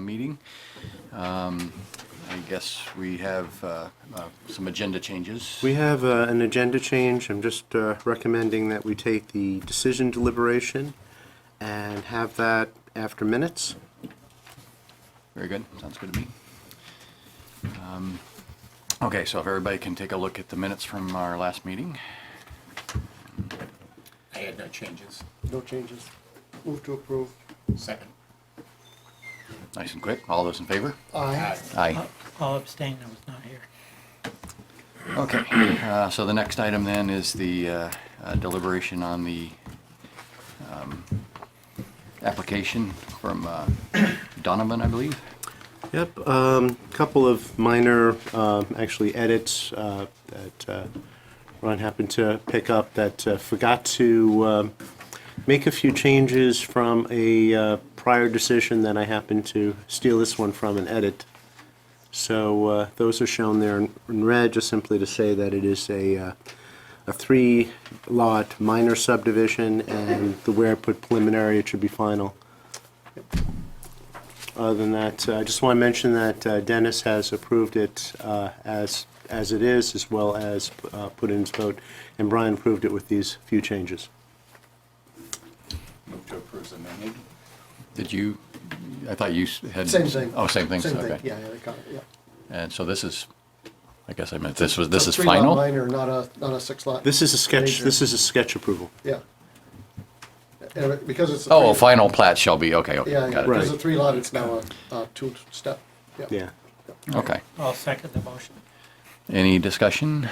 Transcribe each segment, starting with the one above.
meeting. I guess we have some agenda changes. We have an agenda change. I'm just recommending that we take the decision deliberation and have that after minutes. Very good. Sounds good to me. Okay, so if everybody can take a look at the minutes from our last meeting. I had no changes. No changes. Move to approve. Second. Nice and quick. All those in favor? Aye. Aye. I'll abstain, I was not here. Okay, so the next item then is the deliberation on the application from Donovan, I believe. Yep, couple of minor, actually edits that Ron happened to pick up that forgot to make a few changes from a prior decision that I happened to steal this one from and edit. So those are shown there in red, just simply to say that it is a 3-lot minor subdivision, and the where I put preliminary, it should be final. Other than that, I just want to mention that Dennis has approved it as it is, as well as put in his vote, and Brian approved it with these few changes. Move to approve as amended. Did you, I thought you had... Same thing. Oh, same thing, Same okay. thing, yeah, they got it, yeah. And so this is, I guess I meant this is It's a 3-lot final? minor, not a 6-lot. This is a sketch. Major. This is a sketch approval. Yeah. And because it's a Oh, a 3 final plat shall be, okay, Yeah, yeah, got it. because Right. it's a 3-lot, it's now a 2-step. Yeah. Okay. I'll second the motion. Any discussion?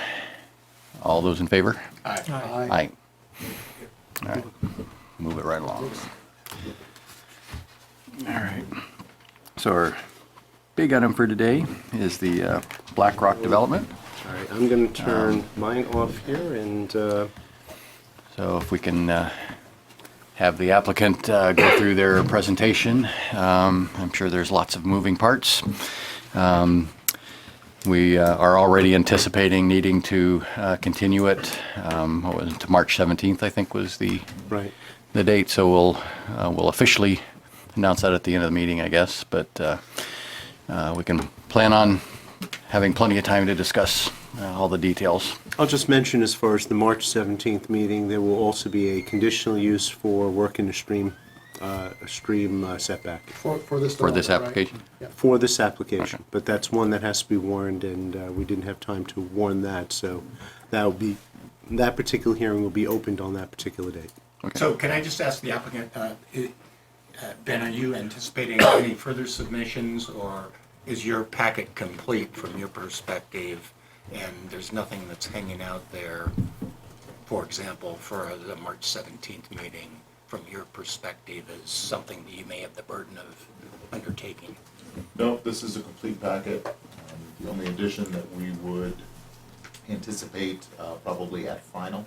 All those in favor? Aye. Aye. Aye. All right, move it right along. All right. So our big item for today is the BlackRock development. All right, I'm going to turn mine off here, and So if we can have the applicant go through their presentation. I'm sure there's lots of moving parts. We are already anticipating needing to continue it, what was it, to March 17th, I think was the right. date. So we'll officially announce that at the end of the meeting, I guess. But we can plan on having plenty of time to discuss all the details. I'll just mention, as far as the March 17th meeting, there will also be a conditional use for work in a stream setback For this For this development, right? application? Yeah. for this application. Okay. But that's one that has to be warned, and we didn't have time to warn that, so that particular hearing will be opened on that particular date. So can I just ask the applicant, Ben, are you anticipating any further submissions, or is your packet complete from your perspective, and there's nothing that's hanging out there, for example, for the March 17th meeting, from your perspective, as something that you may have the burden of undertaking? No, this is a complete packet. The only addition that we would anticipate, probably at final,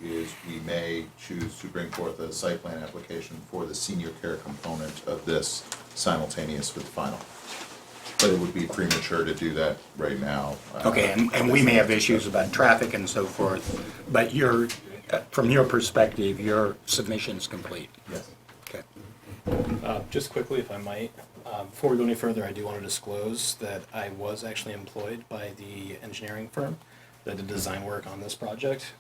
is we may choose to bring forth a site plan application for the senior care component of this simultaneous with the final. But it would be premature to do that right now. Okay, and we may have issues about traffic and so forth, but from your perspective, your submission's complete? Yes. Okay. Just quickly, if I might, before we go any further, I do want to disclose that I was actually employed by the engineering firm that did design work on this project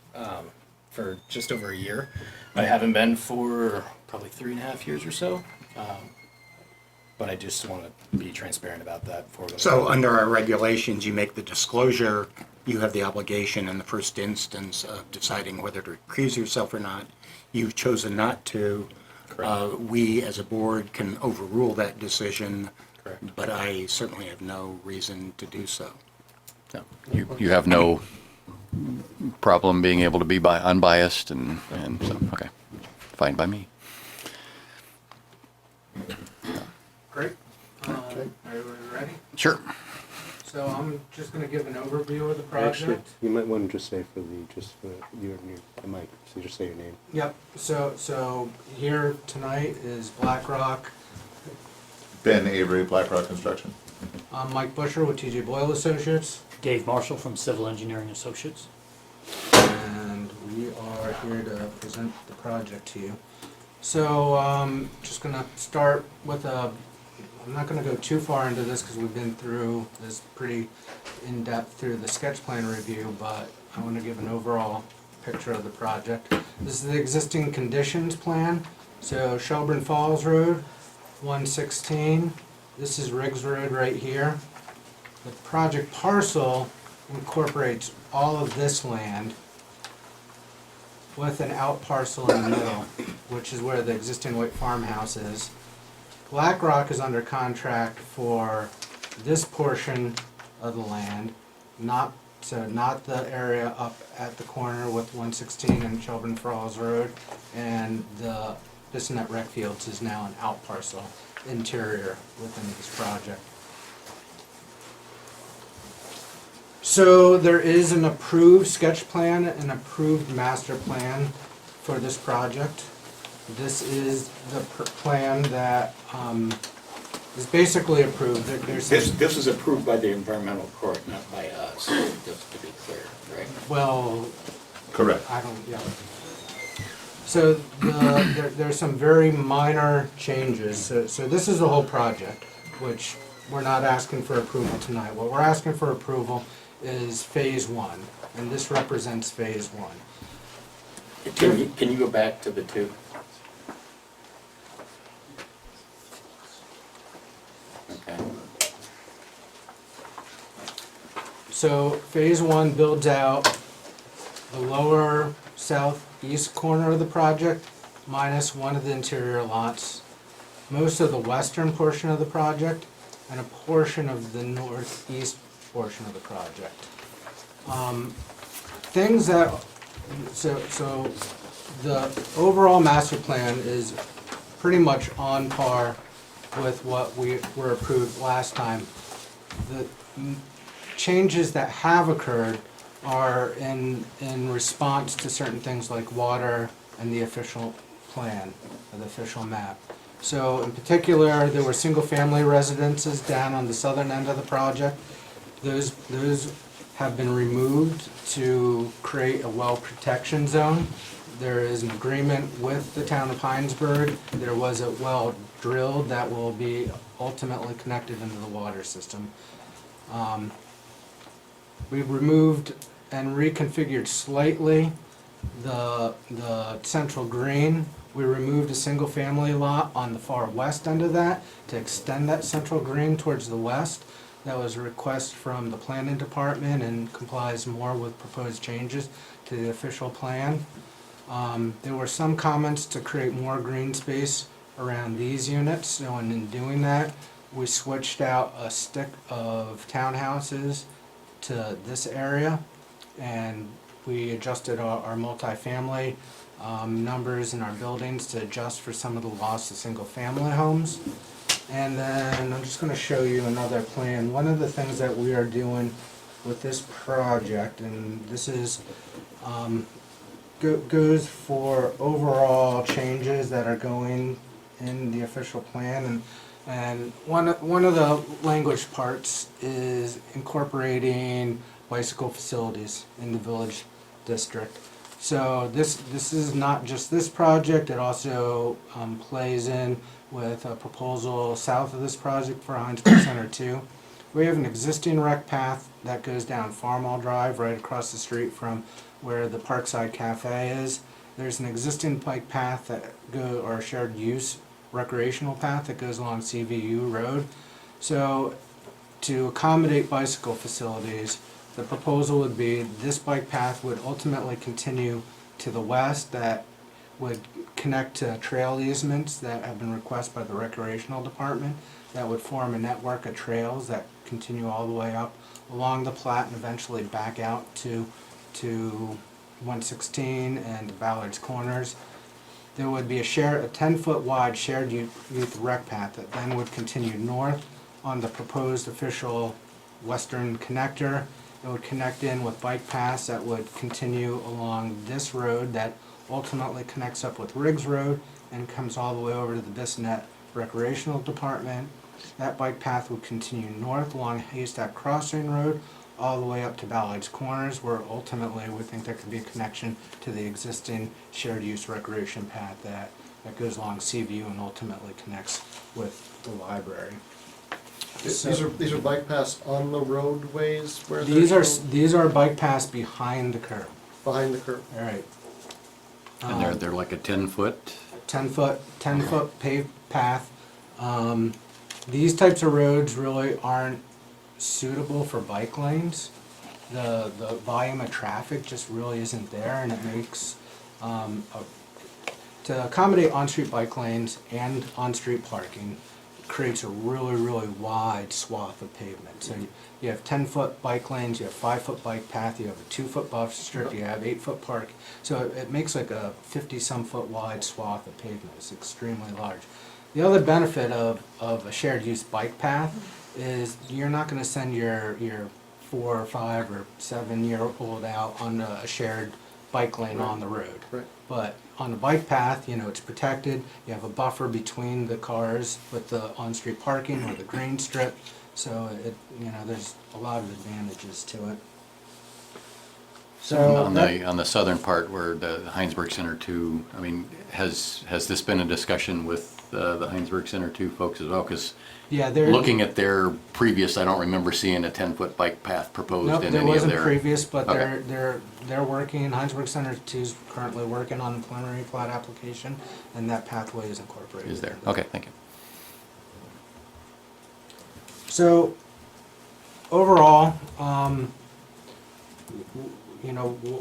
for just over a year. I haven't been for probably 3.5 years or so, but I just want to be transparent about that before we go. So under our regulations, you make the disclosure, you have the obligation in the first instance of deciding whether to recuse yourself or not. You've chosen not to. Correct. We, as a board, can overrule that decision. Correct. But I certainly have no reason to do so. No, you have no problem being able to be unbiased and so, okay, fine by me. Great. Okay. Are we ready? Sure. So I'm just going to give an overview of the Actually, project. you might want to just say for your mic, so just say your name. Yep. So here tonight is BlackRock. Ben Avery, BlackRock Construction. I'm Mike Busher with TJ Boyle Associates, Dave Marshall from Civil Engineering Associates. and we are here to present the project to you. So, just gonna start with I'm not gonna go too far into this because we've been through this pretty in-depth through the sketch plan review, but I want to give an overall picture of the project. This is the existing conditions plan. So Shelburne Falls Road, 116. This is Riggs Road right here. The project parcel incorporates all of this land with an out parcel in the middle, which is where the existing white farmhouse is. BlackRock is under contract for this portion of the land, not the area up at the corner with 116 and Shelburne Falls Road, and the Bissonnet Rec Fields is now an out parcel interior within this project. So there is an approved sketch plan, an approved master plan for this project. This is the plan that is basically approved. There's This is approved by the environmental court, not by us, just to be clear, right? well, Correct. I don't, yeah. So there's some very minor changes. So this is the whole project, which we're not asking for approval tonight. What we're asking for approval is phase one, and this represents phase one. Can you go back to the two? Okay. So phase one builds out the lower southeast corner of the project minus one of the interior lots, most of the western portion of the project, and a portion of the northeast portion of the project. Things that, so the overall master plan is pretty much on par with what we were approved last time. The changes that have occurred are in response to certain things like water and the official plan, or the official map. So in particular, there were single-family residences down on the southern end of the project. Those have been removed to create a well protection zone. There is an agreement with the town of Hinesburg. There was a well drilled that will be ultimately connected into the water system. We removed and reconfigured slightly the central green. We removed a single family lot on the far west end of that to extend that central green towards the west. That was a request from the planning department and complies more with proposed changes to the official plan. There were some comments to create more green space around these units, so in doing that, we switched out a stick of townhouses to this area, and we adjusted our multifamily numbers in our buildings to adjust for some of the loss of single-family homes. And then I'm just going to show you another plan. One of the things that we are doing with this project, and this is goes for overall changes that are going in the official plan, and one of the language parts is incorporating bicycle facilities in the village district. So this is not just this project, it also plays in with a proposal south of this project for Hinesburg Center 2. We have an existing rec path that goes down Farmall Drive right across the street from where the Parkside Cafe is. There's an existing bike path or shared use recreational path that goes along CVU Road. So to accommodate bicycle facilities, the proposal would be this bike path would ultimately continue to the west, that would connect to trail easements that have been requested by the recreational department, that would form a network of trails that continue all the way up along the Plat and eventually back out to 116 and Ballard's Corners. There would be a 10-foot wide shared youth rec path that then would continue north on the proposed official western connector. It would connect in with bike paths that would continue along this road that ultimately connects up with Riggs Road and comes all the way over to the Bissonnet Recreational Department. That bike path would continue north along Haystack Crossing Road all the way up to Ballard's Corners, where ultimately we think there could be a connection to the existing shared use recreation path that that goes along Seaview and ultimately connects with the library. These are bike paths on the roadways where These are bike paths behind the curb. behind the curb. All right. And they're like a 10-foot? 10 foot paved path. These types of roads really aren't suitable for bike lanes. The volume of traffic just really isn't there, and it makes to accommodate on-street bike lanes and on-street parking, it creates a really wide swath of pavement. So you have 10-foot bike lanes, you have 5-foot bike path, you have a 2-foot buffer strip, you have 8-foot park. So it makes like a 50-some foot wide swath of pavement. It's extremely large. The other benefit of a shared use bike path is you're not going to send your 4 or 5 or 7-year-old out on a shared bike lane on the road. Right. But on a bike path, it's protected. You have a buffer between the cars with the on-street parking or the green strip. So there's a lot of advantages to it. So On the southern part where the Hinesburg Center 2, I mean, has this been a discussion with the Hinesburg Center 2 folks as well? Because yeah, they're looking at their previous, I don't remember seeing a 10-foot bike path proposed Nope, in there any of wasn't their. previous, but Okay. they're working. Hinesburg Center 2 is currently working on the preliminary plat application, and that pathway is incorporated. Is there? into it. Okay, thank you. So overall,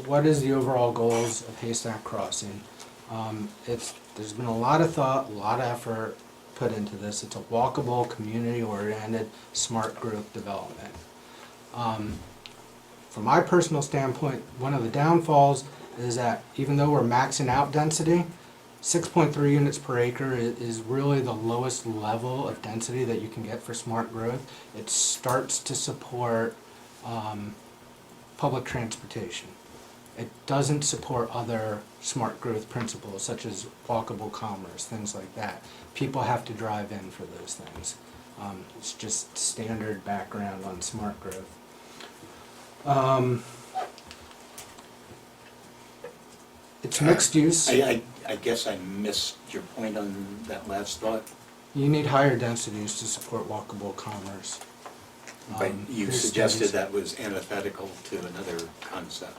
what is the overall goals of Haystack Crossing? There's been a lot of thought, a lot of effort put into this. It's a walkable, community-oriented, smart growth development. From my personal standpoint, one of the downfalls is that even though we're maxing out density, 6.3 units per acre is really the lowest level of density that you can get for smart growth. It starts to support public transportation. It doesn't support other smart growth principles such as walkable commerce, things like that. People have to drive in for those things. It's just standard background on smart growth. It's mixed use. I guess I missed your point on that last thought, You need higher densities to support walkable commerce. but you There's suggested studies. that was antithetical to another concept.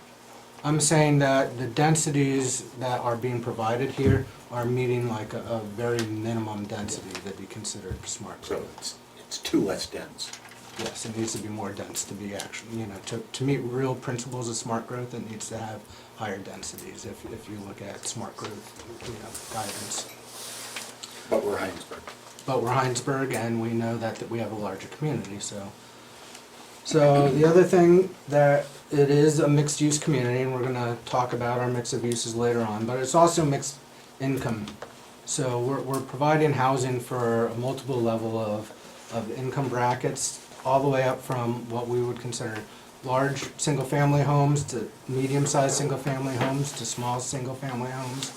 I'm saying that the densities that are being provided here are meeting like a very minimum density that be considered smart So growth. it's too less dense. Yes, it needs to be more dense to be actually, to meet real principles of smart growth, it needs to have higher densities if you look at smart growth, guidance. But we're Hinesburg. But we're Hinesburg, and we know that we have a larger community, so. So the other thing that it is a mixed-use community, and we're gonna talk about our mix of uses later on, but it's also mixed income. So we're providing housing for a multiple level of income brackets, all the way up from what we would consider large single-family homes to medium-sized single-family homes to small single-family homes.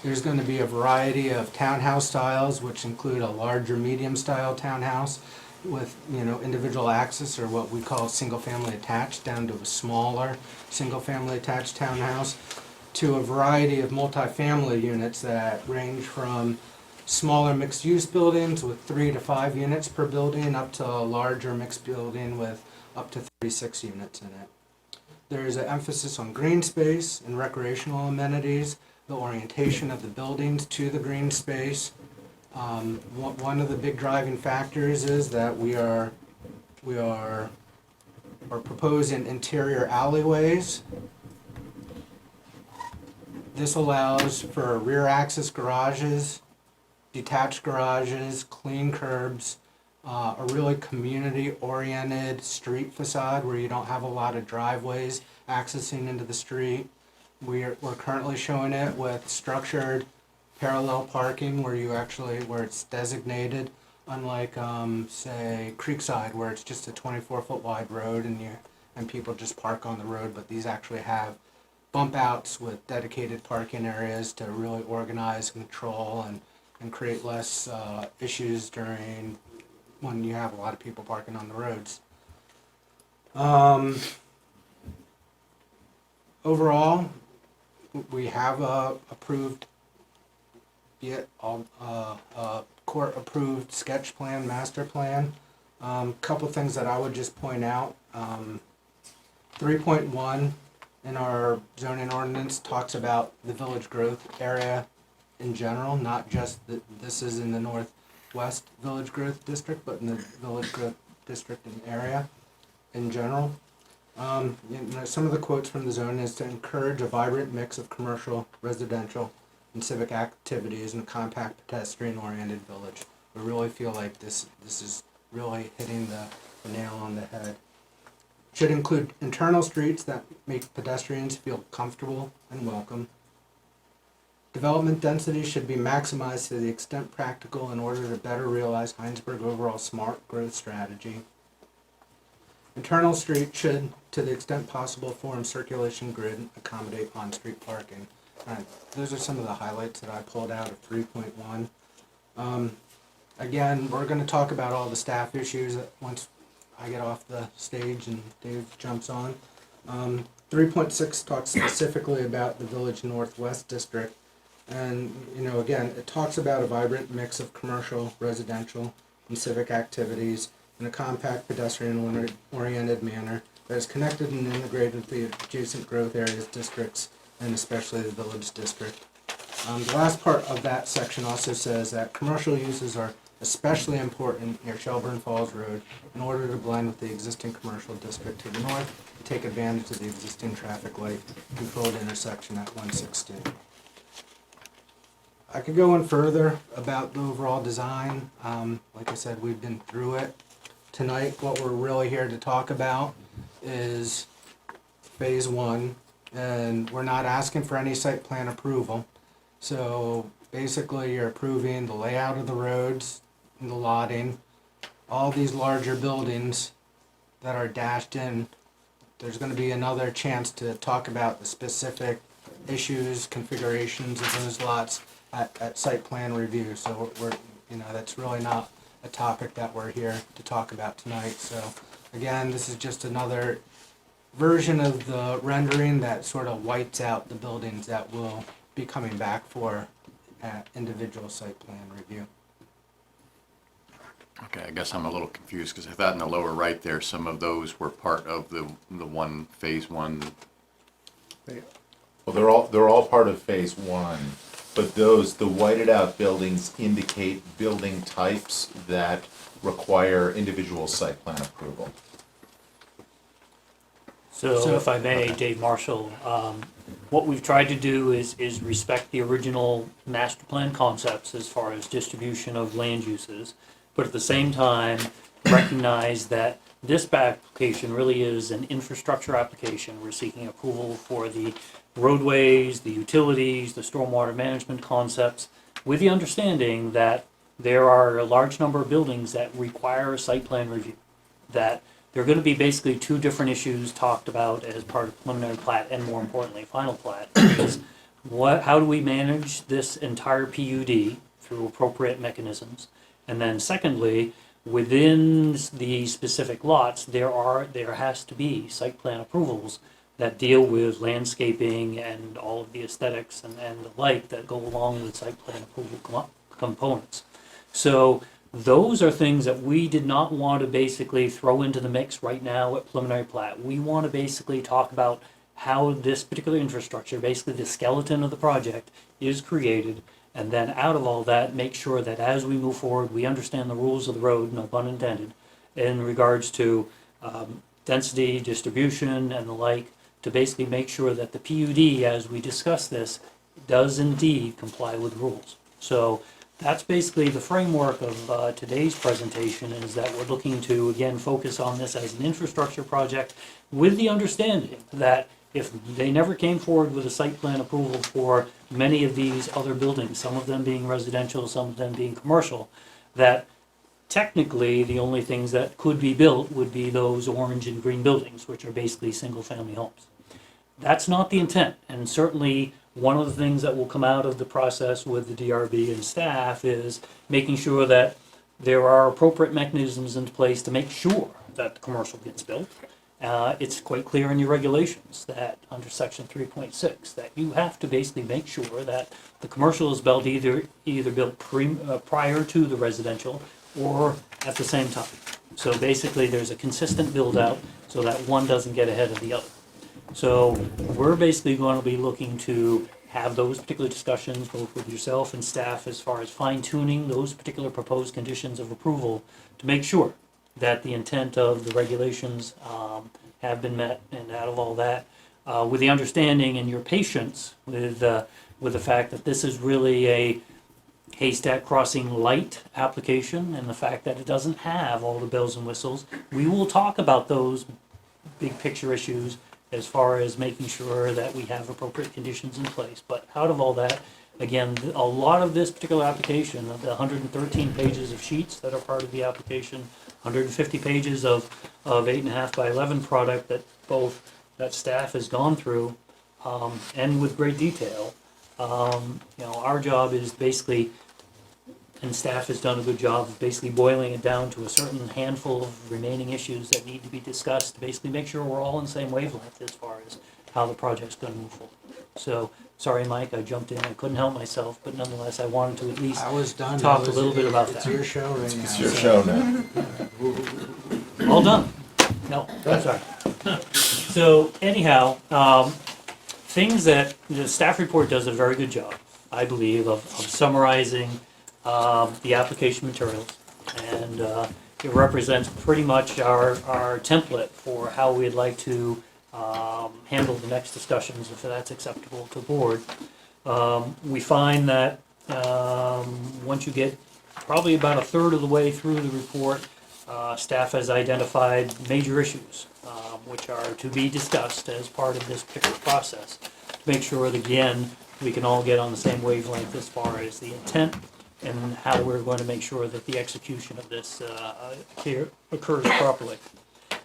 There's going to be a variety of townhouse styles, which include a larger medium-style townhouse with, individual access, or what we call single-family attached, down to a smaller single-family attached townhouse, to a variety of multifamily units that range from smaller mixed-use buildings with 3 to 5 units per building, up to a larger mixed building with up to 36 units in it. There is an emphasis on green space and recreational amenities, the orientation of the buildings to the green space. One of the big driving factors is that we are proposing interior alleyways. This allows for rear access garages, detached garages, clean curbs, a really community-oriented street facade where you don't have a lot of driveways accessing into the street. We're currently showing it with structured parallel parking where it's designated, unlike say Creekside, where it's just a 24-foot wide road and people just park on the road, but these actually have bump outs with dedicated parking areas to really organize, control, and create less issues when you have a lot of people parking on the roads. Overall, we have approved yet court-approved sketch plan, master plan. Couple things that I would just point out. 3.1 in our zoning ordinance talks about the village growth area in general, not just that this is in the Northwest Village Growth District, but in the Village Growth District and area in general. Some of the quotes from the zone is to encourage a vibrant mix of commercial, residential, and civic activities in a compact pedestrian-oriented village. We really feel like this is really hitting the nail on the head. Should include internal streets that make pedestrians feel comfortable and welcome. Development density should be maximized to the extent practical in order to better realize Hinesburg overall smart growth strategy. Internal streets should, to the extent possible, form circulation grid and accommodate on-street parking. Those are some of the highlights that I pulled out of 3.1. Again, we're going to talk about all the staff issues once I get off the stage and Dave jumps on. 3.6 talks specifically about the Village Northwest District. And, again, it talks about a vibrant mix of commercial, residential, and civic activities in a compact pedestrian-oriented manner that is connected and integrated with the adjacent growth areas, districts, and especially the Village District. The last part of that section also says that commercial uses are especially important near Shelburne Falls Road in order to blend with the existing commercial district to the north and take advantage of the existing traffic light controlled intersection at 116. I could go in further about the overall design. Like I said, we've been through it. Tonight, what we're really here to talk about is phase 1, and we're not asking for any site plan approval. So basically, you're approving the layout of the roads and the lotting. All these larger buildings that are dashed in, there's going to be another chance to talk about the specific issues, configurations of those lots at site plan review. So we're that's really not a topic that we're here to talk about tonight. So again, this is just another version of the rendering that sort of whites out the buildings that will be coming back for individual site plan review. Okay, I guess I'm a little confused because I thought in the lower right there, some of those were part of the one, phase 1. Well, they're all part of phase 1, but the whited out buildings indicate building types that require individual site plan approval. So if I may, Dave Marshall, what we've tried to do is respect the original master plan concepts as far as distribution of land uses, but at the same time recognize that this application really is an infrastructure application. We're seeking approval for the roadways, the utilities, the stormwater management concepts, with the understanding that there are a large number of buildings that require a site plan review, that there are going to be basically two different issues talked about as part of preliminary plat and, more importantly, final plat. Is how do we manage this entire PUD through appropriate mechanisms? And then secondly, within the specific lots, there has to be site plan approvals that deal with landscaping and all of the aesthetics and the like that go along with site plan approval components. So those are things that we did not want to basically throw into the mix right now at preliminary plat. We want to basically talk about how this particular infrastructure, basically the skeleton of the project, is created, and then out of all that, make sure that as we move forward, we understand the rules of the road, no pun intended, in regards to density, distribution, and the like, to basically make sure that the PUD, as we discuss this, does indeed comply with rules. So that's basically the framework of today's presentation, is that we're looking to, again, focus on this as an infrastructure project with the understanding that if they never came forward with a site plan approval for many of these other buildings, some of them being residential, some of them being commercial, that technically the only things that could be built would be those orange and green buildings, which are basically single-family homes. That's not the intent, and certainly one of the things that will come out of the process with the DRB and staff is making sure that there are appropriate mechanisms in place to make sure that the commercial gets built, it's quite clear in your regulations that under section 3.6 that you have to basically make sure that the commercial is built either built prior to the residential or at the same time. So basically, there's a consistent build out so that one doesn't get ahead of the other. So we're basically going to be looking to have those particular discussions both with yourself and staff as far as fine tuning those particular proposed conditions of approval to make sure that the intent of the regulations have been met, and out of all that, with the understanding and your patience with the fact that this is really a Haystack Crossing light application, and the fact that it doesn't have all the bells and whistles. We will talk about those big picture issues as far as making sure that we have appropriate conditions in place. But out of all that, again, a lot of this particular application, of the 113 pages of sheets that are part of the application, 150 pages of 8.5 by 11 product that staff has gone through, and with great detail. Our job is basically, and staff has done a good job of basically boiling it down to a certain handful of remaining issues that need to be discussed to basically make sure we're all on the same wavelength as far as how the project's going to move forward. So, sorry, Mike, I jumped in. I couldn't help myself, but nonetheless, I wanted to at least I was done. talk a little bit about It's that. your show right now. It's your show now. All done. No, I'm sorry. So anyhow, things that the staff report does a very good job, I believe, of summarizing the application materials, and it represents pretty much our template for how we'd like to handle the next discussions, if that's acceptable to the board. We find that once you get probably about a third of the way through the report, staff has identified major issues which are to be discussed as part of this particular process to make sure that, again, we can all get on the same wavelength as far as the intent and how we're going to make sure that the execution of this occurs properly.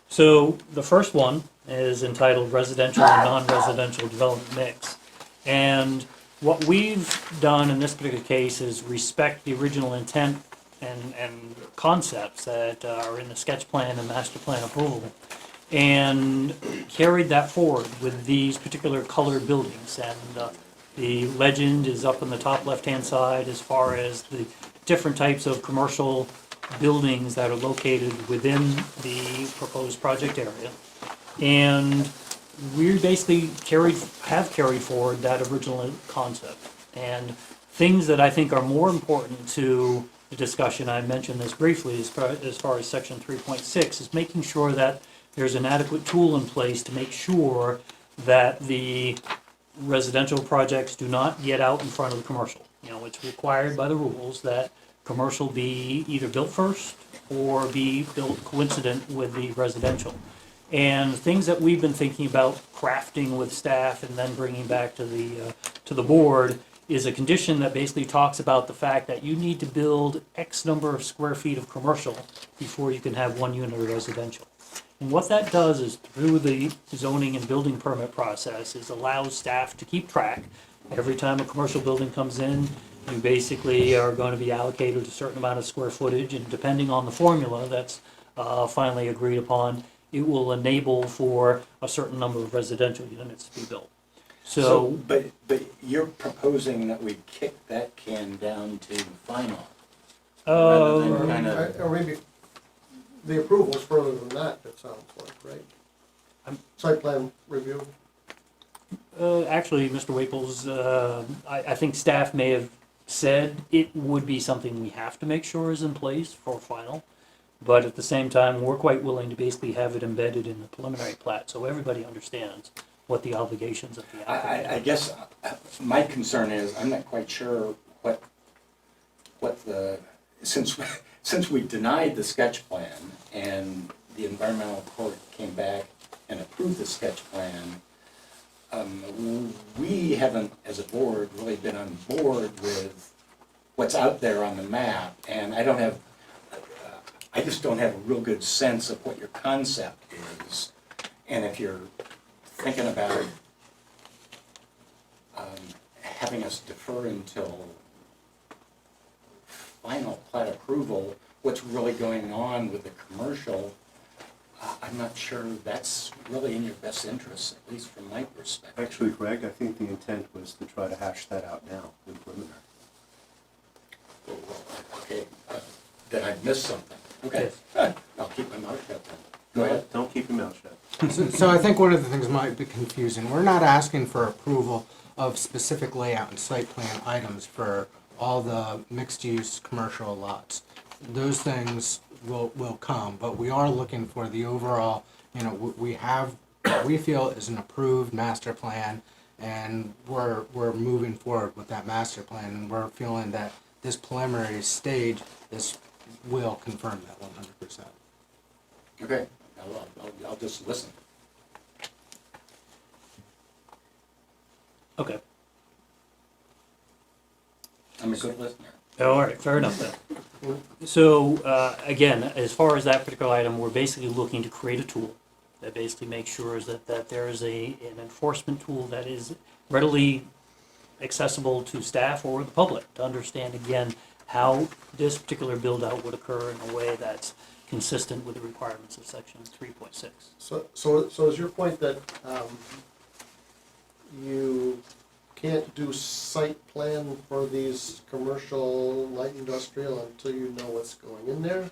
So the first one is entitled Residential and Non-Residential Development Mix. And what we've done in this particular case is respect the original intent and concepts that are in the sketch plan and master plan approval, and carried that forward with these particular colored buildings. And the legend is up on the top left-hand side as far as the different types of commercial buildings that are located within the proposed project area. And we basically have carried forward that original concept. And things that I think are more important to the discussion, I mentioned this briefly as far as section 3.6, is making sure that there's an adequate tool in place to make sure that the residential projects do not get out in front of the commercial. It's required by the rules that commercial be either built first or be built coincident with the residential. And things that we've been thinking about crafting with staff and then bringing back to the board is a condition that basically talks about the fact that you need to build X number of square feet of commercial before you can have one unit of residential. And what that does is, through the zoning and building permit process, is allows staff to keep track. Every time a commercial building comes in, you basically are going to be allocated a certain amount of square footage, and depending on the formula that's finally agreed upon, it will enable for a certain number of residential units to be built. But you're proposing that we kick that can down to final, rather than kind of. Or maybe the approval's further than that, it sounds like, right? Site plan review? Actually, Mr. Waples, I think staff may have said it would be something we have to make sure is in place for final, but at the same time, we're quite willing to basically have it embedded in the preliminary plat, so everybody understands what the obligations of the applicant. I guess my concern is, I'm not quite sure what the, since we denied the sketch plan and the environmental court came back and approved the sketch plan, we haven't, as a board, really been on board with what's out there on the map, and I just don't have a real good sense of what your concept is. And if you're thinking about having us defer until final plat approval, what's really going on with the commercial, I'm not sure that's really in your best interest, at least from my perspective. Actually, Greg, I think the intent was to try to hash that out now in preliminary. Okay, then I missed something. Okay, I'll keep my mouth shut then. Go ahead. Don't keep your mouth shut. So I think one of the things might be confusing. We're not asking for approval of specific layout and site plan items for all the mixed-use commercial lots. Those things will come, but we are looking for the overall, you know, we have, what we feel is an approved master plan, and we're moving forward with that master plan, and we're feeling that this preliminary stage, this will confirm that 100%. Okay, I'll just listen. Okay. I'm a good listener. All right, fair enough then. So, again, as far as that particular item, we're basically looking to create a tool that basically makes sure that there is an enforcement tool that is readily accessible to staff or the public to understand, again, how this particular build-out would occur in a way that's consistent with the requirements of section 3.6. So is your point that you can't do site plan for these commercial light industrial until you know what's going in there?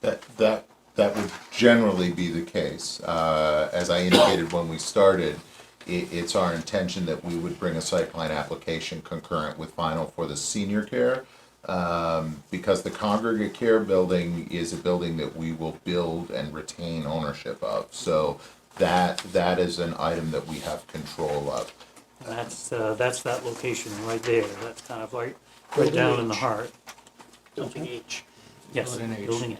That would generally be the case. As I indicated when we started, it's our intention that we would bring a site plan application concurrent with final for the senior care. Because the congregate care building is a building that we will build and retain ownership of. So that is an item that we have control of. And that's that location right there. That's kind of like right down in the heart. Building H. Yes, Building H. building H.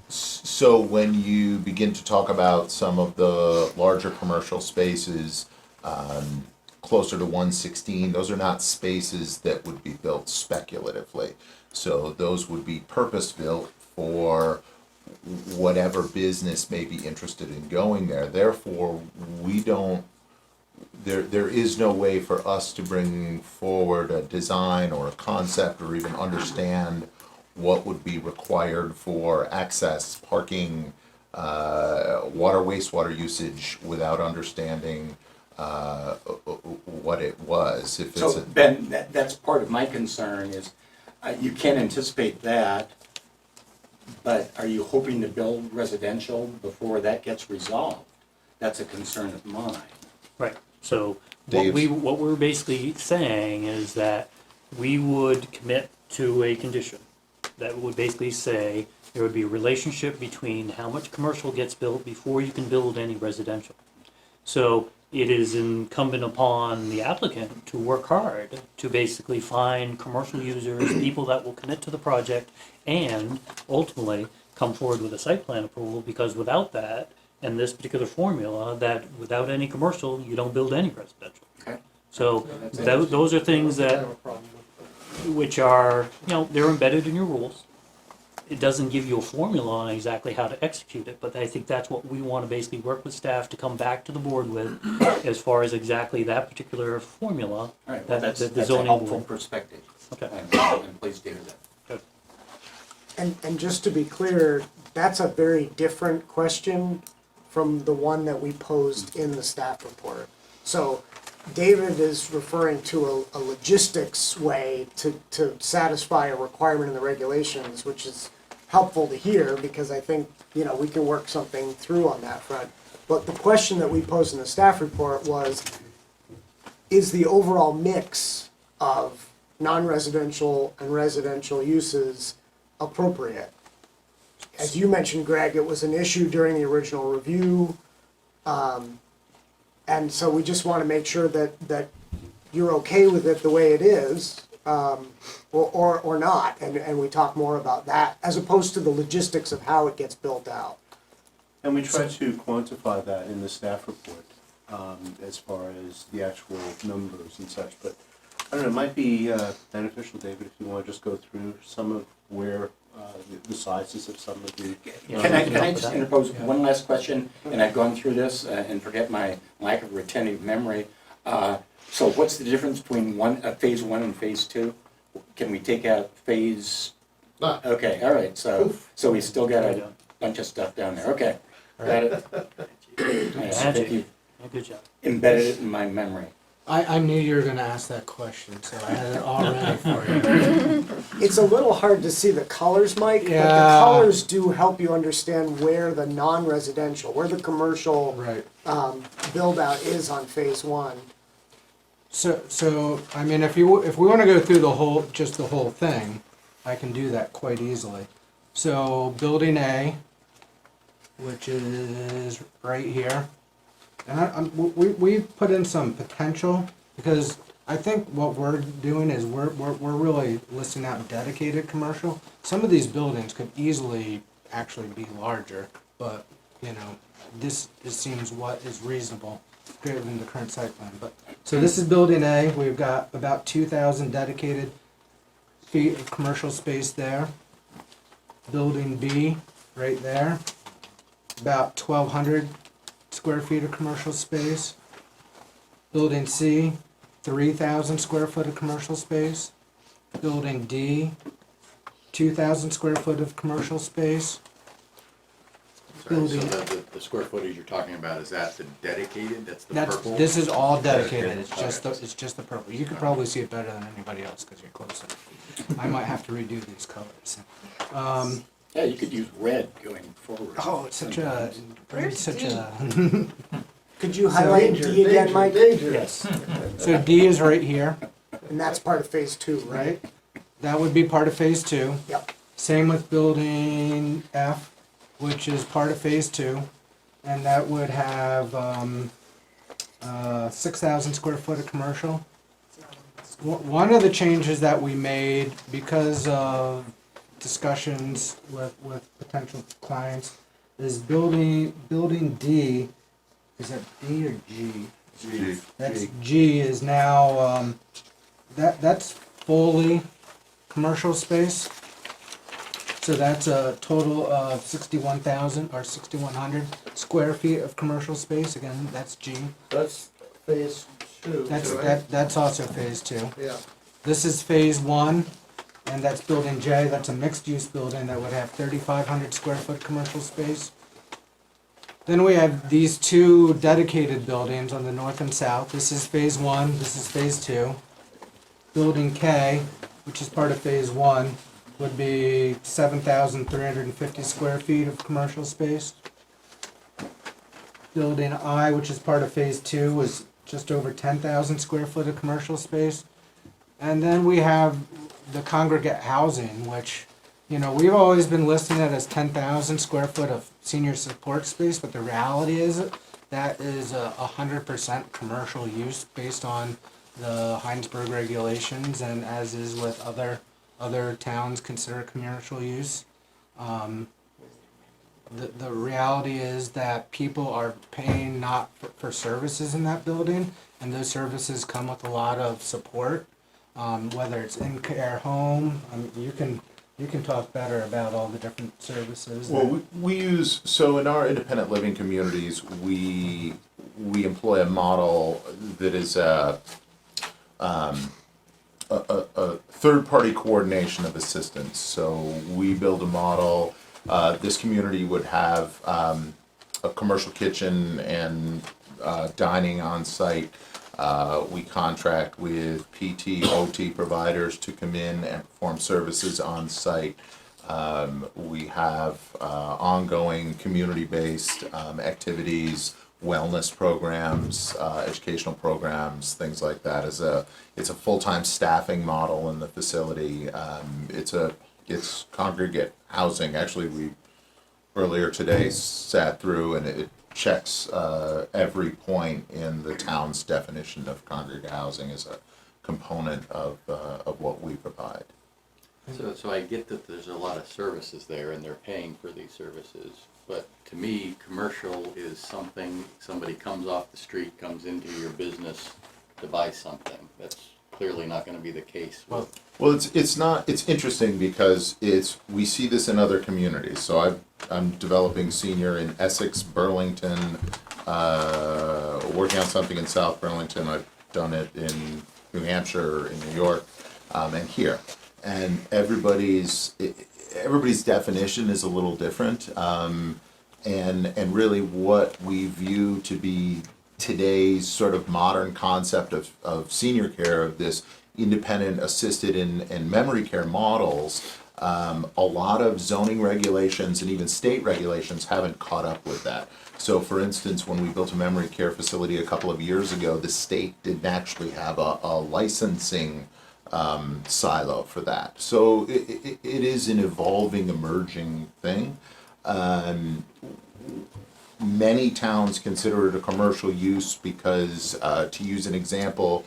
So when you begin to talk about some of the larger commercial spaces, closer to 116, those are not spaces that would be built speculatively. So those would be purpose-built for whatever business may be interested in going there. Therefore, we don't, there is no way for us to bring forward a design or a concept or even understand what would be required for access, parking, water, wastewater usage without understanding what it was. If it's So Ben, that's part of my concern is you can't anticipate that, but are you hoping to build residential before that gets resolved? That's a concern of mine. Right. So Dave's- what we're basically saying is that we would commit to a condition that would basically say there would be a relationship between how much commercial gets built before you can build any residential. So it is incumbent upon the applicant to work hard to basically find commercial users, people that will commit to the project, and ultimately come forward with a site plan approval, because without that, and this particular formula, that without any commercial, you don't build any residential. Okay. So That's those are things I that, have a problem with which are, you know, they're embedded in your rules. It doesn't give you a formula on exactly how to execute it, but I think that's what we want to basically work with staff to come back to the board with, as far as exactly that particular formula. All right, that well, the that's a zoning helpful board. perspective. Okay. I'm pleased to hear that. And just to be clear, that's a very different question from the one that we posed in the staff report. So David is referring to a logistics way to satisfy a requirement in the regulations, which is helpful to hear, because I think, you know, we can work something through on that front. But the question that we posed in the staff report was, is the overall mix of non-residential and residential uses appropriate? As you mentioned, Greg, it was an issue during the original review. And so we just want to make sure that you're okay with it the way it is, or not. And we talk more about that, as opposed to the logistics of how it gets built out. And we try to quantify that in the staff report, as far as the actual numbers and such, but I don't know, it might be beneficial, David, if you want to just go through some of where the sizes of some of the. Can I just interpose one last question? And I've gone through this and forget my lack of retentive memory. So what's the difference between phase one and phase two? Can we take out phase? Ah. Okay, all right, so we still got a bunch of stuff down there, okay. Got it? I think you Good job. embedded it in my memory. I knew you were gonna ask that question, so I had it all ready for you. It's a little hard to see the colors, Mike, but the Yeah. colors do help you understand where the non-residential, where the commercial Right. build out is on phase one. So, I mean, if we wanna go through the whole thing, I can do that quite easily. So, building A, which is right here. And we put in some potential, because I think what we're doing is we're really listing out dedicated commercial. Some of these buildings could easily actually be larger, but, you know, this seems what is reasonable given the current site plan. But, so this is building A, we've got about 2,000 dedicated feet of commercial space there. Building B, right there, about 1,200 square feet of commercial space. Building C, 3,000 square foot of commercial space. Building D, 2,000 square foot of commercial space. Sorry, so Building- the square footage you're talking about, is that the dedicated, that's the That's, purple? this is all dedicated, Dedicated, it's just the purple. You could probably see it better than anybody else because you're closer. I might have to redo these colors. Yeah, you could use red going forward. Oh, it's such a, Could you highlight Danger, D again, danger, Mike? danger. yes. So D is right here, And that's part of phase two, right? right? That would be part of phase two. Yep. Same with building F, which is part of phase two, and that would have 6,000 square foot of commercial. One of the changes that we made because of discussions with potential clients is building D. Is that D or G? G. That's G is now that's fully commercial space. So that's a total of 61,000 or 6,100 square feet of commercial space. Again, that's G. That's phase two, That's right? that's also phase two. Yeah. This is phase one, and that's building J. That's a mixed-use building that would have 3,500 square foot commercial space. Then we have these two dedicated buildings on the north and south. This is phase one, this is phase two. Building K, which is part of phase one, would be 7,350 square feet of commercial space. Building I, which is part of phase two, was just over 10,000 square foot of commercial space. And then we have the congregate housing, which, you know, we've always been listing it as 10,000 square foot of senior support space, but the reality is that is 100% commercial use based on the Hinesburg regulations, and as is with other towns consider commercial use. The reality is that people are paying not for services in that building, and those services come with a lot of support, whether it's in-care home. You can talk better about all the different services. Well, we use, so in our independent living communities, we employ a model that is a third-party coordination of assistance. So we build a model. This community would have a commercial kitchen and dining on site. We contract with PT, OT providers to come in and perform services on site. We have ongoing community-based activities, wellness programs, educational programs, things like that. It's a full-time staffing model in the facility. It's congregate housing. Actually, we earlier today sat through and it checks every point in the town's definition of congregate housing as a component of what we provide. So I get that there's a lot of services there and they're paying for these services, but to me, commercial is something, somebody comes off the street, comes into your business to buy something. That's clearly not gonna be the case with. Well, it's interesting because we see this in other communities. So I'm developing senior in Essex, Burlington, working on something in South Burlington. I've done it in New Hampshire, in New York, and here. And everybody's definition is a little different. and really what we view to be today's sort of modern concept of senior care, of this independent assisted and memory care models, a lot of zoning regulations and even state regulations haven't caught up with that. So for instance, when we built a memory care facility a couple of years ago, the state didn't actually have a licensing silo for that. So it is an evolving, emerging thing. Many towns consider it a commercial use because, to use an example,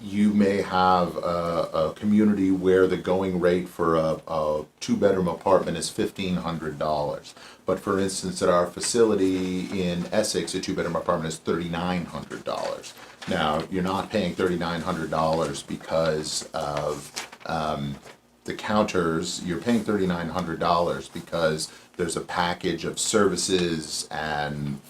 you may have a community where the going rate for a two-bedroom apartment is $1,500. But for instance, at our facility in Essex, a two-bedroom apartment is $3,900. Now, you're not paying $3,900 because of the counters. You're paying $3,900 because there's a package of services and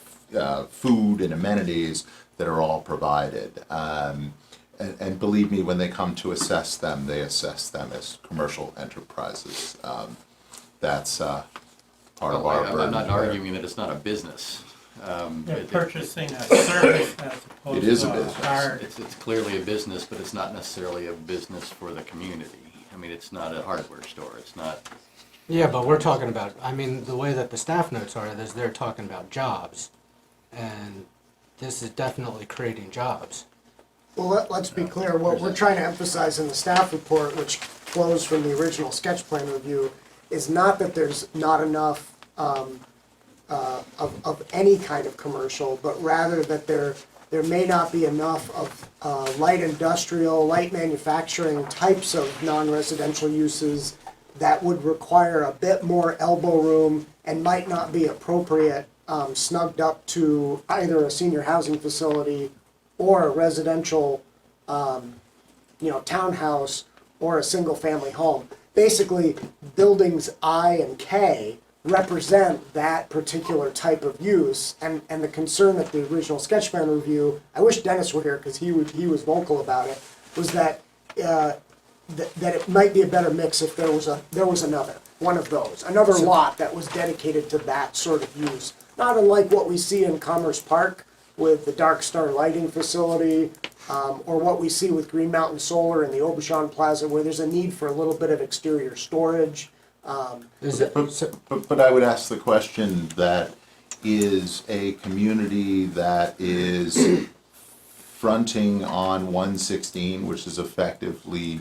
food and amenities that are all provided. And believe me, when they come to assess them, they assess them as commercial enterprises. That's part of our burden. I'm not here. arguing that it's not a business. They're purchasing a service as opposed It is a to a business. hard. It's clearly a business, but it's not necessarily a business for the community. I mean, it's not a hardware store, it's not, Yeah, but we're talking about, I mean, the way that the staff notes are, is they're talking about jobs. And this is definitely creating jobs. Well, let's be clear, what we're trying to emphasize in the staff report, which flows from the original sketch plan review, is not that there's not enough of any kind of commercial, but rather that there may not be enough of light industrial, light manufacturing types of non-residential uses that would require a bit more elbow room and might not be appropriate snugged up to either a senior housing facility or a residential, townhouse or a single-family home. Basically, buildings I and K represent that particular type of use, and the concern at the original sketch plan review, I wish Dennis were here because he was vocal about it, was that that it might be a better mix if there was another one of those, another lot that was dedicated to that sort of use, not unlike what we see in Commerce Park with the Dark Star lighting facility, or what we see with Green Mountain Solar in the Aubuchon Plaza, where there's a need for a little bit of exterior storage. But I would ask the question, that is a community that is fronting on 116, which is effectively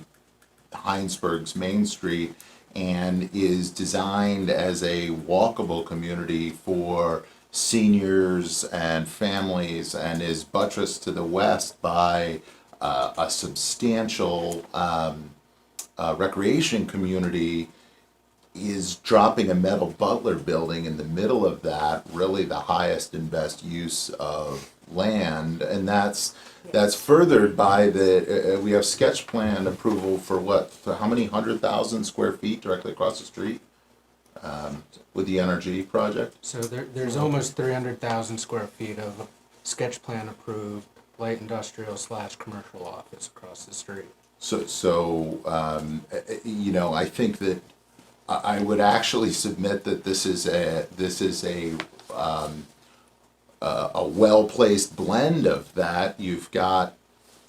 Hinesburg's Main Street, and is designed as a walkable community for seniors and families, and is buttressed to the west by a substantial recreation community, is dropping a metal Butler building in the middle of that, really the highest and best use of land. And that's furthered by we have sketch plan approval for how many 100,000 square feet directly across the street with the NRG project? So there's almost 300,000 square feet of sketch plan approved light industrial / commercial office across the street. So I think that I would actually submit that this is a well-placed blend of that. You've got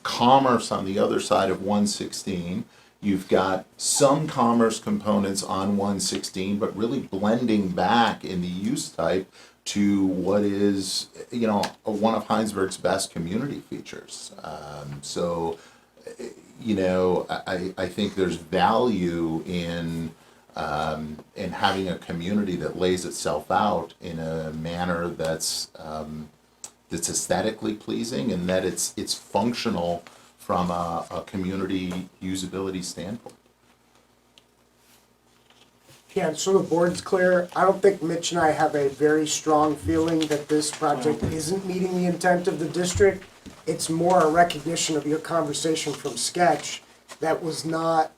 commerce on the other side of 116. You've got some commerce components on 116, but really blending back in the use type to what is, one of Hinesburg's best community features. I think there's value in having a community that lays itself out in a manner that's aesthetically pleasing, and that it's functional from a community usability standpoint. Yeah, so the board's clear. I don't think Mitch and I have a very strong feeling that this project isn't meeting the intent of the district. It's more a recognition of your conversation from Sketch that was not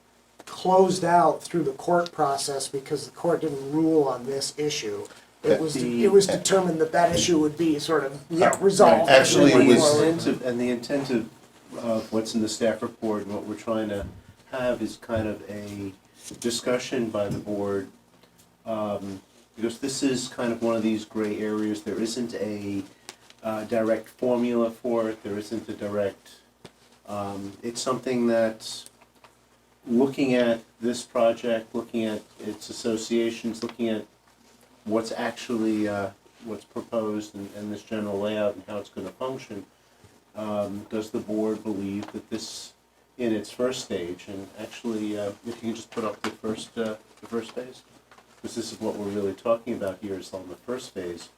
closed out through the court process because the court didn't rule on this issue. It was determined that issue would be sort of resolved. Actually, it was- The intent of what's in the staff report and what we're trying to have is kind of a discussion by the board because this is kind of one of these gray areas. There isn't a direct formula for it. There isn't a direct, it's something that, looking at this project, looking at its associations, looking at what's actually, what's proposed and this general layout and how it's going to function, does the board believe that this, in its first stage, and actually, if you can just put up the first phase, because this is what we're really talking about here, is on the first phase.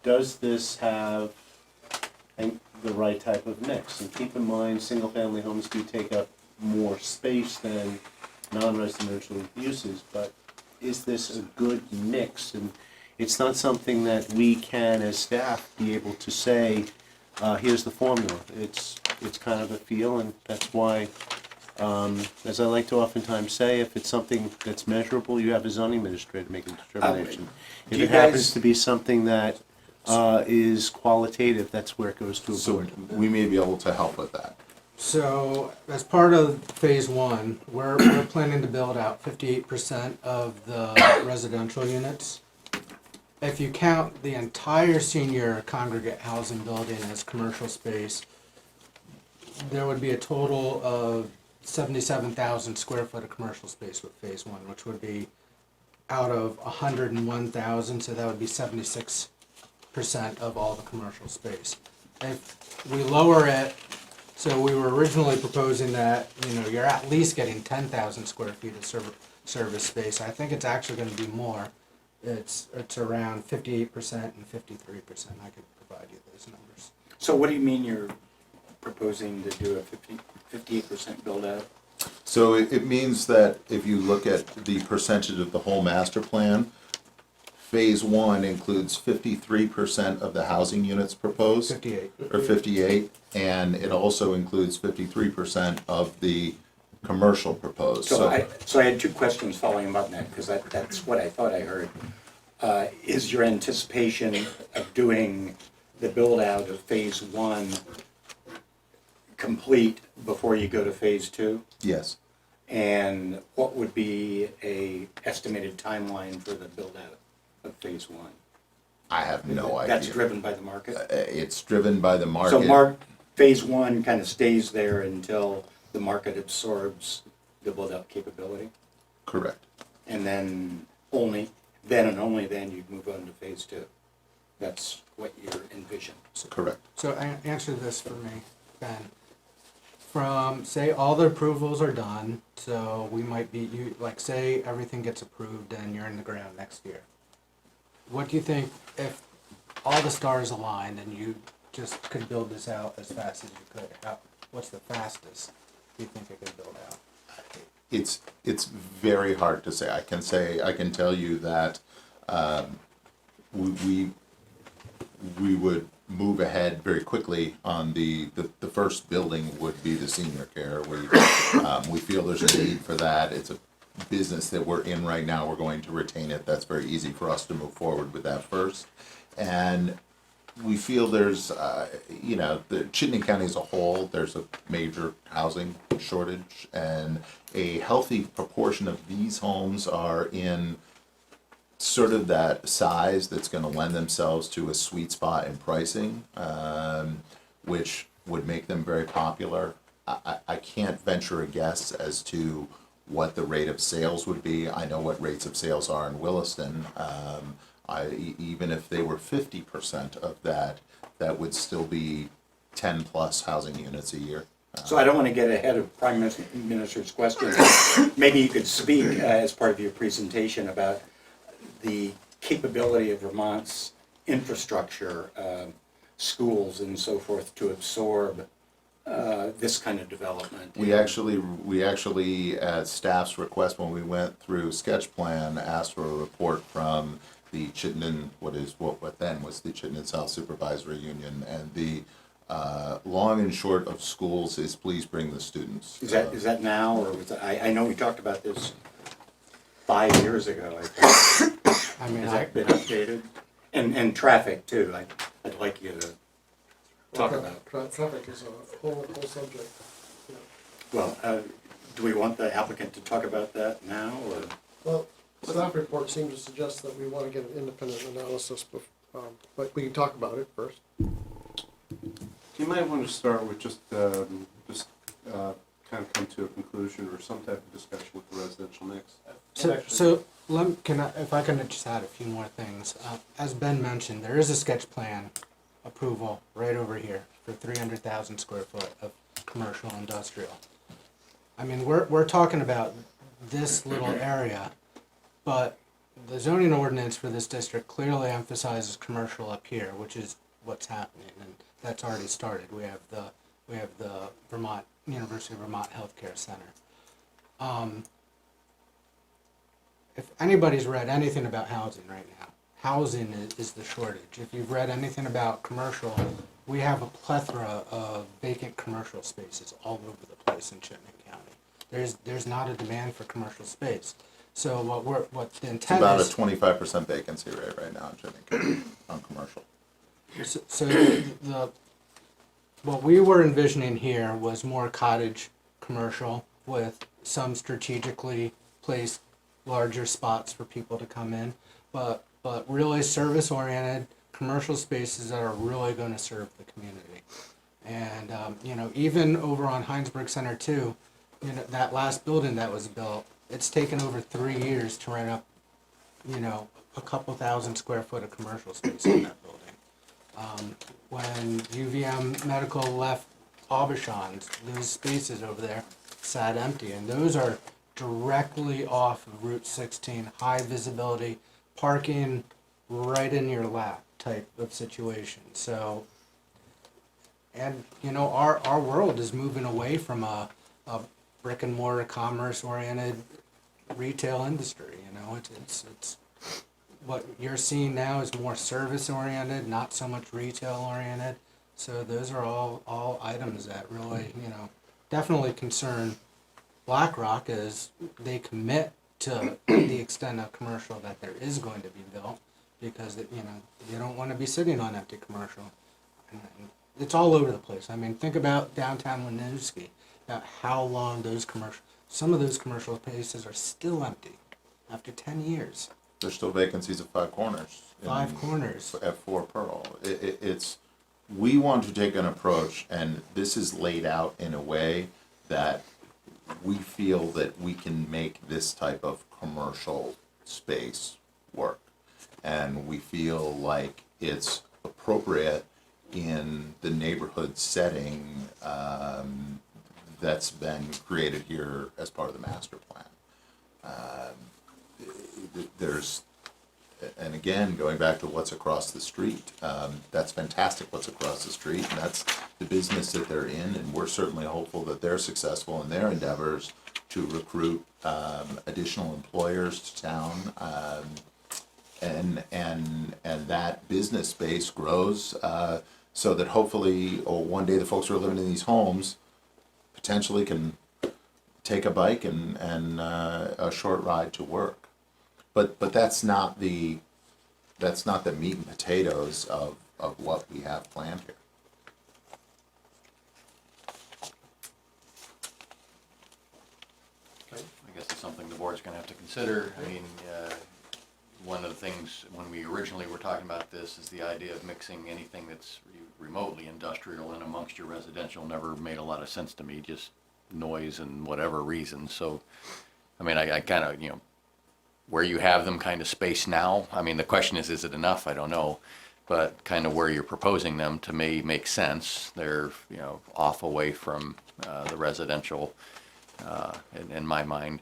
Does this have the right type of mix? And keep in mind, single-family homes do take up more space than non-residential uses, but is this a good mix? And it's not something that we can, as staff, be able to say, here's the formula. It's kind of a feel, and that's why, as I like to oftentimes say, if it's something that's measurable, you have a zoning administrator make a determination. If do you it happens guys- to be something that is qualitative, that's where it goes to a So board. we may be able to help with that. So, as part of phase one, we're planning to build out 58% of the residential units. If you count the entire senior congregate housing building as commercial space, there would be a total of 77,000 square foot of commercial space with phase one, which would be out of 101,000, so that would be 76% of all the commercial space. If we lower it, so we were originally proposing that, you're at least getting 10,000 square feet of service space. I think it's actually gonna be more. It's around 58% and 53%. I could provide you those numbers. So what do you mean you're proposing to do a 58% build out? So it means that if you look at the percentage of the whole master plan, phase one includes 53% of the housing units proposed. 58. Or 58, and it also includes 53% of the commercial proposed. So I had two questions following up on that, because that's what I thought I heard. Is your anticipation of doing the build out of phase one complete before you go to phase two? Yes. And what would be a estimated timeline for the build out of phase one? I have no idea. That's driven by the market? It's driven by the market. So phase one kind of stays there until the market absorbs the build out capability? Correct. And then only then you'd move on to phase two. That's what you're envisioning. Correct. So answer this for me, Ben. From, say, all the approvals are done, so we might be, say everything gets approved and you're in the ground next year. What do you think, if all the stars aligned and you just could build this out as fast as you could, what's the fastest you think it could build out? It's very hard to say. I can tell you that we would move ahead very quickly on the first building would be the senior care. We feel there's a need for that. It's a business that we're in right now. We're going to retain it. That's very easy for us to move forward with that first. And we feel there's, the Chittenden County as a whole, there's a major housing shortage, and a healthy proportion of these homes are in sort of that size that's going to lend themselves to a sweet spot in pricing, which would make them very popular. I can't venture a guess as to what the rate of sales would be. I know what rates of sales are in Williston. Even if they were 50% of that, that would still be 10 plus housing units a year. So I don't want to get ahead of Prime Minister's question. Maybe you could speak as part of your presentation about the capability of Vermont's infrastructure, schools and so forth, to absorb this kind of development. We actually, at staff's request, when we went through sketch plan, asked for a report from the Chittenden, what then was the Chittenden South Supervisory Union, and the long and short of schools is please bring the students. Is that now, or was I know we talked about this 5 years ago, I think. I mean, Has that been updated? And traffic too, I'd like you to talk about. Traffic is a whole subject. Well, do we want the applicant to talk about that now, or? Well, Staff report seemed to suggest that we want to get an independent analysis, but we can talk about it first. You might want to start with just kind of come to a conclusion or some type of discussion with the residential mix. If I can just add a few more things. As Ben mentioned, there is a sketch plan approval right over here for 300,000 square foot of commercial industrial. I mean, we're talking about this little area, but the zoning ordinance for this district clearly emphasizes commercial up here, which is what's happening, and that's already started. We have the Vermont University of Vermont Healthcare Center. If anybody's read anything about housing right now, housing is the shortage. If you've read anything about commercial, we have a plethora of vacant commercial spaces all over the place in Chittenden County. There's not a demand for commercial space. So what the It's intent about a is. 25% vacancy rate right now in Chittenden on commercial. So what we were envisioning here was more cottage commercial with some strategically placed larger spots for people to come in, but really service oriented commercial spaces that are really going to serve the community. And even over on Hinesburg Center too, that last building that was built, it's taken over 3 years to rent up, a couple thousand square foot of commercial space in that building. When UVM Medical left Aubuchon's, those spaces over there sat empty, and those are directly off of Route 16, high visibility, parking right in your lap type of situation. So, and our world is moving away from a brick and mortar commerce oriented retail industry. It's what you're seeing now is more service oriented, not so much retail oriented. So those are all items that really, definitely concern BlackRock as they commit to the extent of commercial that there is going to be built, because you don't want to be sitting on empty commercial. And it's all over the place. I mean, think about downtown Winooski, about how long some of those commercial spaces are still empty after 10 years. There's still vacancies at Five Corners. Five Corners. At 4 Pearl. We want to take an approach, and this is laid out in a way that we feel that we can make this type of commercial space work. And we feel like it's appropriate in the neighborhood setting that's been created here as part of the master plan. And again, going back to what's across the street, that's fantastic what's across the street, and that's the business that they're in, and we're certainly hopeful that they're successful in their endeavors to recruit additional employers to town, and that business space grows so that hopefully one day the folks who are living in these homes potentially can take a bike and a short ride to work. But that's not the meat and potatoes of what we have planned here. I guess it's something the board's gonna have to consider. I mean, one of the things, when we originally were talking about this, is the idea of mixing anything that's remotely industrial in amongst your residential never made a lot of sense to me, just noise and whatever reason. So, I mean, I kind of, where you have them kind of spaced now, I mean, the question is it enough? I don't know. But kind of where you're proposing them to me makes sense. They're, off away from the residential, in my mind.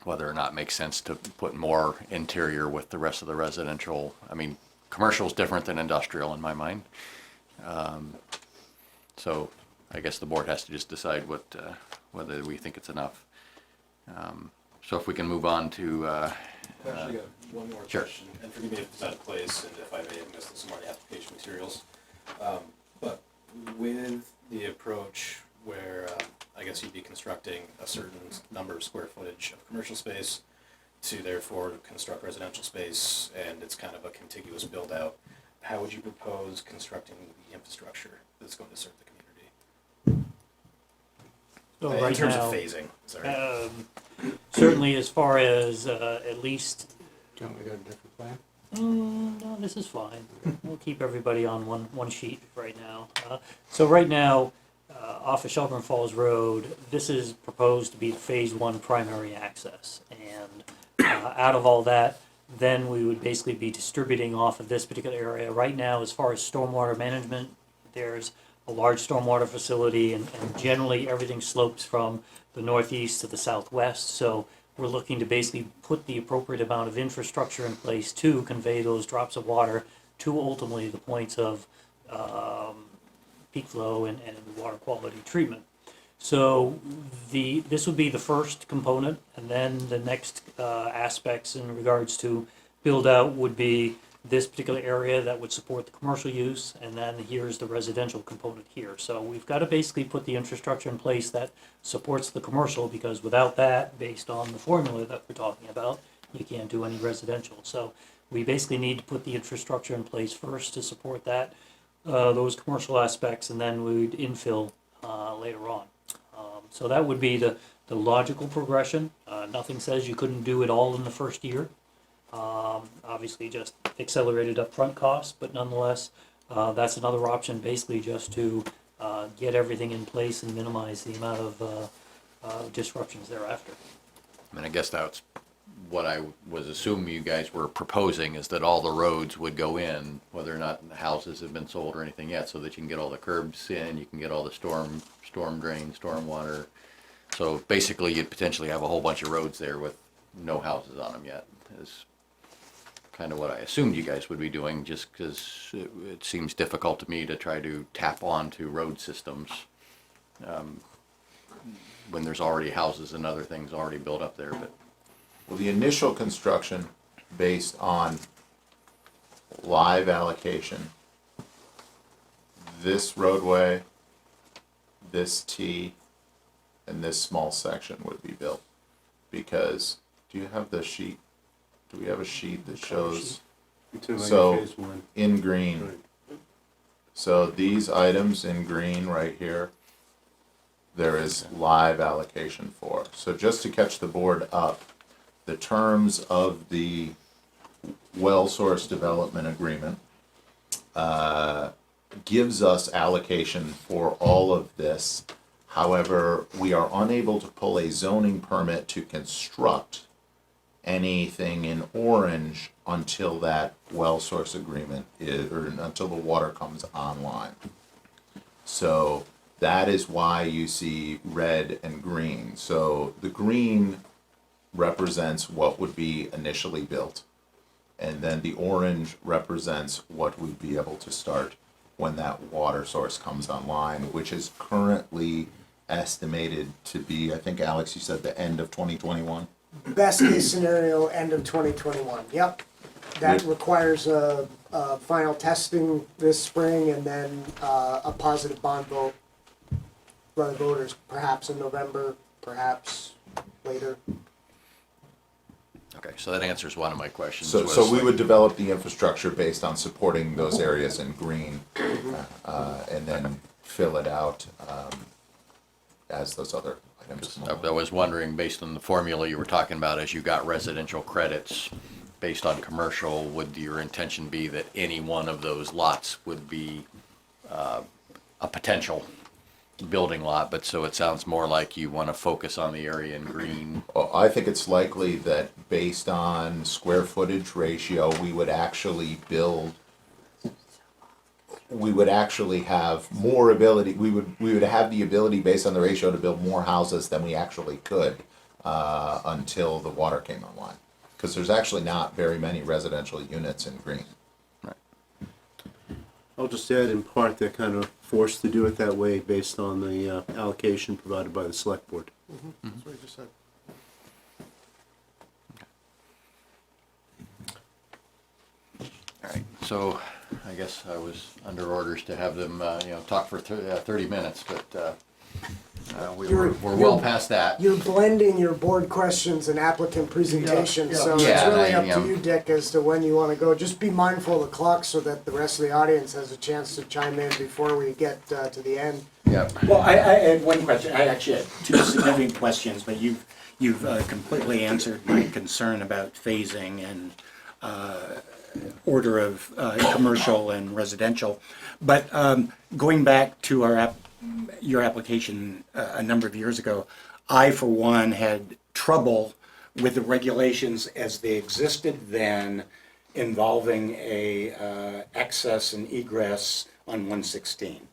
Whether or not it makes sense to put more interior with the rest of the residential. I mean, commercial's different than industrial in my mind. So I guess the board has to just decide whether we think it's enough. So if we can move on to, Actually, got one more sure. question, and forgive me if it's out of place and if I may have missed some of the application materials. But with the approach where I guess you'd be constructing a certain number of square footage of commercial space to therefore construct residential space, and it's kind of a contiguous build out, how would you propose constructing the infrastructure that's going to serve the community? So In right terms now, of phasing, sorry. certainly as far as at least, Do you want me to go to a different plan? no, this is fine. We'll keep everybody on one sheet right now. So right now, off of Shelburne Falls Road, this is proposed to be phase one primary access. And out of all that, then we would basically be distributing off of this particular area. Right now, as far as stormwater management, there's a large stormwater facility, and generally everything slopes from the northeast to the southwest. So we're looking to basically put the appropriate amount of infrastructure in place to convey those drops of water to ultimately the points of peak flow and water quality treatment. So this would be the first component, and then the next aspects in regards to build out would be this particular area that would support the commercial use, and then here's the residential component here. So we've got to basically put the infrastructure in place that supports the commercial, because without that, based on the formula that we're talking about, you can't do any residential. So we basically need to put the infrastructure in place first to support that, those commercial aspects, and then we'd infill later on. So that would be the logical progression. Nothing says you couldn't do it all in the first year. Obviously just accelerated upfront costs, but nonetheless, that's another option, basically just to get everything in place and minimize the amount of disruptions thereafter. I mean, I guess that's what I was assuming you guys were proposing, is that all the roads would go in, whether or not the houses have been sold or anything yet, so that you can get all the curbs in, you can get all the storm drain, storm water. So basically, you'd potentially have a whole bunch of roads there with no houses on them yet, is kind of what I assumed you guys would be doing, just because it seems difficult to me to try to tap onto road systems when there's already houses and other things already built up there. But Well, the initial construction based on live allocation, this roadway, this T, and this small section would be built. Because, do you have the sheet? Do we have a sheet that shows, so, in green? So these items in green right here, there is live allocation for. So just to catch the board up, the terms of the well source development agreement gives us allocation for all of this. However, we are unable to pull a zoning permit to construct anything in orange until that well source agreement is, or until the water comes online. So that is why you see red and green. So the green represents what would be initially built, and then the orange represents what we'd be able to start when that water source comes online, which is currently estimated to be, I think, Alex, you said the end of 2021? Best case scenario, end of 2021, yep. That requires a final testing this spring, and then a positive bond vote by the voters, perhaps in November, perhaps later. okay, so that answers one of my questions. So we would develop the infrastructure based on supporting those areas in green, and then fill it out as those other items come along. I was wondering, based on the formula you were talking about, as you got residential credits based on commercial, would your intention be that any one of those lots would be a potential building lot? But so it sounds more like you want to focus on the area in green. Well, I think it's likely that based on square footage ratio, we would actually have more ability, we would have the ability based on the ratio to build more houses than we actually could until the water came online. Because there's actually not very many residential units in green. I'll just add, in part, they're kind of forced to do it that way based on the allocation provided by the select board. That's what you just said. All right, so I guess I was under orders to have them, talk for 30 minutes, but You're- We're well past that. You're blending your board questions and applicant presentation, Yeah, yeah. so it's Yeah, really I up to am. you, Dick, as to when you wanna go. Just be mindful of the clock so that the rest of the audience has a chance to chime in before we get to the end. Yep. Well, I had one question. I actually had two significant questions, but you've completely answered my concern about phasing and order of commercial and residential. But going back to your application a number of years ago, I, for one, had trouble with the regulations as they existed then involving a access and egress on 116.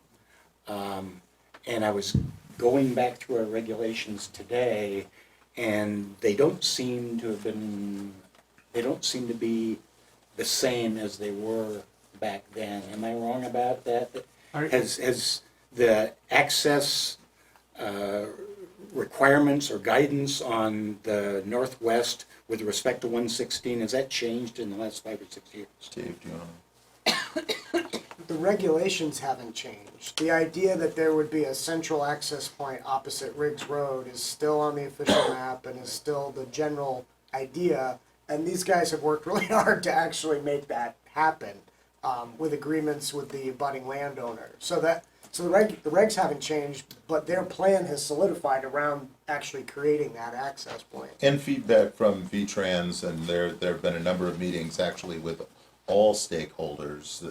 And I was going back through our regulations today, and they don't seem to be the same as they were back then. Am I wrong about that? Has the access requirements or guidance on the northwest with respect to 116, has that changed in the last 5 or 6 years? Dave, do you want The regulations haven't changed. The idea that there would be a central access point opposite Riggs Road is still on the official map and is still the general idea. And these guys have worked really hard to actually make that happen, with agreements with the abutting landowner. So the regs haven't changed, but their plan has solidified around actually creating that access point. and feedback from V-Trans, and there have been a number of meetings actually with all stakeholders,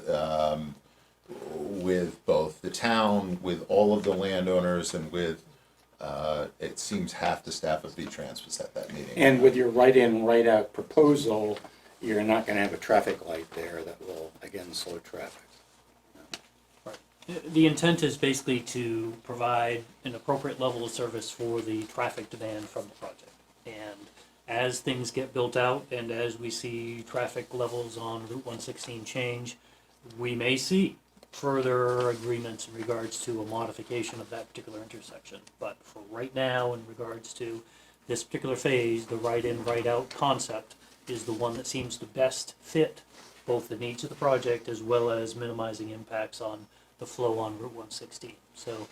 with both the town, with all of the landowners, and with, it seems half the staff of V-Trans was at that meeting. And with your write-in, write-out proposal, you're not gonna have a traffic light there that will, again, slow traffic. The intent is basically to provide an appropriate level of service for the traffic demand from the project. And as things get built out and as we see traffic levels on Route 116 change, we may see further agreements in regards to a modification of that particular intersection. But for right now, in regards to this particular phase, the right-in, right-out concept is the one that seems to best fit both the needs of the project as well as minimizing impacts on the flow on Route 116. So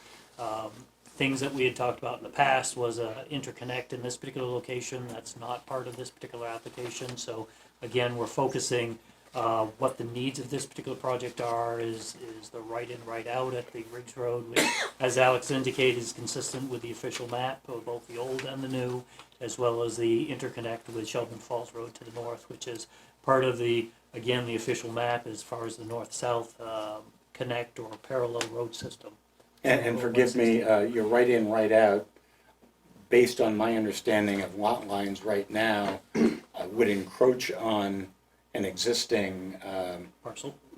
things that we had talked about in the past was a interconnect in this particular location. That's not part of this particular application. So again, we're focusing what the needs of this particular project are is the right in, right out at the Riggs Road, which, as Alex indicated, is consistent with the official map of both the old and the new, as well as the interconnect with Sheldon Falls Road to the north, which is part of the official map as far as the north-south connect or parallel road system. And forgive me, your right-in, right-out, based on my understanding of lot lines right now, would encroach on an existing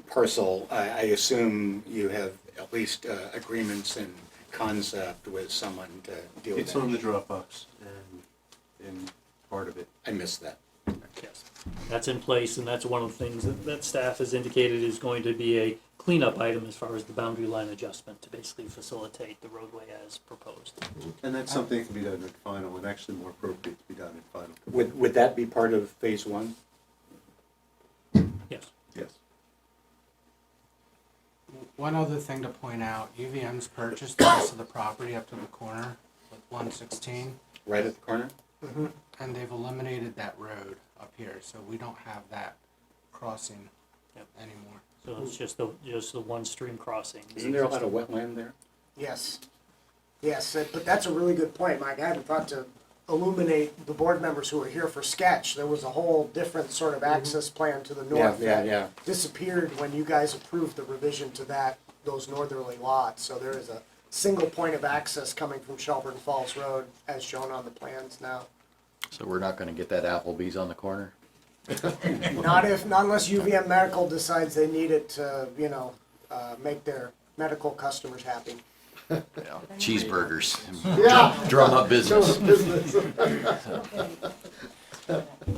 parcel. I assume you have at least agreements in concept with someone to deal with that. It's on the Dropbox, and part of it. I missed that. Yes, that's in place, and that's one of the things that staff has indicated is going to be a cleanup item as far as the boundary line adjustment to basically facilitate the roadway as proposed. And that's something that can be done in final, and actually more appropriate to be done in final. Would that be part of phase one? Yes. Yes. One other thing to point out, UVM's purchased the rest of the property up to the corner with 116, Right at the corner? and they've eliminated that road up here, so we don't have that crossing anymore. So it's just the one stream crossing. Isn't there a lot of wetland there? Yes. Yes, but that's a really good point, Mike. I hadn't thought to illuminate the board members who were here for sketch. There was a whole different sort of access plan to the north Yeah. that disappeared when you guys approved the revision to those northerly lots. So there is a single point of access coming from Shelburne Falls Road as shown on the plans now. So we're not gonna get that Applebee's on the corner? Not unless UVM Medical decides they need it to, make their medical customers happy. Yeah, cheeseburgers, Yeah. drum up business. Business.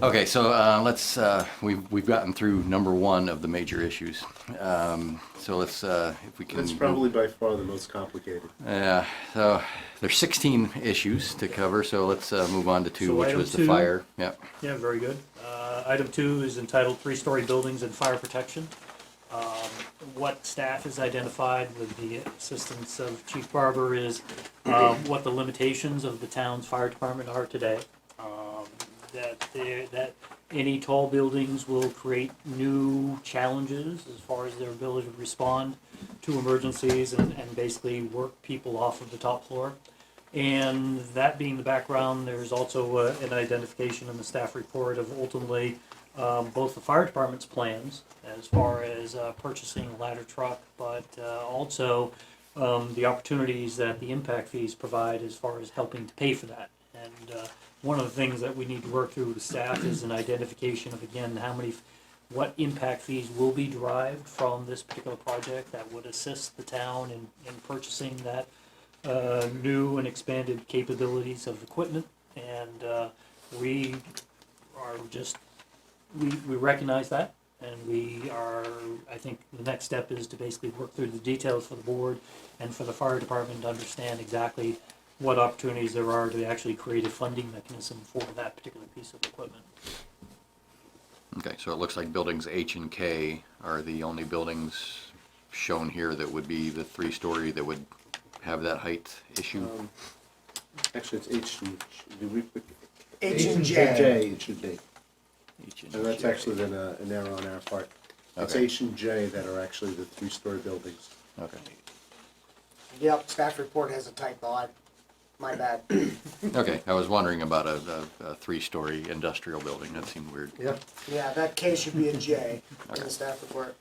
Okay, so let's, we've gotten through number one of the major issues. So let's, if we can. That's probably by far the most complicated. Yeah, so there's 16 issues to cover, so let's move on to two, So which item was the two. fire. Yep. Yeah, very good. Item 2 is entitled 3-Story Buildings and Fire Protection. what staff has identified with the assistance of Chief Barber is what the limitations of the town's fire department are today. That any tall buildings will create new challenges as far as their ability to respond to emergencies and basically work people off of the top floor. And that being the background, there's also an identification in the staff report of ultimately both the fire department's plans as far as purchasing a ladder truck, but also the opportunities that the impact fees provide as far as helping to pay for that. And one of the things that we need to work through with staff is an identification of, again, what impact fees will be derived from this particular project that would assist the town in purchasing that new and expanded capabilities of equipment. And we are just, we recognize that, and we are, I think the next step is to basically work through the details for the board and for the fire department to understand exactly what opportunities there are to actually create a funding mechanism for that particular piece of equipment. Okay, so it looks like buildings H and K are the only buildings shown here that would be the 3-story that would have that height issue? Actually, it's H and, did we put? H and J. J, it should be. H and And that's J. actually been an error on our part. It's Okay. H and J that are actually the 3-story buildings. Okay. Yep, staff report has a typo. My bad. Okay, I was wondering about a 3-story industrial building. That seemed weird. Yep. Yeah, that K should be a J in the staff report.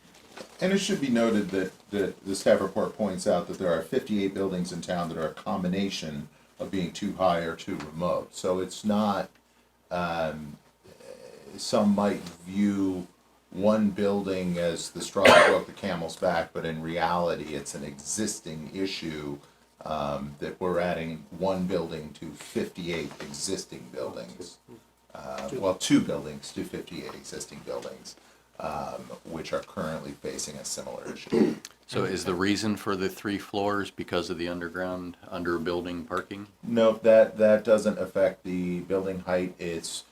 And it should be noted that the staff report points out that there are 58 buildings in town that are a combination of being too high or too remote. So it's not, some might view one building as the straw that broke the camel's back, but in reality, it's an existing issue that we're adding one building to 58 existing buildings. Well, 2 buildings to 58 existing buildings, which are currently facing a similar issue. So is the reason for the 3 floors because of the underground, under-building parking? No, that doesn't affect the building height. It's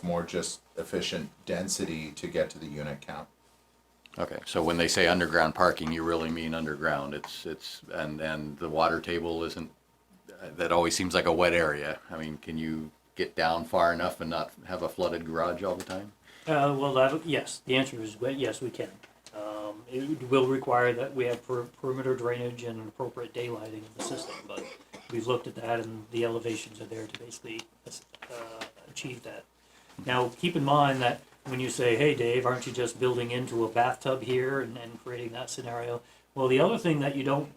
more just efficient density to get to the unit count. Okay, so when they say underground parking, you really mean underground. And the water table isn't, that always seems like a wet area. I mean, can you get down far enough and not have a flooded garage all the time? Yes, the answer is yes, we can. It will require that we have perimeter drainage and an appropriate daylighting of the system, but we've looked at that and the elevations are there to basically achieve that. Now, keep in mind that when you say, hey Dave, aren't you just building into a bathtub here and creating that scenario? Well, the other thing that you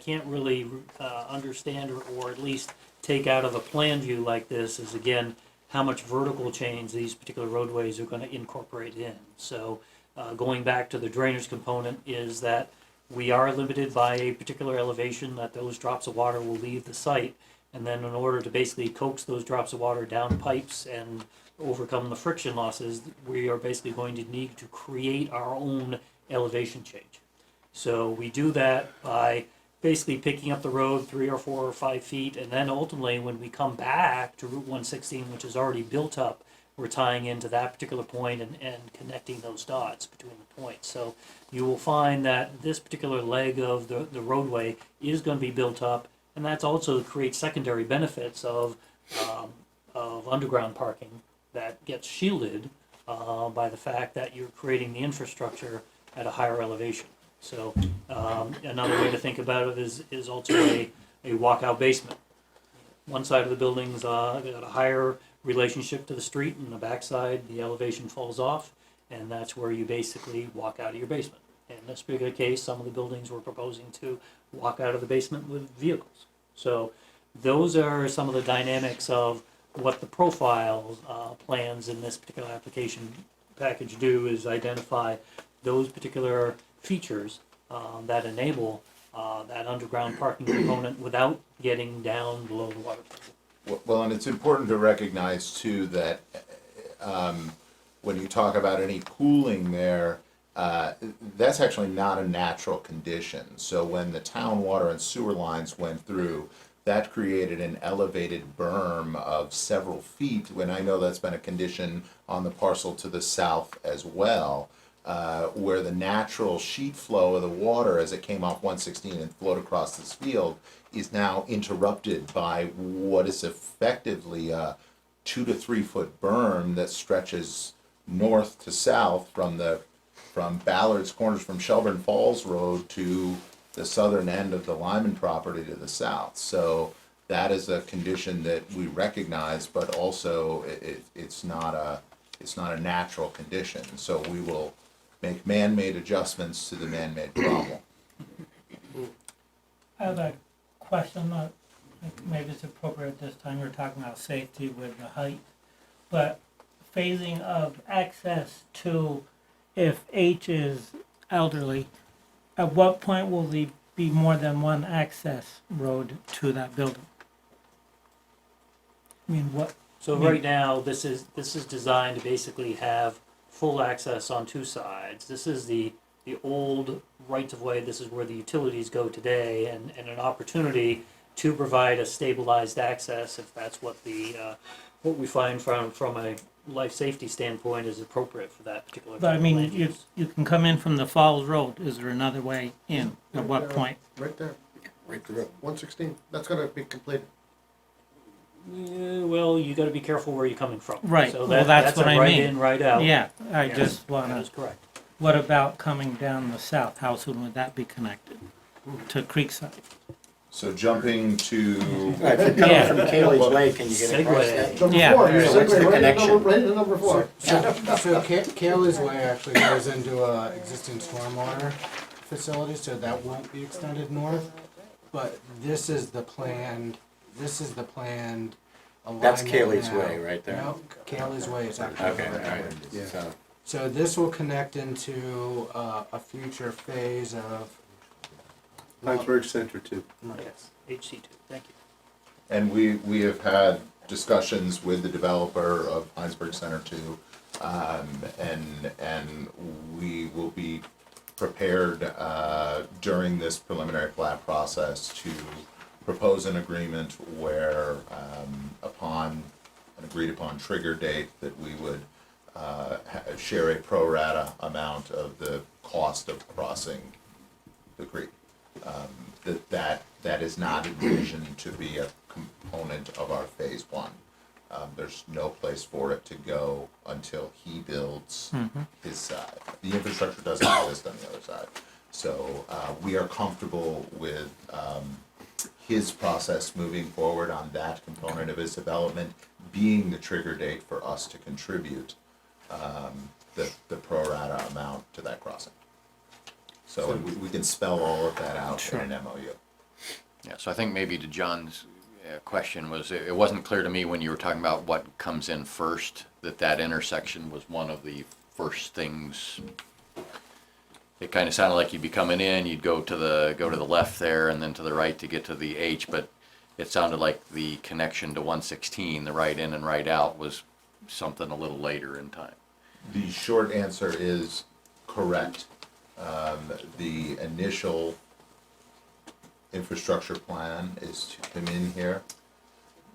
can't really understand or at least take out of a plan view like this is, again, how much vertical change these particular roadways are going to incorporate in. So going back to the drainage component is that we are limited by a particular elevation that those drops of water will leave the site, and then in order to basically coax those drops of water down pipes and overcome the friction losses, we are basically going to need to create our own elevation change. So we do that by basically picking up the road 3 or 4 or 5 feet, and then ultimately when we come back to Route 116, which is already built up, we're tying into that particular point and connecting those dots between the points. So you will find that this particular leg of the roadway is going to be built up, and that's also creates secondary benefits of underground parking that gets shielded by the fact that you're creating the infrastructure at a higher elevation. So another way to think about it is also a walkout basement. One side of the building's got a higher relationship to the street, and the backside, the elevation falls off, and that's where you basically walk out of your basement. In this particular case, some of the buildings were proposing to walk out of the basement with vehicles. So those are some of the dynamics of what the profile plans in this particular application package do is identify those particular features that enable that underground parking component without getting down below the water table. Well, and it's important to recognize too that when you talk about any pooling there, that's actually not a natural condition. So when the town water and sewer lines went through, that created an elevated berm of several feet, when I know that's been a condition on the parcel to the south as well. where the natural sheet flow of the water as it came off 116 and flowed across this field is now interrupted by what is effectively a 2 to 3 foot berm that stretches north to south from Ballard's Corners, from Shelburne Falls Road to the southern end of the Lyman property to the south. So that is a condition that we recognize, but also it's not a natural condition. So we will make man-made adjustments to the man-made problem. I have a question, not, maybe it's appropriate at this time, we're talking about safety with the height, but phasing of access to, if H is elderly, at what point will there be more than one access road to that building? I mean, what, So right now, this is designed to basically have full access on two sides. This is the old rights of way. This is where the utilities go today, and an opportunity to provide a stabilized access if that's what what we find from a life safety standpoint is appropriate for that particular. but I mean, land use. you can come in from the Falls Road, is there another way in, at what point? Right there, Right through. 116, that's gonna be completed. Yeah, well, you got to be careful where you're coming from. Right, So well, that's that's what a I right mean. in, right out. Yeah, I Yes, just That wanna, is correct. what about coming down the south, how soon would that be connected to Creekside? So jumping to, Right, if you're Yeah. coming from Kaylee's Way, can you get across Segue. that? Number Yeah. 4, you So segue what's the right into connection? right into number 4. So Kaylee's Way actually goes into a existing stormwater facility, so that won't be extended north. But this is the planned alignment. That's Kaylee's now. Way right there. No, Kaylee's Way is actually. Okay, over all there. right. So, So this will connect into a future phase of. Hinesburg Center too. Yes, HC2, thank you. and we have had discussions with the developer of Hinesburg Center 2, and we will be prepared during this preliminary plat process to propose an agreement where upon an agreed upon trigger date that we would share a pro rata amount of the cost of crossing the creek. That is not envisioned to be a component of our phase 1. There's no place for it to go until he builds his side. The infrastructure doesn't exist on the other side. So we are comfortable with his process moving forward on that component of his development being the trigger date for us to contribute the pro rata amount to that crossing. So we can spell all of that out in an MOU. Yeah, so I think maybe to John's question was, it wasn't clear to me when you were talking about what comes in first, that intersection was one of the first things. It kind of sounded like you'd be coming in, you'd go to the left there and then to the right to get to the H, but it sounded like the connection to 116, the right in and right out, was something a little later in time. The short answer is correct. The initial infrastructure plan is to come in here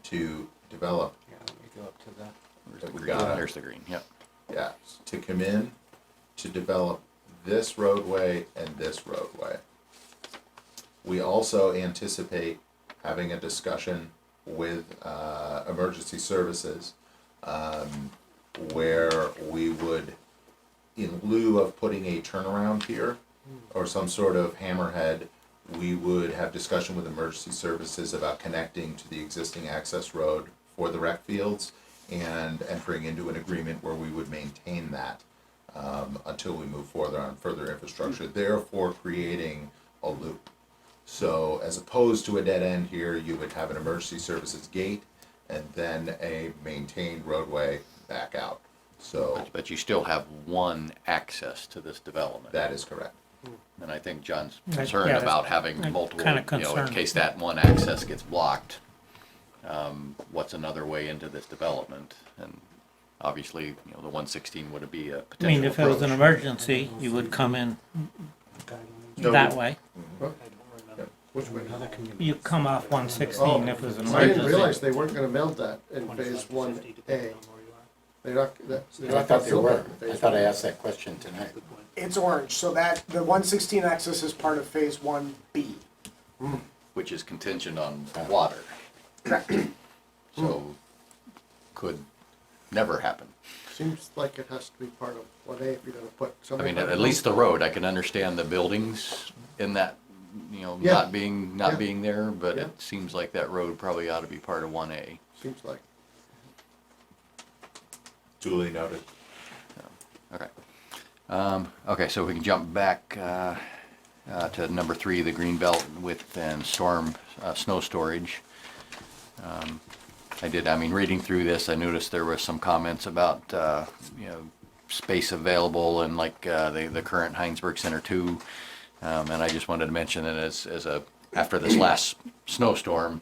to develop. Yeah, let me go up to that. There's the We green, got it. there's the green, yep. Yeah, to come in to develop this roadway and this roadway. We also anticipate having a discussion with emergency services where we would, in lieu of putting a turnaround here or some sort of hammerhead, we would have discussion with emergency services about connecting to the existing access road for the rec fields and entering into an agreement where we would maintain that until we move further on further infrastructure, therefore creating a loop. So as opposed to a dead end here, you would have an emergency services gate and then a maintained roadway back out. So But you still have one access to this development. that is correct. And I think John's Right, concerned yeah, about I'm having multiple, kinda in concerned. case that one access gets blocked, what's another way into this development? And obviously, the 116 would be a I potential mean, if it was an approach. emergency, you would come in No, that way. Which way? You come off 116 if it was an I didn't emergency. realize they weren't gonna build that in phase 1A. They're not, they're I not thought gonna they fill were. that in I phase thought I one. asked that question tonight. It's orange, so that, the 116 access is part of phase 1B. which is contingent on water. So, could never happen. Seems like it has to be part of 1A if you're gonna put I somebody. mean, at least the road, I can understand the buildings in that, Yeah. not being Yeah. there, but Yeah. it seems like that road probably ought to be part of 1A. Seems like. Duly noted. Okay. Okay, so we can jump back to number 3, the green belt width and storm snow storage. Reading through this, I noticed there were some comments about, space available and like the current Hinesburg Center 2. And I just wanted to mention that after this last snowstorm,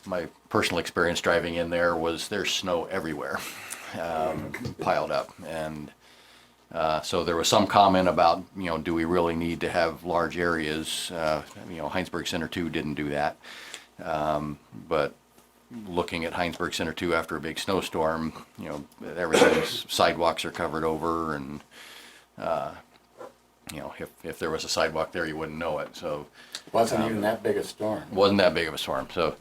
my personal experience driving in there was there's snow everywhere, piled up. And so there was some comment about, do we really need to have large areas? Hinesburg Center 2 didn't do that. But looking at Hinesburg Center 2 after a big snowstorm, everything's sidewalks are covered over, and if there was a sidewalk there, you wouldn't know it. So Wasn't even that big a storm. wasn't that big of a storm. So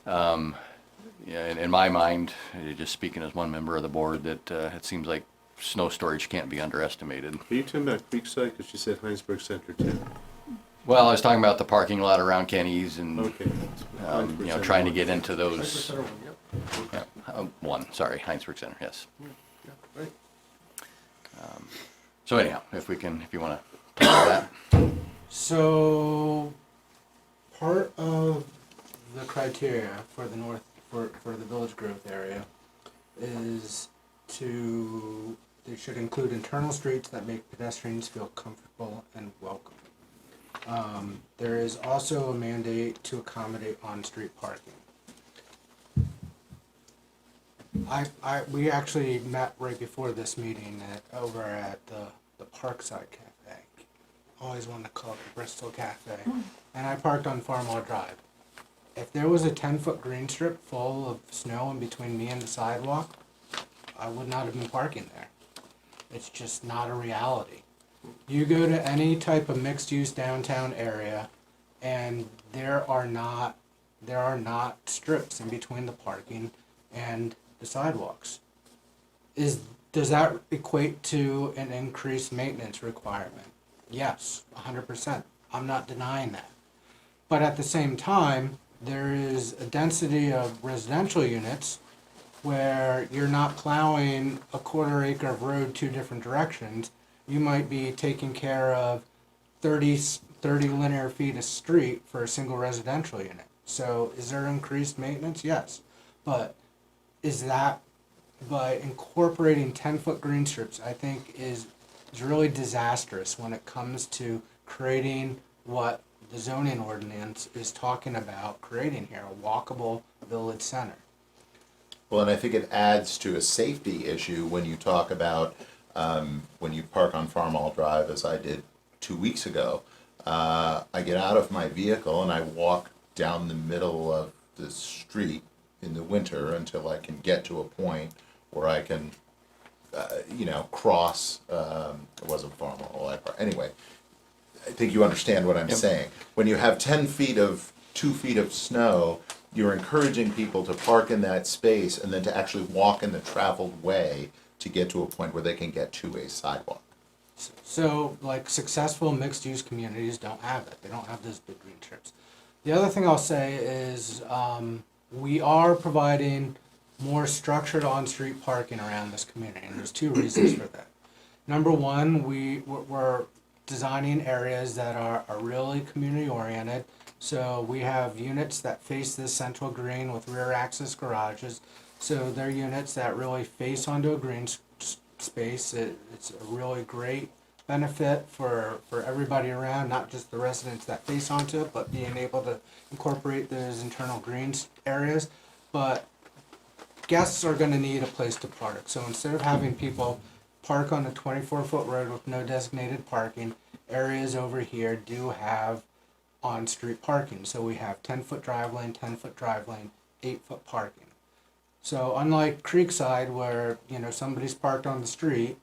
in my mind, just speaking as one member of the board, that it seems like snow storage can't be underestimated. Are you talking about Creekside, because you said Hinesburg Center too? Well, I was talking about the parking lot around Kinney's and Okay. trying to get into Hinesburg those. Center one, yep. Hinesburg Center, yes. Yeah, right. So anyhow, if you want to talk about that. So, part of the criteria for the for the village growth area is they should include internal streets that make pedestrians feel comfortable and welcome. There is also a mandate to accommodate on-street parking. We actually met right before this meeting over at the Parkside Cafe. Always wanted to call it the Bristol Cafe. And I parked on Farmall Drive. If there was a 10-foot green strip full of snow in between me and the sidewalk, I would not have been parking there. It's just not a reality. You go to any type of mixed-use downtown area, and there are not strips in between the parking and the sidewalks. Does that equate to an increased maintenance requirement? Yes, 100%. I'm not denying that. But at the same time, there is a density of residential units where you're not plowing a quarter acre of road 2 different directions. You might be taking care of 30 linear feet of street for a single residential unit. So is there increased maintenance? Yes. But by incorporating 10-foot green strips, I think is really disastrous when it comes to creating what the zoning ordinance is talking about creating here, a walkable village center. Well, and I think it adds to a safety issue when you talk about, when you park on Farmall Drive, as I did 2 weeks ago. I get out of my vehicle and I walk down the middle of the street in the winter until I can get to a point where I can, cross, it wasn't Farmall, anyway. I think you understand what I'm saying. When you have 10 feet of, 2 feet of snow, you're encouraging people to park in that space and then to actually walk in the traveled way to get to a point where they can get to a sidewalk. So, like, successful mixed-use communities don't have it. They don't have those big green strips. The other thing I'll say is we are providing more structured on-street parking around this community, and there's 2 reasons for that. Number one, we're designing areas that are really community-oriented. So we have units that face this central green with rear access garages. So they're units that really face onto a green space. It's a really great benefit for everybody around, not just the residents that face onto it, but being able to incorporate those internal greens areas. But guests are going to need a place to park. So instead of having people park on a 24-foot road with no designated parking, areas over here do have on-street parking. So we have 10-foot drive lane, 10-foot drive lane, 8-foot parking. So unlike Creekside where, somebody's parked on the street,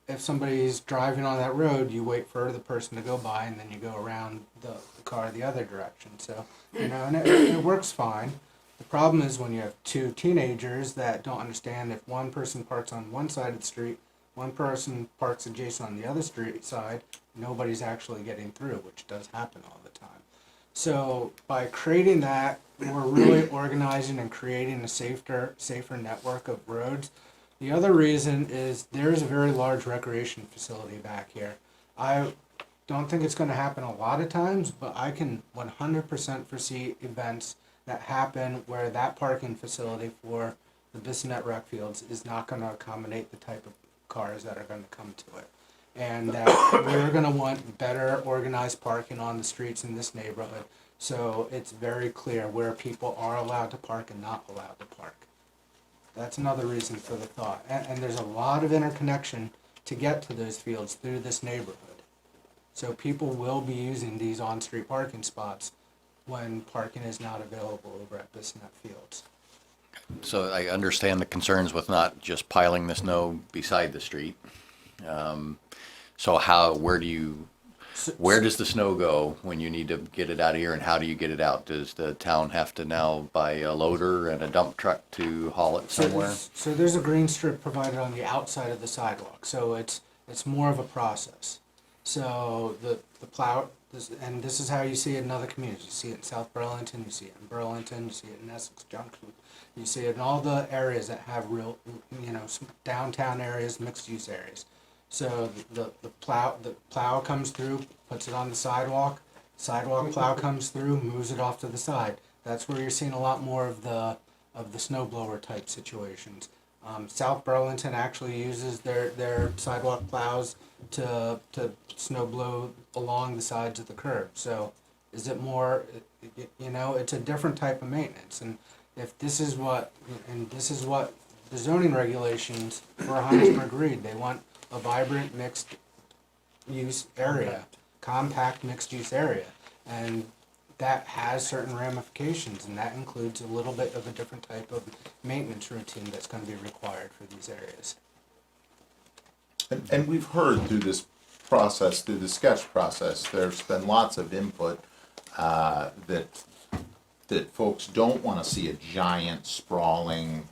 if somebody's driving on that road, you wait for the person to go by and then you go around the car the other direction. So, and it works fine. The problem is when you have two teenagers that don't understand if one person parks on one side of the street, one person parks adjacent on the other street side, nobody's actually getting through, which does happen all the time. So by creating that, we're really organizing and creating a safer network of roads. The other reason is there's a very large recreation facility back here. I don't think it's going to happen a lot of times, but I can 100% foresee events that happen where that parking facility for the Bissonnet rec fields is not going to accommodate the type of cars that are going to come to it. And that we're going to want better organized parking on the streets in this neighborhood. So it's very clear where people are allowed to park and not allowed to park. That's another reason for the thought. And there's a lot of interconnection to get to those fields through this neighborhood. So people will be using these on-street parking spots when parking is not available over at Bissonnet Fields. So I understand the concerns with not just piling the snow beside the street. So where does the snow go when you need to get it out of here, and how do you get it out? Does the town have to now buy a loader and a dump truck to haul it somewhere? So there's a green strip provided on the outside of the sidewalk, so it's more of a process. So the plow, and this is how you see it in other communities. You see it in South Burlington, you see it in Burlington, you see it in Essex Junction, you see it in all the areas that have real, downtown areas, mixed use areas. So the plow comes through, puts it on the sidewalk plow comes through, moves it off to the side. That's where you're seeing a lot more of the snow blower type situations. South Burlington actually uses their sidewalk plows to snow blow along the sides of the curb. So is it more, it's a different type of maintenance. And if this is what the zoning regulations for Hinesburg read, they want a vibrant mixed use area, compact mixed use area. And that has certain ramifications, and that includes a little bit of a different type of maintenance routine that's going to be required for these areas. And we've heard through this process, through the sketch process, there's been lots of input that folks don't want to see a giant sprawling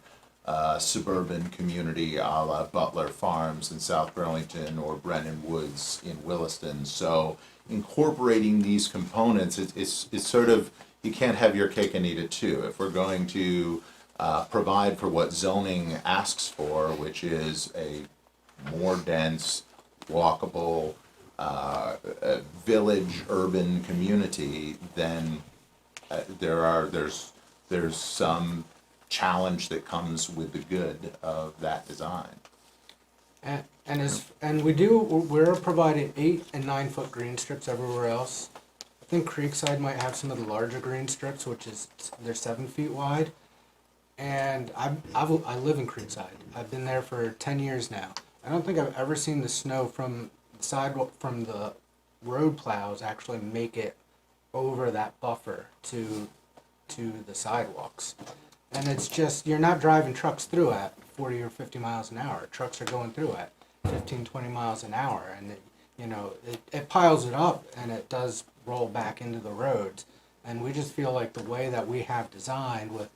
suburban community a la Butler Farms in South Burlington or Brennan Woods in Williston. So incorporating these components, it's sort of, you can't have your cake and eat it too. If we're going to provide for what zoning asks for, which is a more dense, walkable, village urban community, then there's some challenge that comes with the good of that design. We're providing 8 and 9 foot green strips everywhere else. I think Creekside might have some of the larger green strips, which is they're 7 feet wide. And I live in Creekside. I've been there for 10 years now. I don't think I've ever seen the snow from the sidewalk, from the road plows actually make it over that buffer to the sidewalks. And it's just, you're not driving trucks through at 40 or 50 miles an hour. Trucks are going through at 15, 20 miles an hour. And it piles it up, and it does roll back into the roads. And we just feel like the way that we have designed with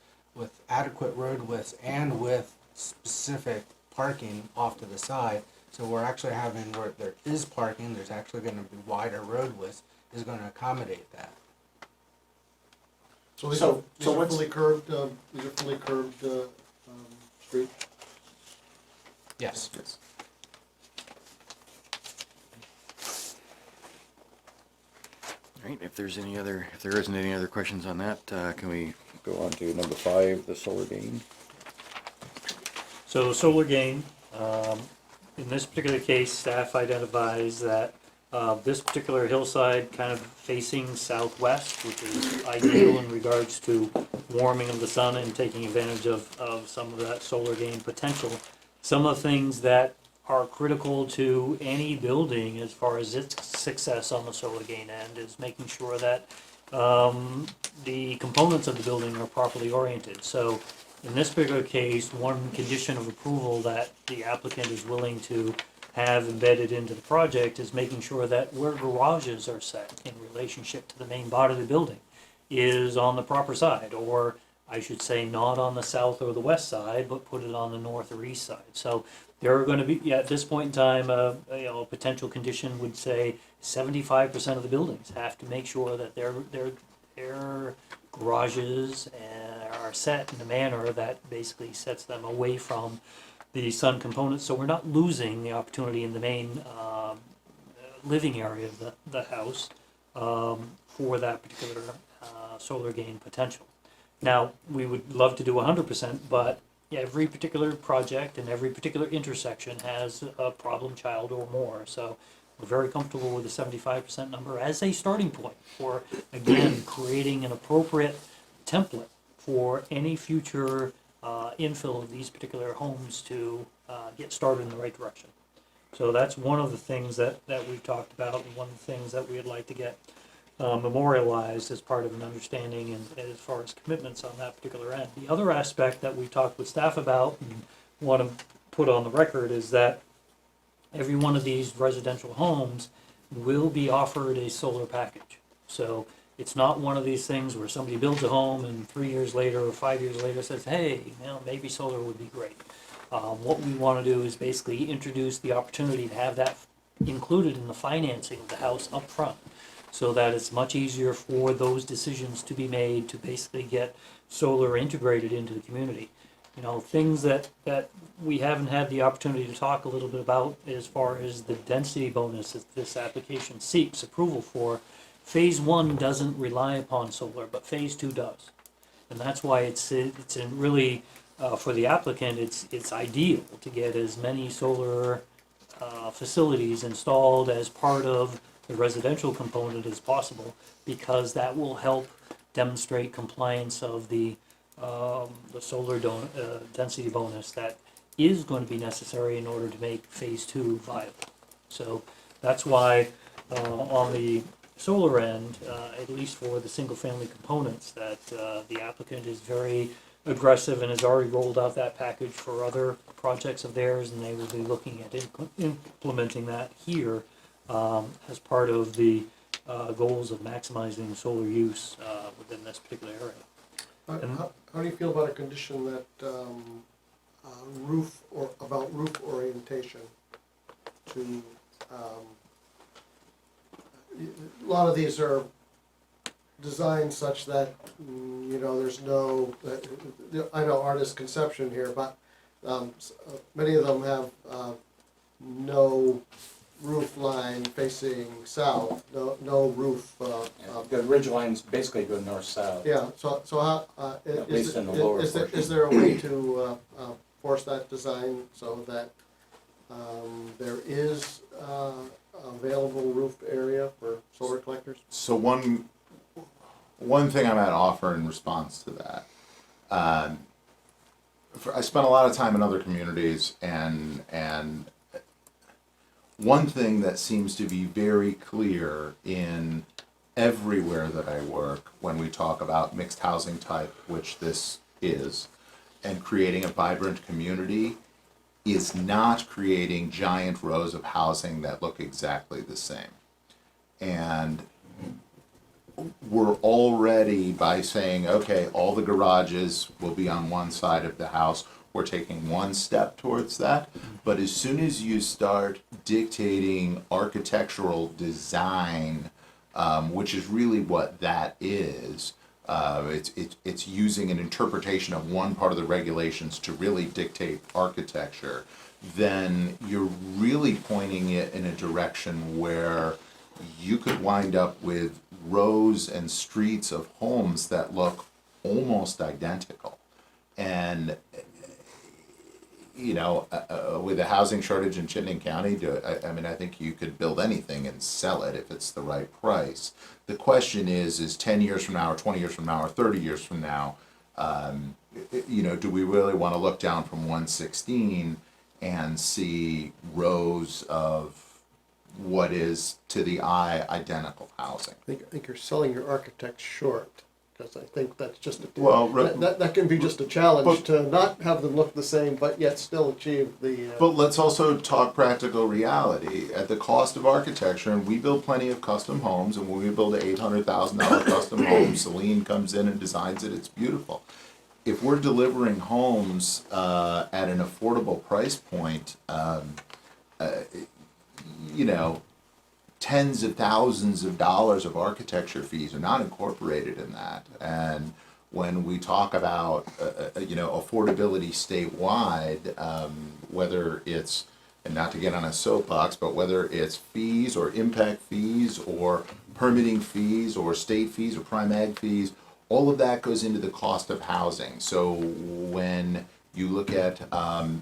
adequate road widths and with specific parking off to the side, so we're actually having, where there is parking, there's actually going to be wider road widths, is going to accommodate that. So these So are what's- fully curved, street? Yes. Yes. All right, if there isn't any other questions on that, can we go on to number 5, the solar gain? So solar gain, in this particular case, staff identifies that this particular hillside kind of facing southwest, which is ideal in regards to warming of the sun and taking advantage of some of that solar gain potential. Some of the things that are critical to any building as far as its success on the solar gain end is making sure that the components of the building are properly oriented. So In this particular case, one condition of approval that the applicant is willing to have embedded into the project is making sure that where garages are set in relationship to the main body of the building is on the proper side, or I should say not on the south or the west side, but put it on the north or east side. So there are going to be, at this point in time, a potential condition would say 75% of the buildings have to make sure that their garages are set in a manner that basically sets them away from the sun components, so we're not losing the opportunity in the main living area of the house for that particular solar gain potential. Now, we would love to do 100%, but every particular project and every particular intersection has a problem child or more, so we're very comfortable with the 75% number as a starting point for, again, creating an appropriate template for any future infill of these particular homes to get started in the right direction. So that's one of the things that we've talked about, and one of the things that we'd like to get memorialized as part of an understanding and as far as commitments on that particular end. The other aspect that we've talked with staff about and want to put on the record is that every one of these residential homes will be offered a solar package. So it's not one of these things where somebody builds a home and 3 years later or 5 years later says, hey, maybe solar would be great. What we want to do is basically introduce the opportunity to have that included in the financing of the house up front, so that it's much easier for those decisions to be made to basically get solar integrated into the community. Things that we haven't had the opportunity to talk a little bit about as far as the density bonus that this application seeks approval for. Phase 1 doesn't rely upon solar, but phase 2 does. And that's why it's in really, for the applicant, it's ideal to get as many solar facilities installed as part of the residential component as possible, because that will help demonstrate compliance of the solar density bonus that is going to be necessary in order to make phase 2 viable. So that's why on the solar end, at least for the single family components, that the applicant is very aggressive and has already rolled out that package for other projects of theirs, and they will be looking at implementing that here as part of the goals of maximizing solar use within this particular area. How do you feel about a condition that roof orientation to, a lot of these are designed such that, there's no, I know artist conception here, but many of them have no roof line facing south, no roof. The ridge lines basically go north-south. Yeah, so how, At least in the lower portion. is there a way to force that design so that there is available roof area for solar collectors? So one thing I might offer in response to that, I spent a lot of time in other communities, and one thing that seems to be very clear in everywhere that I work when we talk about mixed housing type, which this is, and creating a vibrant community, is not creating giant rows of housing that look exactly the same. And we're already, by saying, okay, all the garages will be on one side of the house, we're taking one step towards that. But as soon as you start dictating architectural design, which is really what that is, it's using an interpretation of one part of the regulations to really dictate architecture, then you're really pointing it in a direction where you could wind up with rows and streets of homes that look almost identical. And with a housing shortage in Chittenden County, I think you could build anything and sell it if it's the right price. The question is 10 years from now, or 20 years from now, or 30 years from now, do we really want to look down from 116 and see rows of what is, to the eye, identical housing? I think you're selling your architect short, Because I think that's just, Well, that can be just a challenge but- to not have them look the same, but yet still achieve the. But let's also talk practical reality. At the cost of architecture, and we build plenty of custom homes, and when we build an $800,000 custom home, Celine comes in and designs it, it's beautiful. If we're delivering homes at an affordable price point, you know, tens of thousands of dollars of architecture fees are not incorporated in that. And when we talk about, you know, affordability statewide, whether it's, and not to get on a soapbox, but whether it's fees or impact fees or permitting fees or state fees or prime ag fees, all of that goes into the cost of housing. So when you look at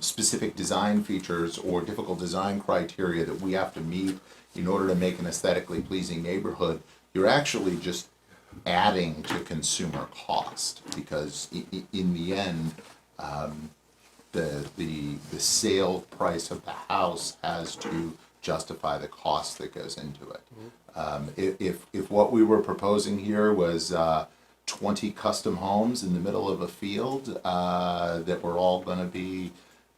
specific design features or difficult design criteria that we have to meet in order to make an aesthetically pleasing neighborhood, you're actually just adding to consumer cost, because in the end, the sale price of the house has to justify the cost that goes into it. If what we were proposing here was 20 custom homes in the middle of a field that were all going to be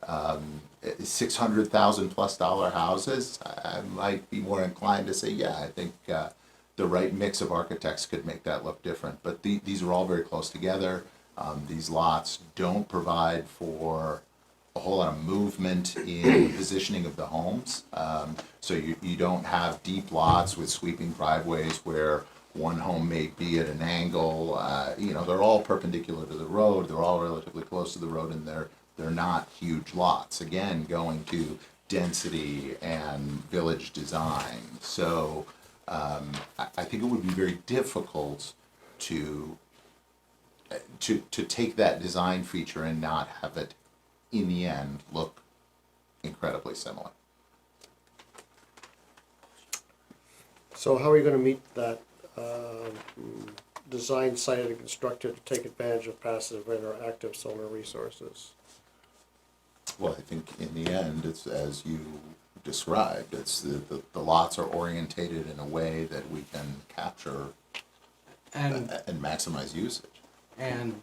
$600,000 plus houses, I might be more inclined to say, yeah, I think the right mix of architects could make that look different. But these are all very close together. These lots don't provide for a whole lot of movement in positioning of the homes. So you don't have deep lots with sweeping driveways where one home may be at an angle. You know, they're all perpendicular to the road. They're all relatively close to the road, and they're not huge lots. Again, going to density and village design. So I think it would be very difficult to take that design feature and not have it, in the end, look incredibly similar. So how are you gonna meet that, design sited and constructed to take advantage of passive and or active solar resources? Well, I think in the end, it's as you described, it's the lots are orientated in a way that we can capture And and maximize usage. And,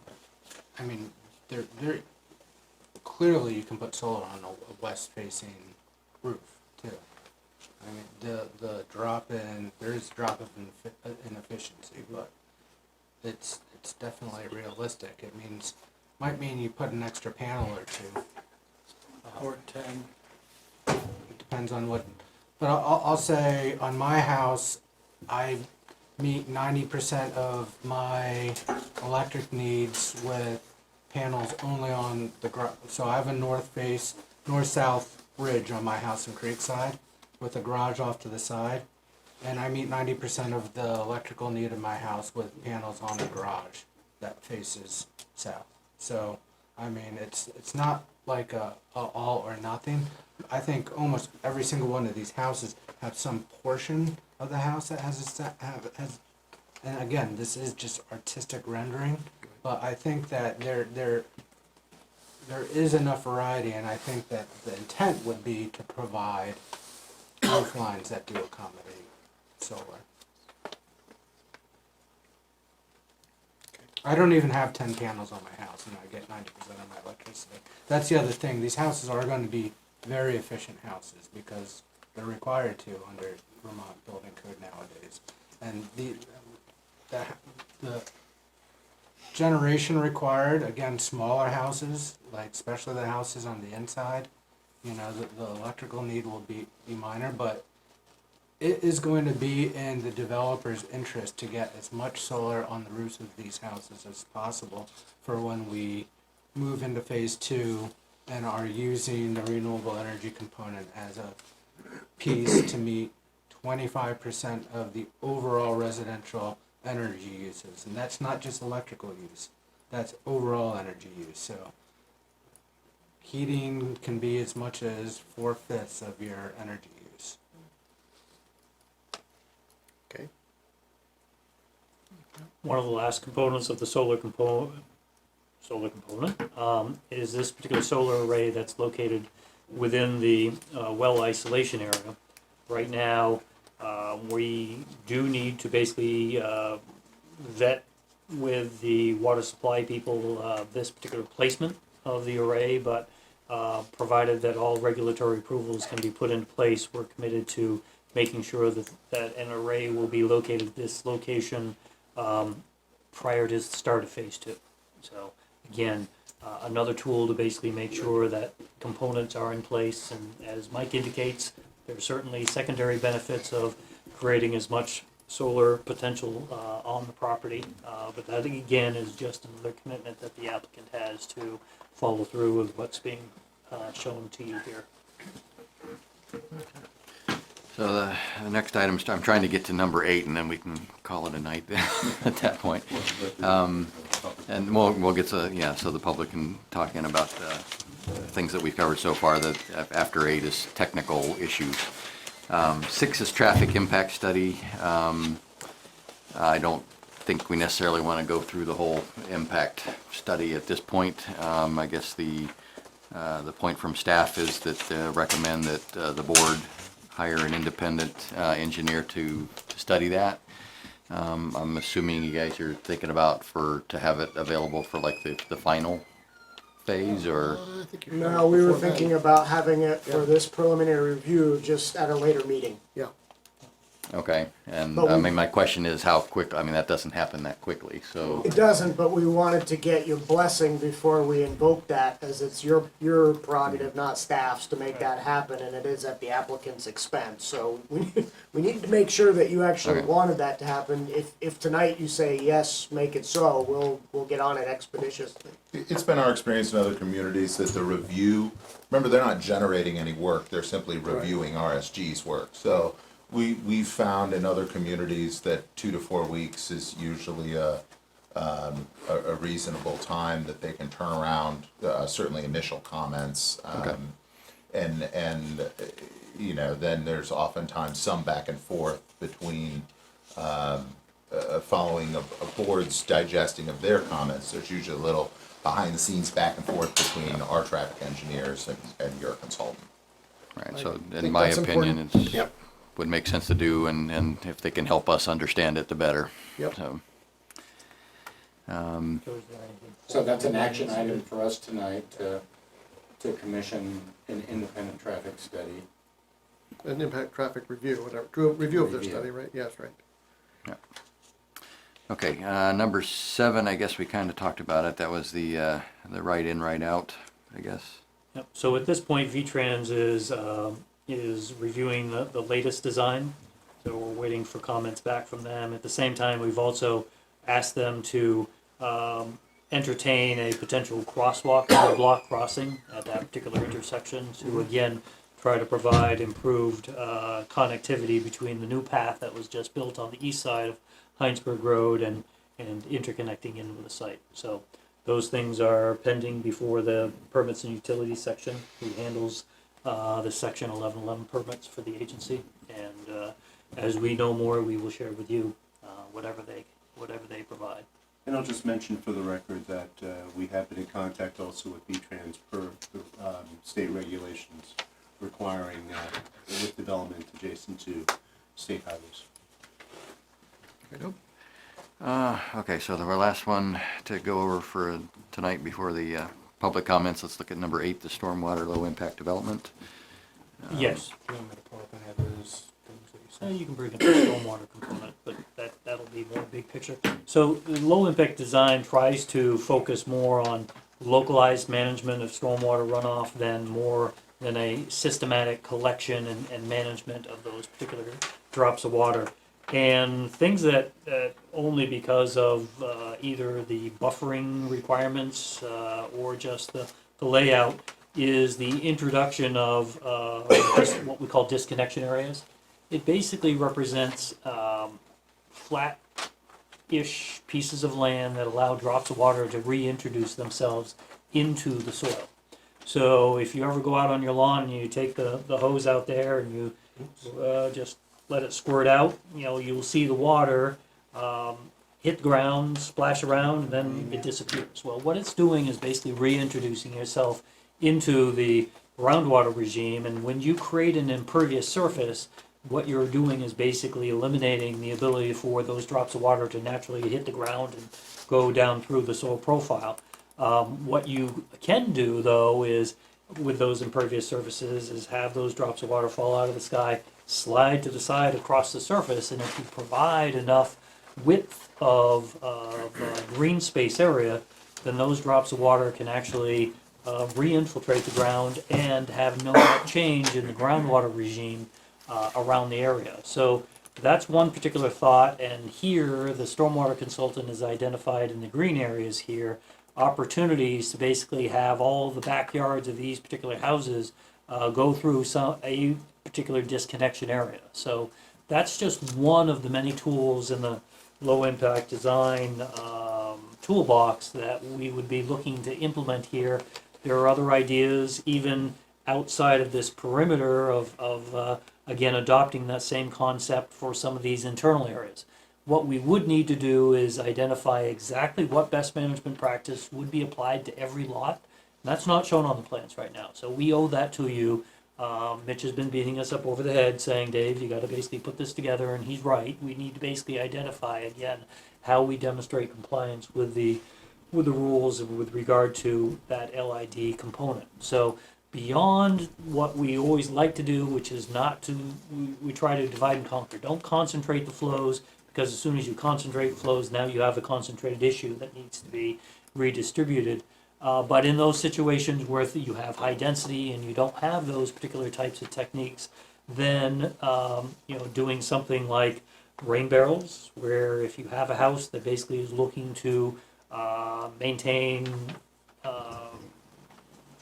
I mean, there clearly you can put solar on a west-facing roof, too. I mean, the drop-in, there is drop in efficiency, but it's definitely realistic. It might mean you put an extra panel or two. Or 10. It depends on what, but I'll say on my house, I meet 90% of my electric needs with panels only on the garage. So I have a north-south ridge on my house in Creekside with a garage off to the side. And I meet 90% of the electrical need of my house with panels on the garage that faces south. So, I mean, it's not like a all or nothing. I think almost every single one of these houses have some portion of the house that has and again, this is just artistic rendering, but I think that there is enough variety, and I think that the intent would be to provide roof lines that do accommodate solar. I don't even have 10 panels on my house, and I get 90% of my electricity. That's the other thing. These houses are going to be very efficient houses because they're required to under Vermont building code nowadays. And the generation required, again, smaller houses, like especially the houses on the inside, you know, the electrical need will be minor, but it is going to be in the developer's interest to get as much solar on the roofs of these houses as possible for when we move into phase 2 and are using the renewable energy component as a piece to meet 25% of the overall residential energy uses. And that's not just electrical use, that's overall energy use. So heating can be as much as 4/5 of your energy use. Okay. One of the last components of the solar component is this particular solar array that's located within the well isolation area. Right now, we do need to basically vet with the water supply people, this particular placement of the array, but provided that all regulatory approvals can be put into place, we're committed to making sure that an array will be located at this location prior to the start of phase 2. So again, another tool to basically make sure that components are in place, and as Mike indicates, there are certainly secondary benefits of creating as much solar potential on the property, but that again is just another commitment that the applicant has to follow through with what's being shown to you here. So the next item, I'm trying to get to number 8, and then we can call it a night at that point. And we'll get to, yeah, so the public can talk in about things that we've covered so far. That after 8 is technical issues. 6 is traffic impact study. I don't think we necessarily want to go through the whole impact study at this point. I guess the point from staff is that recommend that the board hire an independent engineer to study that. I'm assuming you guys are thinking about to have it available for like the final phase, or? No, we were thinking about having it for this preliminary review just at a later meeting. Yeah. Okay, and But I we- mean, my question is how quick, I mean, that doesn't happen that quickly, so. It doesn't, but we wanted to get your blessing before we invoke that, as it's your prerogative, not staff's, to make that happen, and it is at the applicant's expense. So we need to make sure that you actually Okay. wanted that to happen. If tonight you say, yes, make it so, we'll get on it expeditiously. It's been our experience in other communities that the review, remember, they're not generating any work, they're simply reviewing RSG's work. So we've found in other communities that 2 to 4 weeks is usually a reasonable time that they can turn around, certainly initial comments. Okay. And you know, then there's oftentimes some back and forth between following a board's digesting of their comments. There's usually a little behind the scenes back and forth between our traffic engineers and your consultant. Right, so in think my that's opinion, important. it's, would make sense to do, and if they can help us understand it, the better. Yep. So, So that's an action item for us tonight, to commission an independent traffic study. An impact traffic review, whatever, review of their Review. study, right? Yes, right. okay, number 7, I guess we kind of talked about it. That was the right in, right out, I guess. Yep. So at this point, V-Trans is reviewing the latest design. So we're waiting for comments back from them. At the same time, we've also asked them to entertain a potential crosswalk or block crossing at that particular intersection to again try to provide improved connectivity between the new path that was just built on the east side of Hinesburg Road and interconnecting into the site. So those things are pending before the permits and utilities section, who handles the section 1111 permits for the agency. And as we know more, we will share with you whatever they provide. And I'll just mention for the record that we have been in contact also with V-Trans per the state regulations requiring with development adjacent to state highways. Okay, so our last one to go over for tonight before the public comments. Let's look at number 8, the stormwater low impact development. Yes. Do you want me to pull up any of those things that you said? You can bring up the stormwater component, but that'll be more big picture. So the low impact design tries to focus more on localized management of stormwater runoff than a systematic collection and management of those particular drops of water. And things that only because of either the buffering requirements or just the layout is the introduction of what we call disconnection areas. It basically represents flat-ish pieces of land that allow drops of water to reintroduce themselves into the soil. So if you ever go out on your lawn and you take the hose out there and you just let it squirt out, you'll see the water hit the ground, splash around, and then it disappears. Well, what it's doing is basically reintroducing yourself into the groundwater regime, and when you create an impervious surface, what you're doing is basically eliminating the ability for those drops of water to naturally hit the ground and go down through the soil profile. What you can do, though, is with those impervious surfaces, is have those drops of water fall out of the sky, slide to the side across the surface, and if you provide enough width of green space area, then those drops of water can actually re-infiltrate the ground and have no change in the groundwater regime around the area. So that's one particular thought, and here the stormwater consultant has identified in the green areas here opportunities to basically have all the backyards of these particular houses go through a particular disconnection area. So that's just one of the many tools in the low impact design toolbox that we would be looking to implement here. There are other ideas even outside of this perimeter of again adopting that same concept for some of these internal areas. What we would need to do is identify exactly what best management practice would be applied to every lot. And that's not shown on the plans right now. So we owe that to you. Mitch has been beating us up over the head saying, Dave, you got to basically put this together, and he's right. We need to basically identify again how we demonstrate compliance with the rules with regard to that LID component. So beyond what we always like to do, which is not to, we try to divide and conquer. Don't concentrate the flows, because as soon as you concentrate flows, now you have a concentrated issue that needs to be redistributed. But in those situations where you have high density and you don't have those particular types of techniques, then doing something like rain barrels, where if you have a house that basically is looking to maintain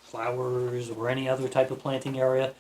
flowers or any other type of planting area,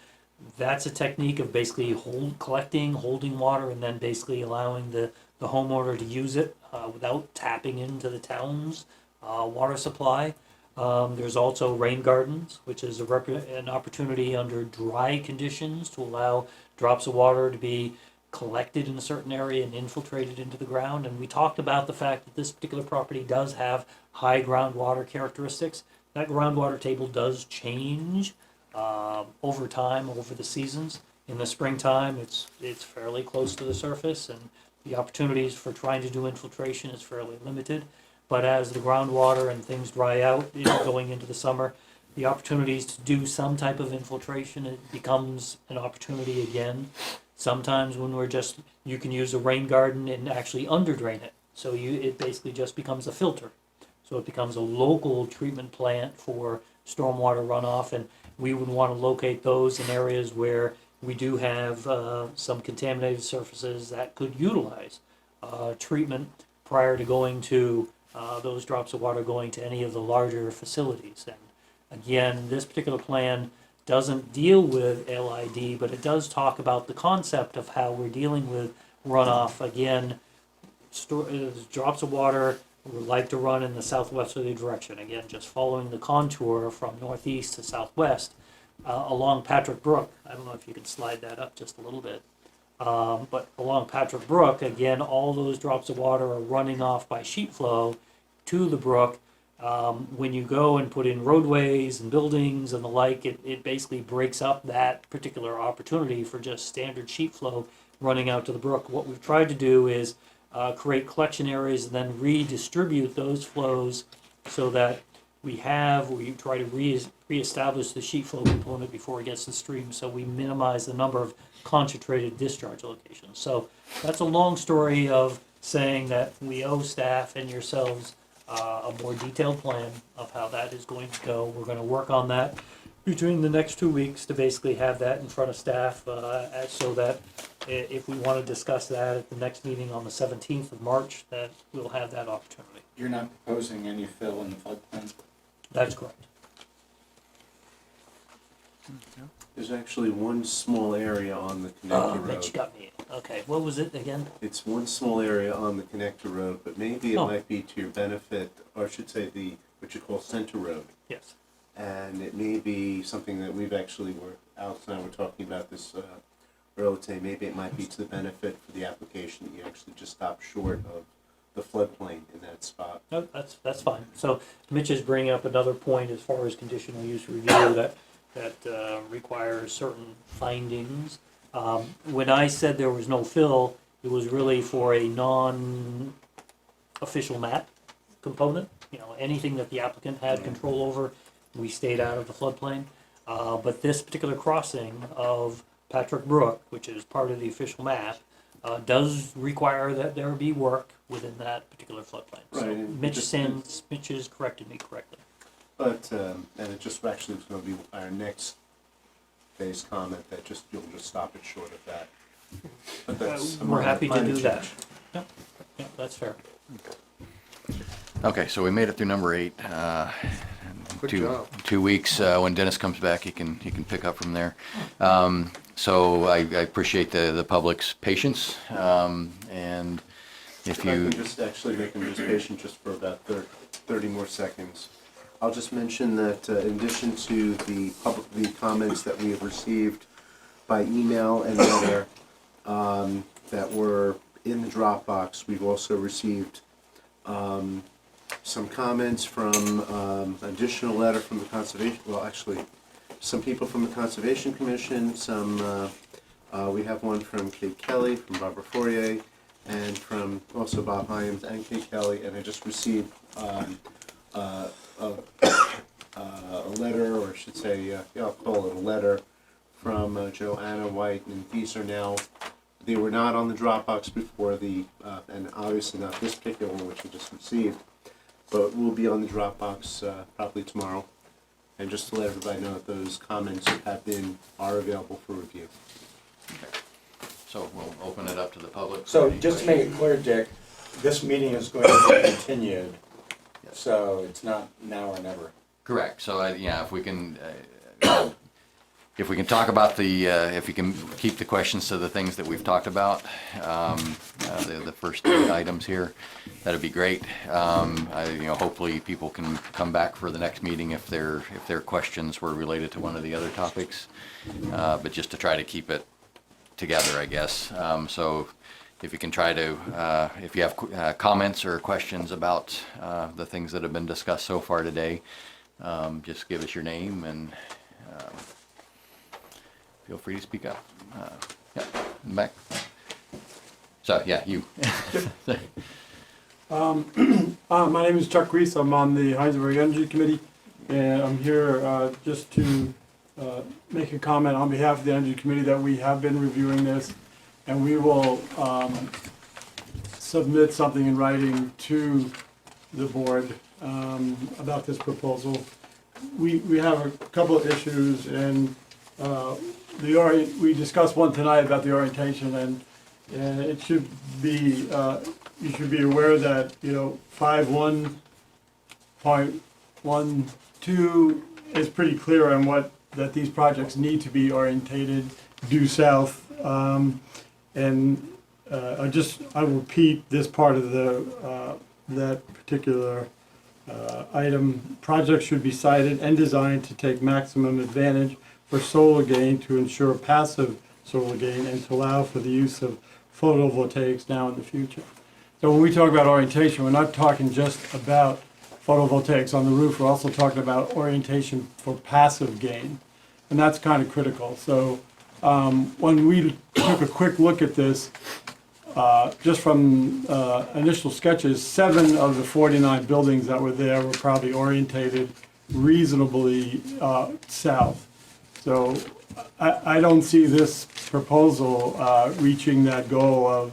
that's a technique of basically holding water, and then basically allowing the homeowner to use it without tapping into the town's water supply. There's also rain gardens, which is an opportunity under dry conditions to allow drops of water to be collected in a certain area and infiltrated into the ground. And we talked about the fact that this particular property does have high groundwater characteristics. That groundwater table does change over time, over the seasons. In the springtime, it's fairly close to the surface, and the opportunities for trying to do infiltration is fairly limited. But as the groundwater and things dry out, going into the summer, the opportunities to do some type of infiltration, it becomes an opportunity again. Sometimes when you can use a rain garden and actually underdrain it. So it basically just becomes a filter. So it becomes a local treatment plant for stormwater runoff, and we would want to locate those in areas where we do have some contaminated surfaces that could utilize treatment prior to going to those drops of water going to any of the larger facilities. And again, this particular plan doesn't deal with LID, but it does talk about the concept of how we're dealing with runoff. Again, drops of water would like to run in the southwesterly direction. Again, just following the contour from northeast to southwest along Patrick Brook. I don't know if you can slide that up just a little bit. But along Patrick Brook, again, all those drops of water are running off by sheet flow to the brook. When you go and put in roadways and buildings and the like, it basically breaks up that particular opportunity for just standard sheet flow running out to the brook. What we've tried to do is create collection areas and then redistribute those flows so that we try to reestablish the sheet flow component before it gets to the stream, so we minimize the number of concentrated discharge locations. So that's a long story of saying that we owe staff and yourselves a more detailed plan of how that is going to go. We're going to work on that between the next 2 weeks to basically have that in front of staff so that if we want to discuss that at the next meeting on the 17th of March, that we'll have that opportunity. You're not proposing any fill in the floodplain? That's correct. There's actually one small area on the connector Mitch road. got me. Okay, what was it again? It's one small area on the connector road, but maybe it Oh. might be to your benefit, or I should say what you call center road. Yes. And it may be something that Alex and I were talking about this earlier today. Maybe it might be to the benefit for the application that you actually just stop short of the floodplain in that spot. No, that's fine. So Mitch is bringing up another point as far as conditional use review that requires certain findings. When I said there was no fill, it was really for a non-official map component. You know, anything that the applicant had control over, we stayed out of the floodplain. But this particular crossing of Patrick Brook, which is part of the official map, does require that there be work within that particular floodplain. Right, So and Mitch just- Mitch has corrected me correctly. But, and it just actually was gonna be our next phase comment, that just, you'll just stop it short of that. But that's. We're happy to do climate that. change. Yeah, that's fair. Okay, so we made it through number 8. Good two, job. 2 weeks, when Dennis comes back, he can pick up from there. So I appreciate the public's patience, and if If I you, can just actually make them just patient just for about 30 more seconds. I'll just mention that in addition to the comments that we have received by email and letter that were in the Dropbox, we've also received some comments from additional letter from the Conservation, well, actually, some people from the Conservation Commission, we have one from Kate Kelly, from Barbara Fourier, and from also Bob Hyams and Kate Kelly, and I just received a letter, or I should say, yeah, I'll call it a letter, from Joanna White, and these are now, they were not on the Dropbox before and obviously not this particular one, which we just received, but will be on the Dropbox probably tomorrow. And just to let everybody know that those comments are available for review. so we'll open it up to the public. So just to make it clear, Dick, this meeting is going to be continued, so it's not now or never. Correct, so yeah, if we can talk about if you can keep the questions to the things that we've talked about, the first 3 items here, that'd be great. Hopefully people can come back for the next meeting if their questions were related to one of the other topics, but just to try to keep it together, I guess. So if you can try to, if you have comments or questions about the things that have been discussed so far today, just give us your name and feel free to speak up. Yeah, in the back. So, yeah, you. My name is Chuck Reese. I'm on the Hinesburg Energy Committee, and I'm here just to make a comment on behalf of the Energy Committee that we have been reviewing this, and we will submit something in writing to the board about this proposal. We have a couple of issues, and we discussed one tonight about the orientation, and it should be, you should be aware that, 5.1.12 is pretty clear on that these projects need to be orientated due south. And I'll repeat this part of that particular item. Projects should be sited and designed to take maximum advantage for solar gain, to ensure passive solar gain, and to allow for the use of photovoltaics now and in the future. So when we talk about orientation, we're not talking just about photovoltaics on the roof, we're also talking about orientation for passive gain, and that's kind of critical. So when we took a quick look at this, just from initial sketches, 7 of the 49 buildings that were there were probably orientated reasonably south. So I don't see this proposal reaching that goal of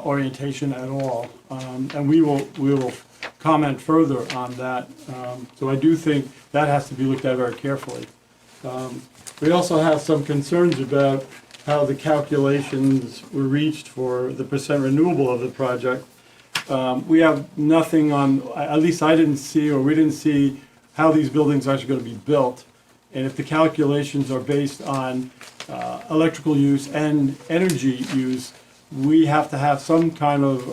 orientation at all. And we will comment further on that. So I do think that has to be looked at very carefully. We also have some concerns about how the calculations were reached for the percent renewable of the project. We have nothing on, at least I didn't see, or we didn't see how these buildings are actually going to be built. And if the calculations are based on electrical use and energy use, we have to have some kind of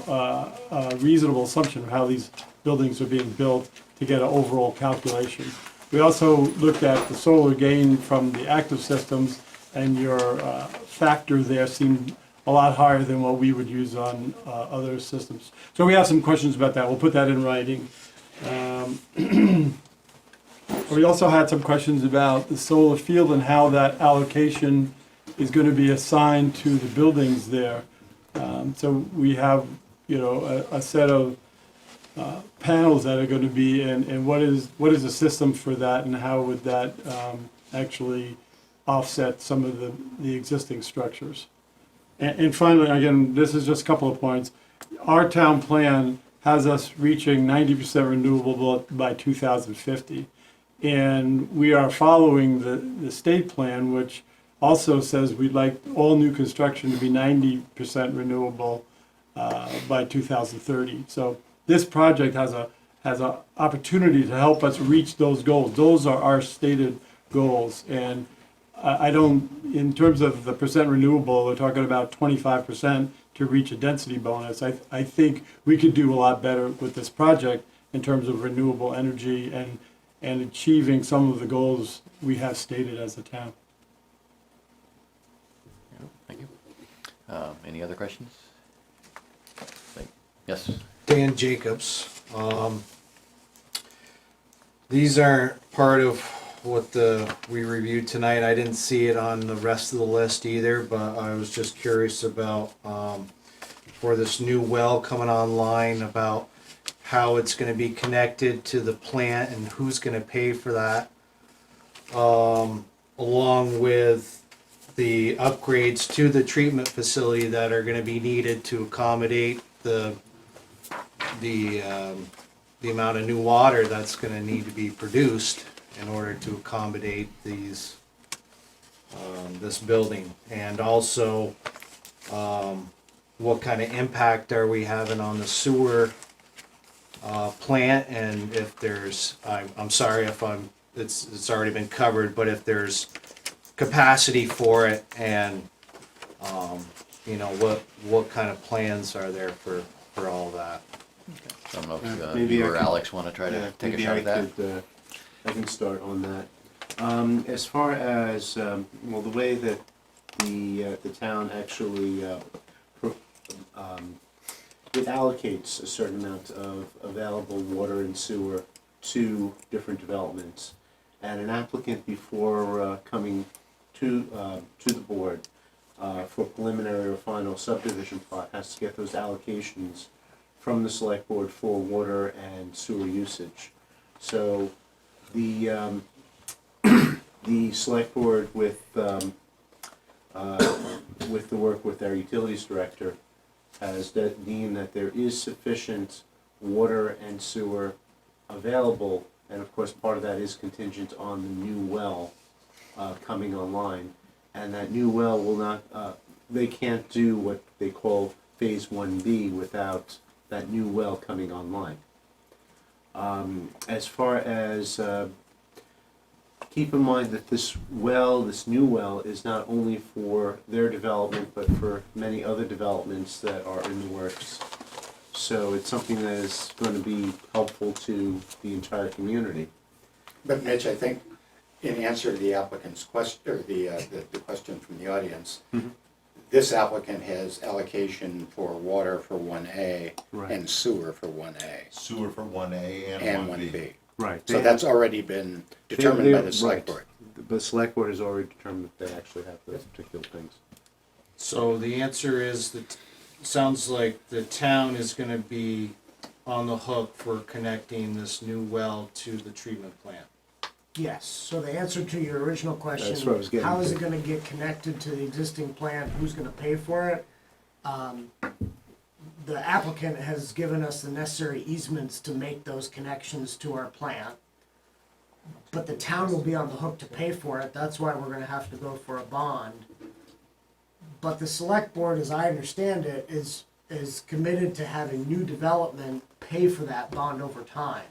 reasonable assumption of how these buildings are being built to get an overall calculation. We also looked at the solar gain from the active systems, and your factor there seemed a lot higher than what we would use on other systems. So we have some questions about that. We'll put that in writing. We also had some questions about the solar field and how that allocation is going to be assigned to the buildings there. So we have, a set of panels that are going to be, and what is the system for that, and how would that actually offset some of the existing structures? And finally, again, this is just a couple of points. Our town plan has us reaching 90% renewable by 2050. And we are following the state plan, which also says we'd like all new construction to be 90% renewable by 2030. So this project has a opportunity to help us reach those goals. Those are our stated goals. And I don't, in terms of the percent renewable, we're talking about 25% to reach a density bonus. I think we could do a lot better with this project in terms of renewable energy and achieving some of the goals we have stated as a town. Thank you. Any other questions? Yes. Dan Jacobs. These aren't part of what we reviewed tonight. I didn't see it on the rest of the list either, but I was just curious about for this new well coming online, about how it's going to be connected to the plant and who's going to pay for that, along with the upgrades to the treatment facility that are going to be needed to accommodate the amount of new water that's going to need to be produced in order to accommodate these this building, and also what kind of impact are we having on the sewer plant, and if there's, I'm sorry if it's already been covered, but if there's capacity for it, and what kind of plans are there for all that. I don't know if Maybe you I or could- Alex want to try to take a shot at that. I can start on that. As far as, the way that the town actually, it allocates a certain amount of available water and sewer to different developments. And an applicant, before coming to the board for preliminary or final subdivision plot, has to get those allocations from the select board for water and sewer usage. So the select board, with the work with our utilities director, has deemed that there is sufficient water and sewer available, and of course part of that is contingent on the new well coming online, and that new well will not, they can't do what they call phase 1B without that new well coming online. As far as, keep in mind that this new well is not only for their development, but for many other developments that are in the works. So it's something that is going to be helpful to the entire community. But Mitch, I think in answer to the applicant's question, or the question from the audience, this applicant has allocation for water for 1A Right. and sewer for 1A Sewer for 1A and and 1B. 1B. Right. So that's already been determined by the select board. The select board has already determined that they actually have those particular things. So the answer is that sounds like the town is going to be on the hook for connecting this new well to the treatment plant. Yes, so the answer to your original That's what I was question, getting how is to. it gonna get connected to the existing plant, who's gonna pay for it? The applicant has given us the necessary easements to make those connections to our plant. But the town will be on the hook to pay for it, that's why we're gonna have to go for a bond. But the select board, as I understand it, is committed to having new development pay for that bond over time.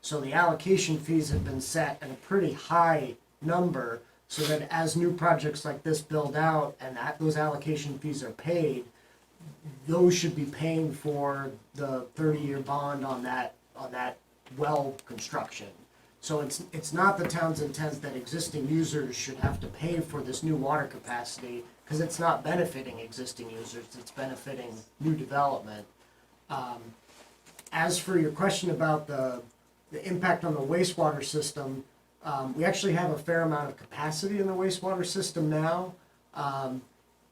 So the allocation fees have been set at a pretty high number, so that as new projects like this build out and those allocation fees are paid, those should be paying for the 30-year bond on that well construction. So it's not the town's intent that existing users should have to pay for this new water capacity, because it's not benefiting existing users, it's benefiting new development. As for your question about the impact on the wastewater system, we actually have a fair amount of capacity in the wastewater system now.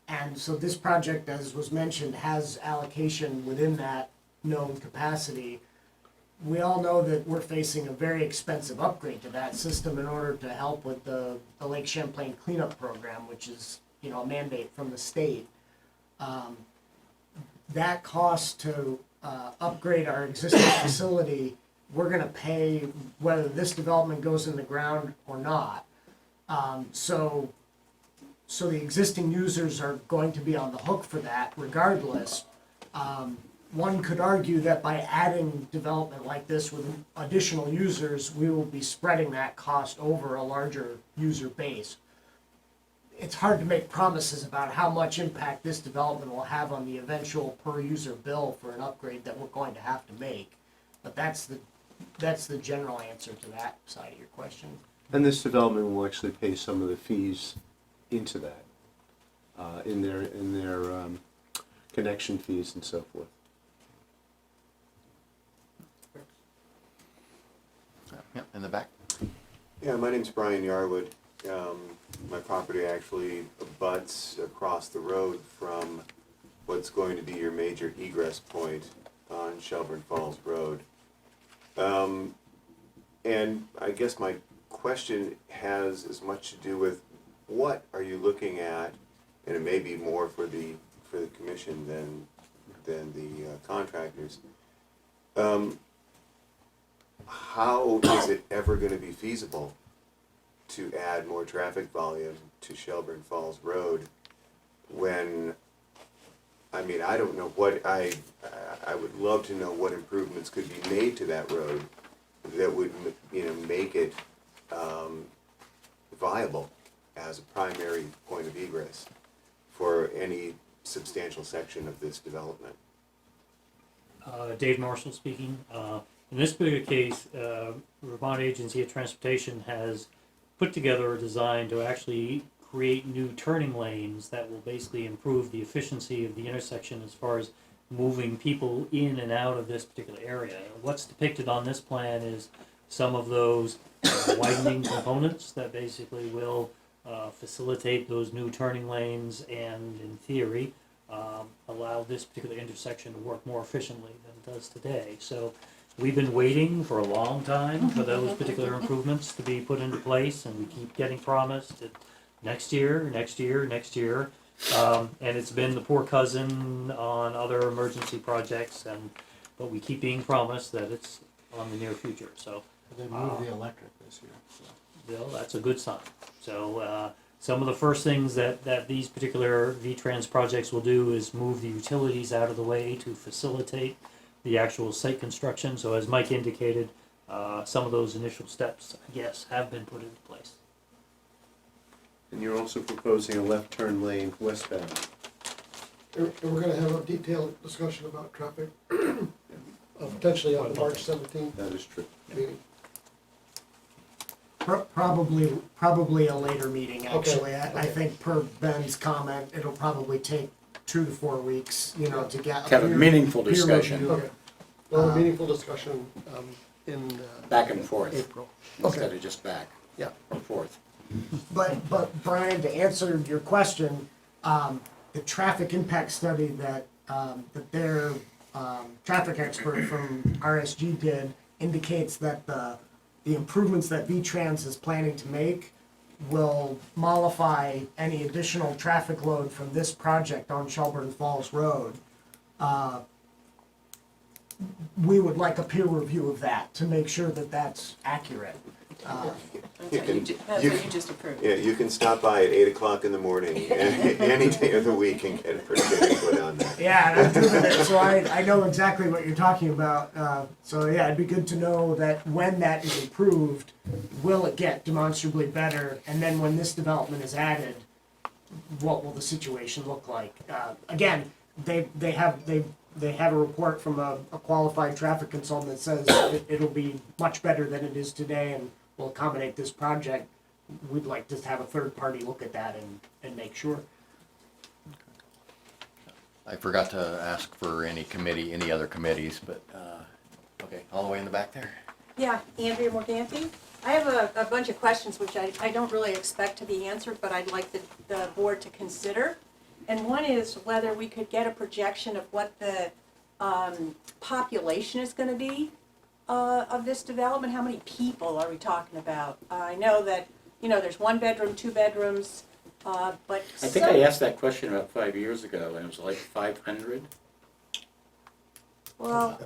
And so this project, as was mentioned, has allocation within that known capacity. We all know that we're facing a very expensive upgrade to that system in order to help with the Lake Champlain cleanup program, which is, you know, a mandate from the state. That cost to upgrade our existing facility, we're gonna pay whether this development goes in the ground or not. So the existing users are going to be on the hook for that regardless. One could argue that by adding development like this with additional users, we will be spreading that cost over a larger user base. It's hard to make promises about how much impact this development will have on the eventual per user bill for an upgrade that we're going to have to make. But that's the general answer to that side of your question. And this development will actually pay some of the fees into that, in their connection fees and so forth. Yeah, in the back. Yeah, my name's Brian Yarwood. My property actually abuts across the road from what's going to be your major egress point on Shelburne Falls Road. And I guess my question has as much to do with what are you looking at, and it may be more for the commission than the contractors. How is it ever going to be feasible to add more traffic volume to Shelburne Falls Road when, I mean, I don't know what, I would love to know what improvements could be made to that road that would, you know, make it viable as a primary point of egress for any substantial section of this development. Dave Marshall speaking. In this particular case, Vermont Agency of Transportation has put together a design to actually create new turning lanes that will basically improve the efficiency of the intersection as far as moving people in and out of this particular area. What's depicted on this plan is some of those widening components that basically will facilitate those new turning lanes and, in theory, allow this particular intersection to work more efficiently than it does today. So we've been waiting for a long time for those particular improvements to be put into place, and we keep getting promised that next year, next year, next year. And it's been the poor cousin on other emergency projects, but we keep being promised that it's on the near future. So They moved the electric this year. So. Bill, that's a good sign. So some of the first things that these particular VTrans projects will do is move the utilities out of the way to facilitate the actual site construction. So as Mike indicated, some of those initial steps, I guess, have been put into place. And you're also proposing a left turn lane westbound. And we're gonna have a detailed discussion about traffic, potentially on the March 17th That is true. meeting. Probably a later meeting, actually. Okay. I think per Ben's comment, it'll probably take 2 to 4 weeks, you know, to get. Have a meaningful peer discussion. review. Okay. Well, a meaningful discussion in Back and forth, April. instead of just back Yeah. and forth. But Brian, to answer your question, the traffic impact study that their traffic expert from RSG did indicates that the improvements that VTrans is planning to make will mollify any additional traffic load from this project on Shelburne Falls Road. We would like a peer review of that to make sure that that's accurate. That's what you just approved. Yeah, you can stop by at 8 o'clock in the morning, any day of the week, and get a pretty good input on that. Yeah, and I've driven it, so I know exactly what you're talking about. So yeah, it'd be good to know that when that is improved, will it get demonstrably better? And then when this development is added, what will the situation look like? Again, they have a report from a qualified traffic consultant that says it'll be much better than it is today and will accommodate this project. We'd like to have a third party look at that and make sure. I forgot to ask for any other committees, but, okay, all the way in the back there. Yeah, Andrea Morganti. I have a bunch of questions which I don't really expect to be answered, but I'd like the board to consider. And one is whether we could get a projection of what the population is gonna be of this development. How many people are we talking about? I know that, you know, there's 1 bedroom, 2 bedrooms, but I think I asked that question about 5 years ago, and it was like 500. Well,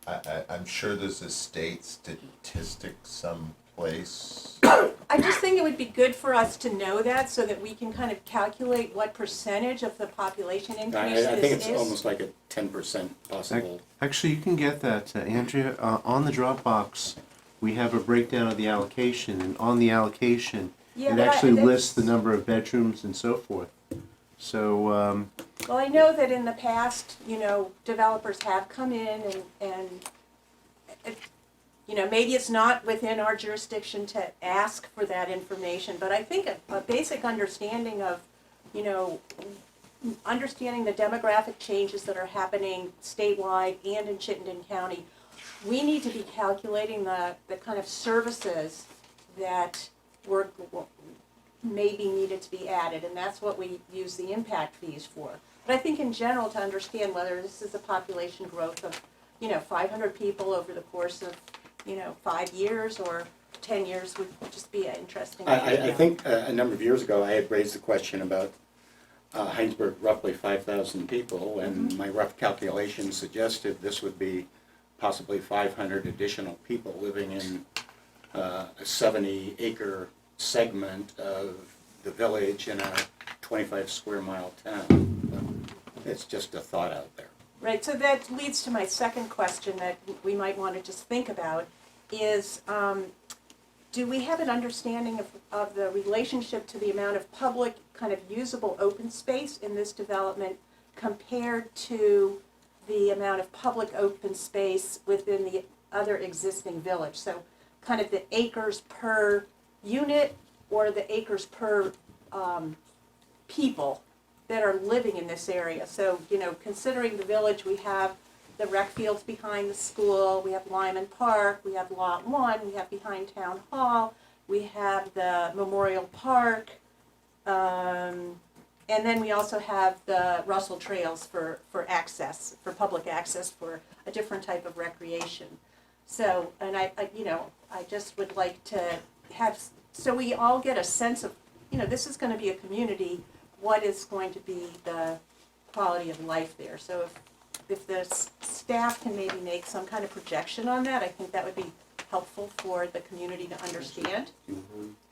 I'm sure there's a state statistic someplace. I just think it would be good for us to know that so that we can kind of calculate what percentage of the population increase I this think it's is. almost like a 10% possible. Actually, you can get that, Andrea. On the Dropbox, we have a breakdown of the allocation, and on the allocation, Yeah, it but actually that's- lists the number of bedrooms and so forth. So, Well, I know that in the past, you know, developers have come in and you know, maybe it's not within our jurisdiction to ask for that information, but I think a basic understanding of, you know, understanding the demographic changes that are happening statewide and in Chittenden County, we need to be calculating the kind of services that were maybe needed to be added, and that's what we use the impact fees for. But I think in general, to understand whether this is a population growth of, you know, 500 people over the course of, you know, 5 years or 10 years would just be an interesting. I think a number of years ago, I had raised the question about Hinesburg, roughly 5,000 people, and my rough calculations suggested this would be possibly 500 additional people living in a 70-acre segment of the village in a 25 square mile town. It's just a thought out there. Right, so that leads to my second question that we might want to just think about is, do we have an understanding of the relationship to the amount of public kind of usable open space in this development compared to the amount of public open space within the other existing village? So kind of the acres per unit or the acres per people that are living in this area. So, you know, considering the village, we have the rec fields behind the school, we have Lyman Park, we have Lot 1, we have behind Town Hall, we have the Memorial Park, and then we also have the Russell Trails for access, for public access for a different type of recreation. So, and I you know, I just would like to have, so we all get a sense of, you know, this is going to be a community, what is going to be the quality of life there. So if the staff can maybe make some kind of projection on that, I think that would be helpful for the community to understand.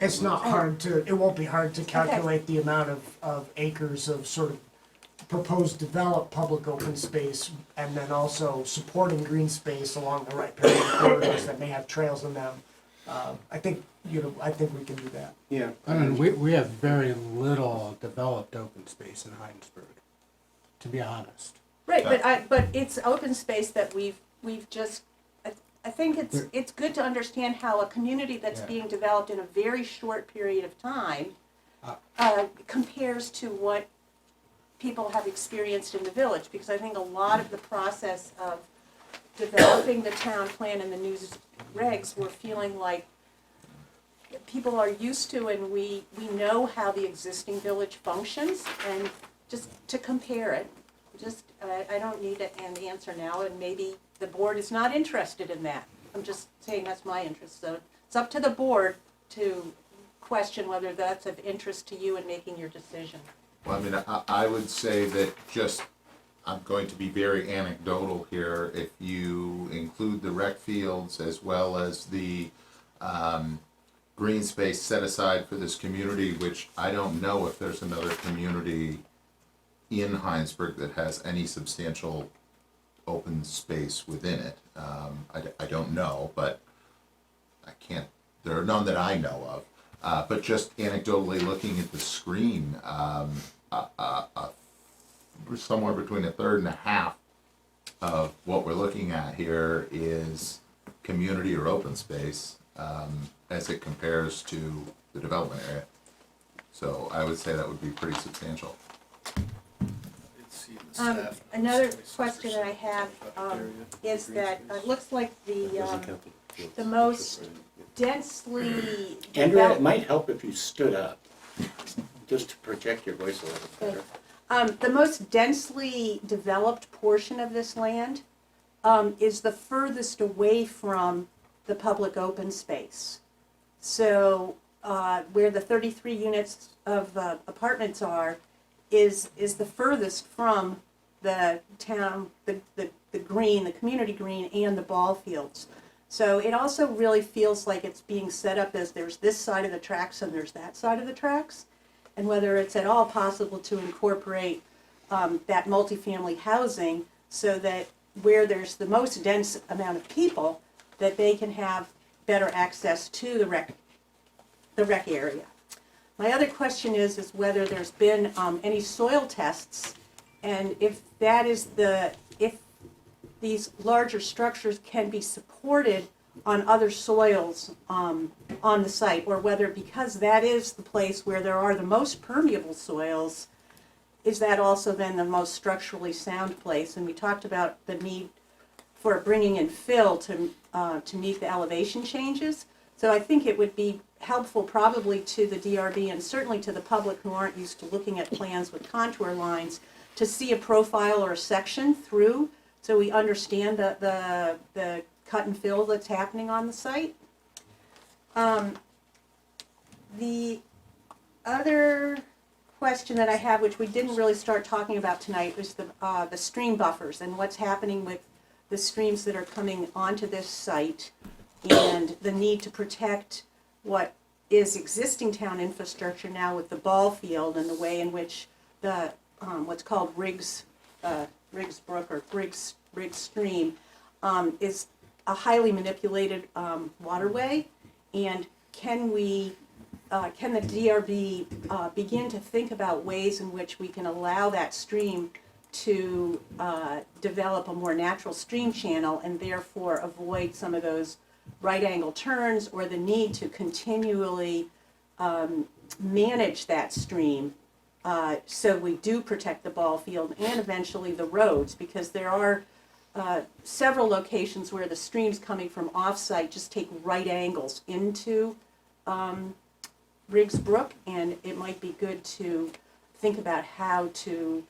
It's not hard to, it won't be hard to calculate the amount of acres of sort of proposed developed public open space, and then also supporting green space along the right corridors that may have trails in them. I think, you know, I think we can do that. yeah. I mean, we have very little developed open space in Hinesburg, to be honest. Right, but it's open space that we've just, I think it's good to understand how a community that's being developed in a very short period of time compares to what people have experienced in the village, because I think a lot of the process of developing the town plan and the new regs, we're feeling like people are used to, and we know how the existing village functions, and just to compare it, just, I don't need an answer now, and maybe the board is not interested in that. I'm just saying that's my interest, so it's up to the board to question whether that's of interest to you in making your decision. Well, I mean, I would say that just, I'm going to be very anecdotal here. If you include the rec fields as well as the green space set aside for this community, which I don't know if there's another community in Hinesburg that has any substantial open space within it. I don't know, but I can't, there are none that I know of. But just anecdotally looking at the screen, somewhere between a third and a half of what we're looking at here is community or open space as it compares to the development area. So I would say that would be pretty substantial. Another question that I have is that it looks like the most densely Andrea, it developed. might help if you stood up, just to project your voice a little better. The most densely developed portion of this land is the furthest away from the public open space. So where the 33 units of apartments are is the furthest from the town, the green, the community green, and the ball fields. So it also really feels like it's being set up as there's this side of the tracks and there's that side of the tracks, and whether it's at all possible to incorporate that multifamily housing so that where there's the most dense amount of people, that they can have better access to the rec area. My other question is whether there's been any soil tests, and if these larger structures can be supported on other soils on the site, or whether, because that is the place where there are the most permeable soils, is that also then the most structurally sound place? And we talked about the need for bringing in fill to meet the elevation changes. So I think it would be helpful probably to the DRB and certainly to the public who aren't used to looking at plans with contour lines to see a profile or a section through, so we understand the cut and fill that's happening on the site. The other question that I have, which we didn't really start talking about tonight, was the stream buffers and what's happening with the streams that are coming onto this site and the need to protect what is existing town infrastructure now with the ball field and the way in which the what's called Riggs Brook or Riggs Stream is a highly manipulated waterway, and can the DRB begin to think about ways in which we can allow that stream to develop a more natural stream channel and therefore avoid some of those right angle turns or the need to continually manage that stream so we do protect the ball field and eventually the roads, because there are several locations where the streams coming from off-site just take right angles into Riggs Brook, and it might be good to think about how to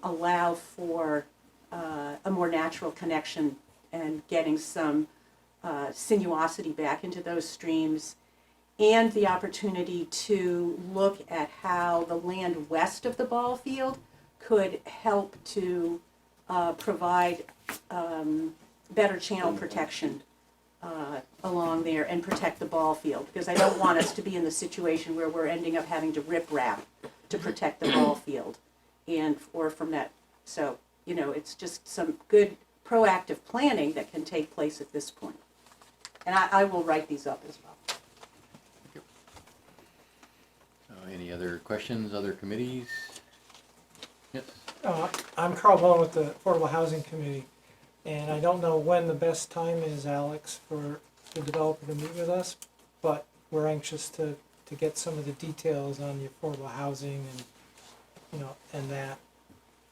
allow for a more natural connection and getting some sinuosity back into those streams, and the opportunity to look at how the land west of the ball field could help to provide better channel protection along there and protect the ball field, because I don't want us to be in the situation where we're ending up having to rip wrap to protect the ball field or from that. So, you know, it's just some good proactive planning that can take place at this point. And I will write these up as well. Any other questions, other committees? Yes. I'm Carl Bowen with the Affordable Housing Committee, and I don't know when the best time is, Alex, for the developer to meet with us, but we're anxious to get some of the details on the affordable housing and, you know, and that.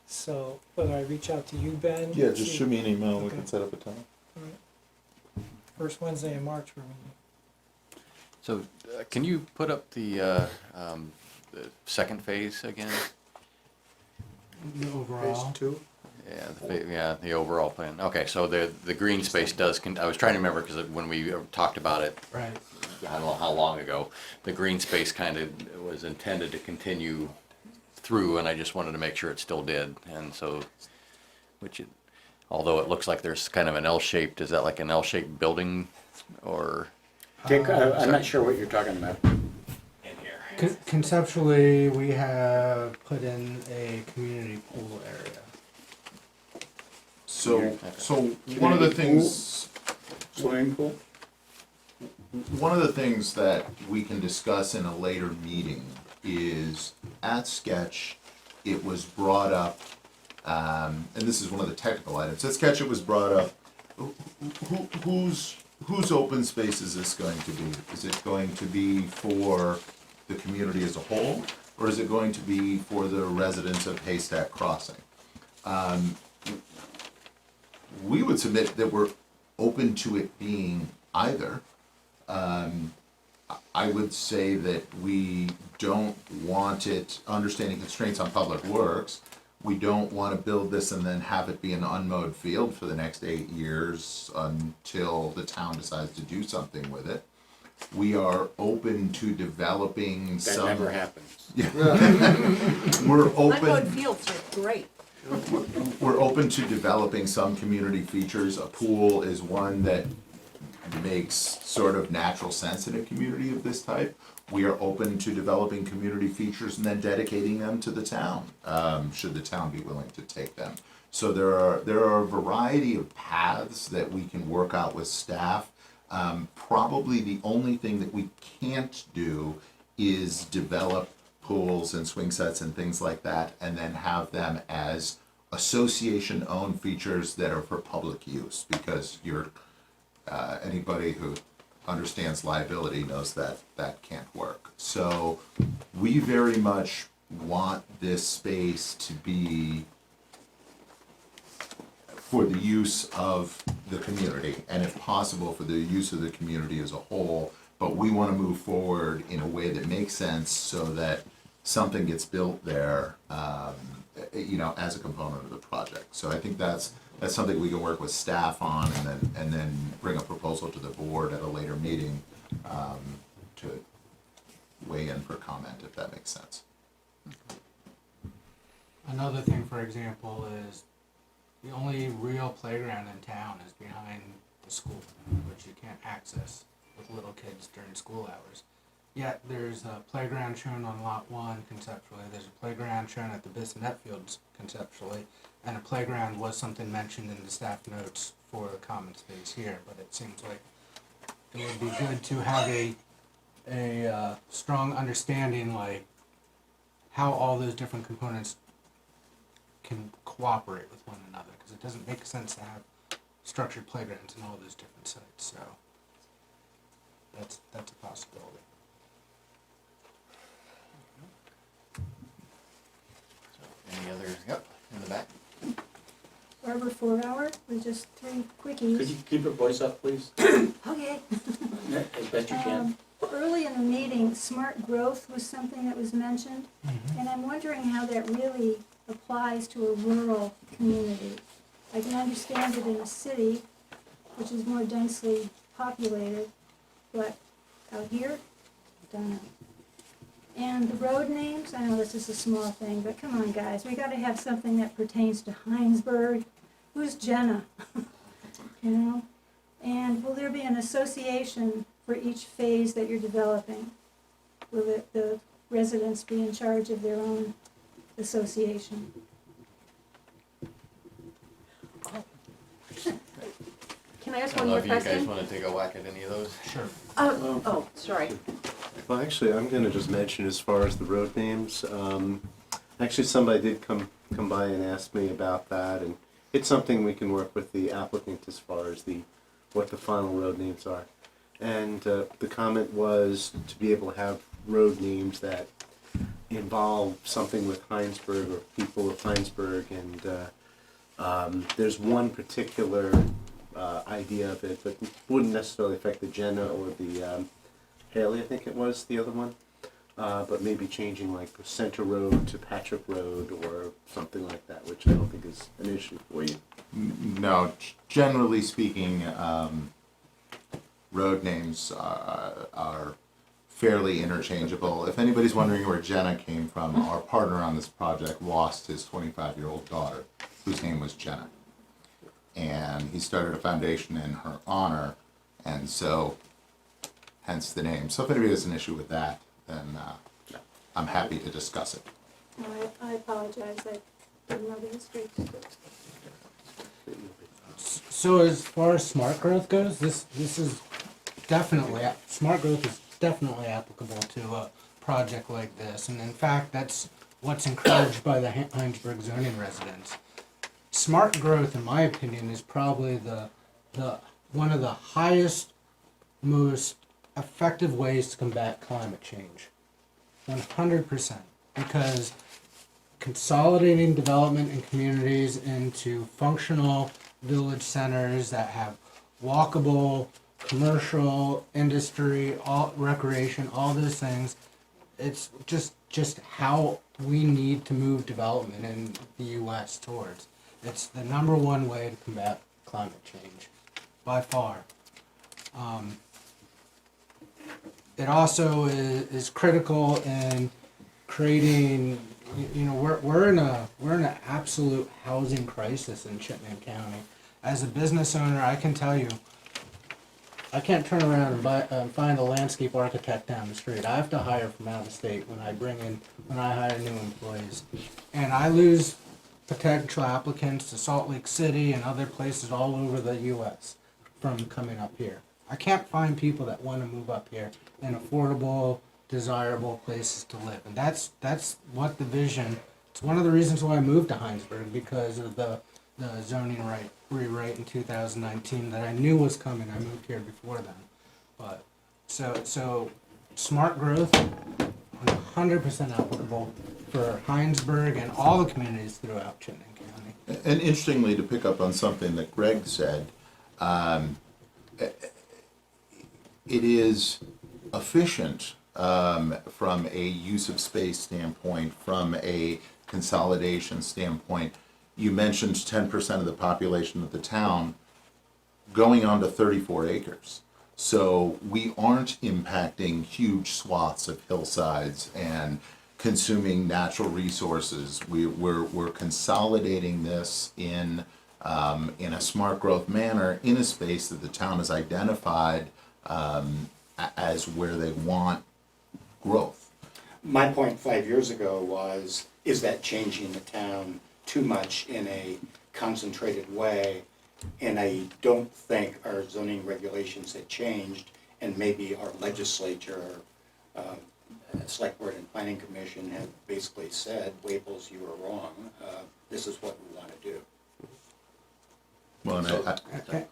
So whether I reach out to you, Ben? Yeah, just shoot me an email and we Okay. can set up a time. All right. First Wednesday in March we're meeting. So can you put up the second phase again? The overall. Phase two? Yeah, the overall plan. Okay, so the green space does, I was trying to remember, because when we talked about it, Right. I don't know how long ago, the green space kind of was intended to continue through, and I just wanted to make sure it still did. And so, although it looks like there's kind of an L-shaped, is that like an L-shaped building, or? Dick, I'm not sure what you're talking about. Conceptually, we have put in a community pool area. So one of the things, Swimming pool? one of the things that we can discuss in a later meeting is at sketch, it was brought up, and this is one of the technical items. At sketch, it was brought up, whose open space is this going to be? Is it going to be for the community as a whole, or is it going to be for the residents of Haystack Crossing? We would submit that we're open to it being either. I would say that we don't want it, understanding constraints on public works, we don't want to build this and then have it be an unmowed field for the next 8 years until the town decides to do something with it. We are open to developing That some. never happens. We're Unmowed open, fields are great. we're open to developing some community features. A pool is one that makes sort of natural sense in a community of this type. We are open to developing community features and then dedicating them to the town, should the town be willing to take them. So there are a variety of paths that we can work out with staff. Probably the only thing that we can't do is develop pools and swing sets and things like that and then have them as association-owned features that are for public use, because anybody who understands liability knows that that can't work. So we very much want this space to be for the use of the community, and if possible for the use of the community as a whole, but we want to move forward in a way that makes sense so that something gets built there, as a component of the project. So I think that's something we can work with staff on, and then bring a proposal to the board at a later meeting to weigh in for comment, if that makes sense. Another thing, for example, is the only real playground in town is behind the school, which you can't access with little kids during school hours. Yet there's a playground shown on Lot 1 conceptually, there's a playground shown at the Bissonnet Fields conceptually, and a playground was something mentioned in the staff notes for a common space here, but it seems like it would be good to have a strong understanding, like how all those different components can cooperate with one another, because it doesn't make sense to have structured playgrounds in all those different sites, so that's a possibility. Any others? Yep, in the back. Barbara 4 Hour with just 3 quickies. Could you keep your voice up, please? Okay. As best you can. Early in the meeting, smart growth was something that was mentioned, and I'm wondering how that really applies to a rural community. I can understand it in a city, which is more densely populated, but out here, don't know. And the road names, I know this is a small thing, but come on, guys, we gotta have something that pertains to Hinesburg. Who's Jenna? And will there be an association for each phase that you're developing? Will the residents be in charge of their own association? Can I ask I one don't know more if you guys question? want to take a whack at any of those. Sure. Oh, sorry. Well, actually, I'm going to just mention as far as the road names. Actually, somebody did come by and ask me about that, and it's something we can work with the applicant as far as what the final road names are. And the comment was to be able to have road names that involve something with Hinesburg or people of Hinesburg, and there's one particular idea of it that wouldn't necessarily affect the Jenna or the Haley, I think it was, the other one, but maybe changing like Center Road to Patrick Road or something like that, which I don't think is an issue for you. No, generally speaking, road names are fairly interchangeable. If anybody's wondering where Jenna came from, our partner on this project lost his 25-year-old daughter, whose name was Jenna. And he started a foundation in her honor, and so hence the name. So if anybody has an issue with that, then I'm happy to discuss it. No, I apologize, I didn't know the history. So as far as smart growth goes, this is definitely, smart growth is definitely applicable to a project like this. And in fact, that's what's encouraged by the Hinesburg zoning residents. Smart growth, in my opinion, is probably the one of the highest, most effective ways to combat climate change. 100%. Because consolidating development in communities into functional village centers that have walkable, commercial, industry, all recreation, all those things. It's just how we need to move development in the U.S. towards. It's the number one way to combat climate change, by far. It also is critical in creating. You know, we're in an absolute housing crisis in Chittenden County. As a business owner, I can tell you, I can't turn around and find a landscape architect down the street. I have to hire from out of state when I hire new employees. And I lose potential applicants to Salt Lake City and other places all over the U.S. from coming up here. I can't find people that want to move up here in affordable, desirable places to live. And that's what the vision, it's one of the reasons why I moved to Hinesburg, because of the zoning rewrite in 2019 that I knew was coming. I moved here before then. But so smart growth, 100% applicable for Hinesburg and all the communities throughout Chittenden County. And interestingly, to pick up on something that Greg said, it is efficient from a use of space standpoint, from a consolidation standpoint. You mentioned 10% of the population of the town going on to 34 acres. So we aren't impacting huge swaths of hillsides and consuming natural resources. We're consolidating this in a smart growth manner in a space that the town has identified as where they want growth. My point 5 years ago was, is that changing the town too much in a concentrated way? And I don't think our zoning regulations had changed, and maybe our legislature, select board and planning commission have basically said, Waples, you were wrong. This is what we want to do. Well,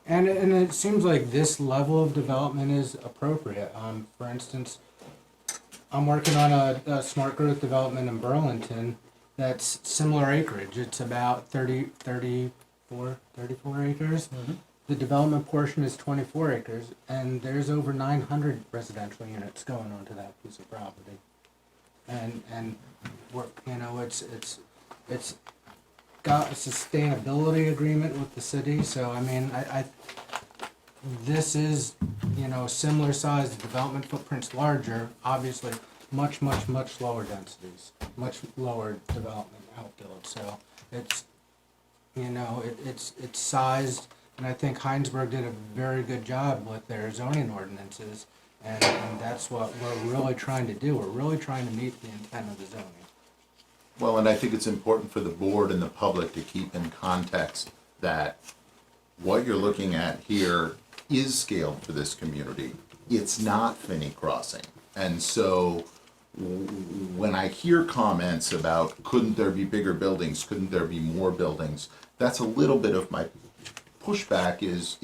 And it seems like this level of development is appropriate. For instance, I'm working on a smart growth development in Burlington that's similar acreage. It's about 34 acres. Mm-hmm. The development portion is 24 acres, and there's over 900 residential units going onto that piece of property. And we're, you know, it's got a sustainability agreement with the city. So I mean, I this is, you know, similar size. The development footprint's larger, obviously much lower densities, much lower development outbuild. So it's, you know, it's sized, and I think Hinesburg did a very good job with their zoning ordinances, and that's what we're really trying to do. We're really trying to meet the intent of the zoning. well, and I think it's important for the board and the public to keep in context that what you're looking at here is scaled for this community. It's not Finney Crossing. And so when I hear comments about couldn't there be bigger buildings, couldn't there be more buildings, that's a little bit of my pushback is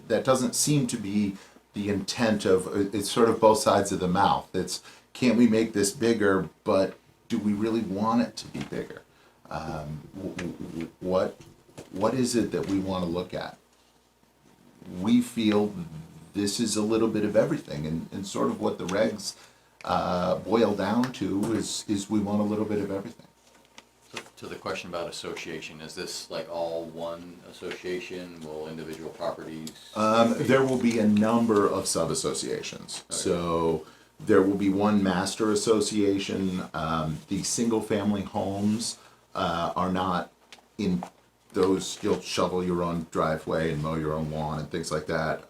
that doesn't seem to be the intent of, it's sort of both sides of the mouth. It's, can't we make this bigger, but do we really want it to be bigger? What is it that we want to look at? We feel this is a little bit of everything, and sort of what the regs boil down to is we want a little bit of everything. So to the question about association, is this like all one association? Will individual properties? There will be a number of sub-associations. Okay. So there will be one master association. The single-family homes are not in those. You'll shovel your own driveway and mow your own lawn and things like that.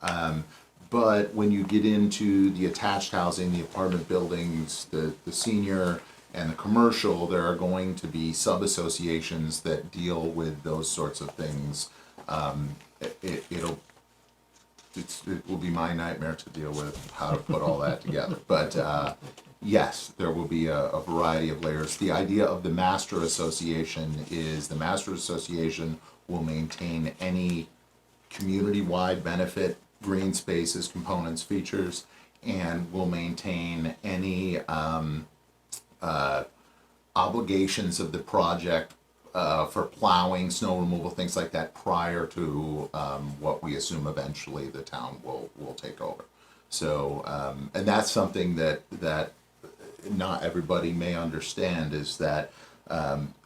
But when you get into the attached housing, the apartment buildings, the senior and the commercial, there are going to be sub-associations that deal with those sorts of things. It will be my nightmare to deal with how to put all that together. But yes, there will be a variety of layers. The idea of the master association is the master association will maintain any community-wide benefit, green spaces, components, features, and will maintain any obligations of the project for plowing, snow removal, things like that, prior to what we assume eventually the town will take over. So, and that's something that not everybody may understand, is that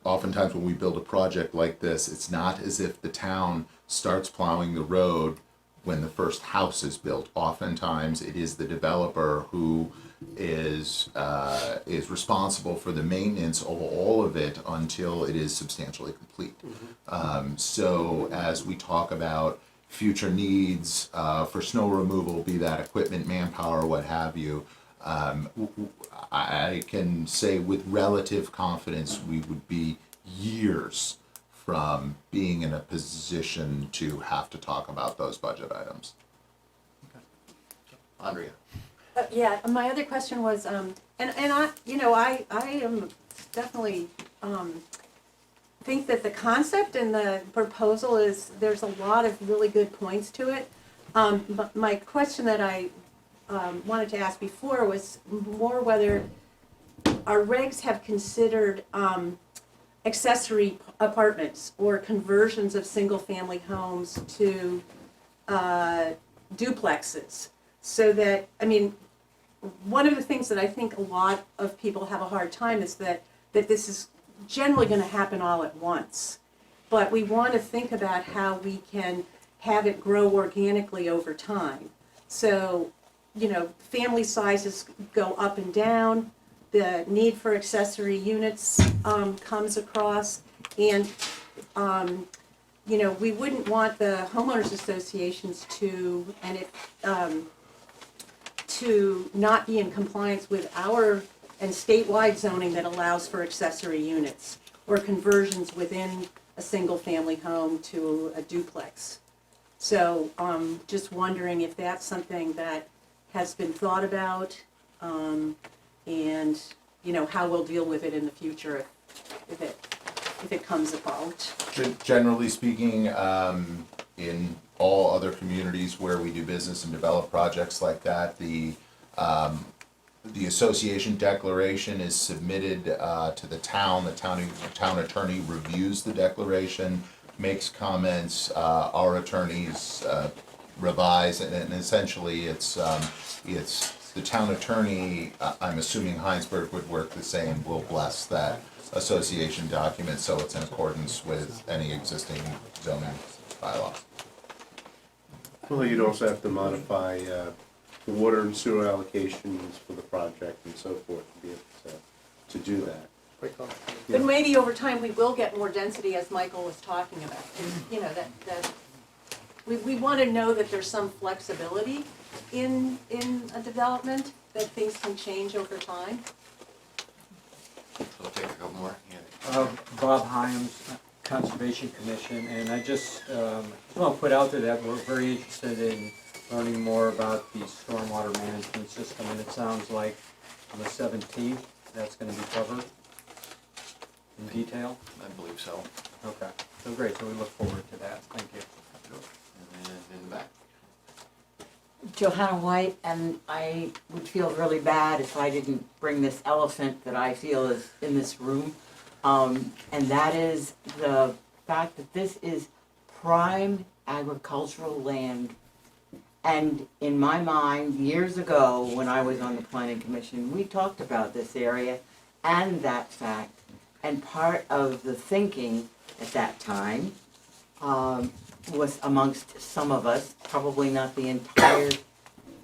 oftentimes when we build a project like this, it's not as if the town starts plowing the road when the first house is built. Oftentimes it is the developer who is responsible for the maintenance of all of it until it is substantially complete. So as we talk about future needs for snow removal, be that equipment, manpower, what have you, I can say with relative confidence we would be years from being in a position to have to talk about those budget items. Andrea? Yeah, my other question was, and I am definitely, think that the concept and the proposal there's a lot of really good points to it. But my question that I wanted to ask before was more whether our regs have considered accessory apartments or conversions of single-family homes to duplexes. So that, I mean, one of the things that I think a lot of people have a hard time is that this is generally going to happen all at once. But we want to think about how we can have it grow organically over time. So, family sizes go up and down, the need for accessory units comes across, and we wouldn't want the homeowners associations to not be in compliance with our and statewide zoning that allows for accessory units or conversions within a single family home to a duplex. So just wondering if that's something that has been thought about, and how we'll deal with it in the future if it comes about. Generally speaking, in all other communities where we do business and develop projects like that, the association declaration is submitted to the town. The town attorney reviews the declaration, makes comments. Our attorneys revise, and essentially it's the town attorney. I'm assuming Hinesburg would work the same. Will bless that association document so it's in accordance with any existing zoning bylaws. Well, you'd also have to modify the water and sewer allocations for the project and so forth to be able to do that. But maybe over time we will get more density, as Michael was talking about. We want to know that there's some flexibility in a development, that things can change over time. So we'll take a couple more. Bob Hyams, Conservation Commission, and I just want to put out there that we're very interested in learning more about the stormwater management system, and it sounds like on the 17th that's going to be covered in detail. I believe so. Okay, so great, so we look forward to that. Thank you. And then in the back. Johanna White, and I would feel really bad if I didn't bring this elephant that I feel is in this room, and that is the fact that this is prime agricultural land. And in my mind, years ago, when I was on the Planning Commission, we talked about this area and that fact, and part of the thinking at that time was amongst some of us, probably not the entire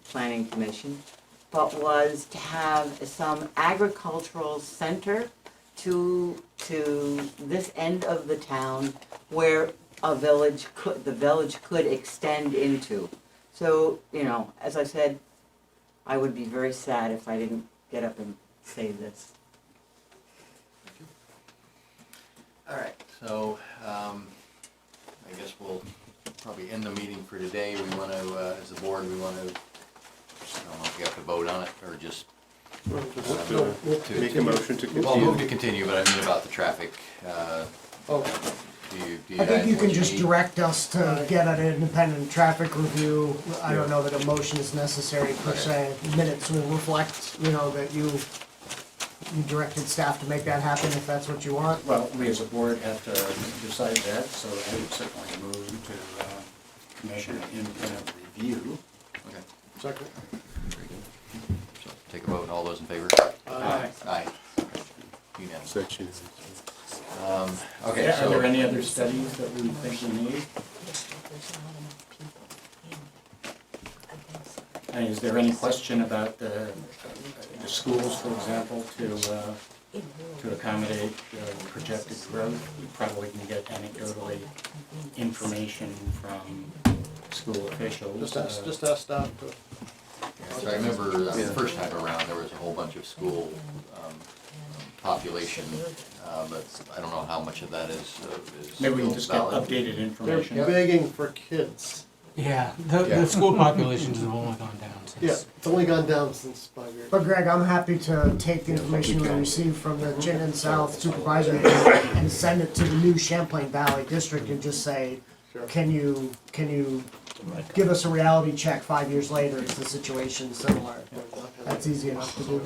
Planning Commission, but was to have some agricultural center to this end of the town where the village could extend into. So, as I said, I would be very sad if I didn't get up and say this. All right, so I guess we'll probably end the meeting for today. We want to, as a board, we want to, I don't know if we have to vote on it or just Make a motion to continue. Well, move to continue, but I mean about the traffic. I think you can just direct us to get an independent traffic review. I don't know that a motion is necessary per se. Minutes will reflect, that you you directed staff to make that happen if that's what you want. Well, we as a board have to decide that, so I would certainly move to commission an independent review. Okay, Second. very good. So take a vote, all those in favor? Aye. Aye. Unanimous. Section. Okay, Are there so, any other studies that we think we need? And is there any question about the schools, for example, to accommodate projected growth? We probably can get anecdotally information from school officials. Just ask staff to. yeah, so I remember the first time around, there was a whole bunch of school population, but I don't know how much of that is Maybe we can still just get valid. updated They're information. begging for kids. Yeah, the school populations have only gone down since. Yeah, it's only gone down since 5 years. But Greg, I'm happy to take the information we received from the Chittenden South Supervisory Board and send it to the new Champlain Valley District and just say, Sure. can you give us a reality check 5 years later, is the situation similar? That's easy enough to do.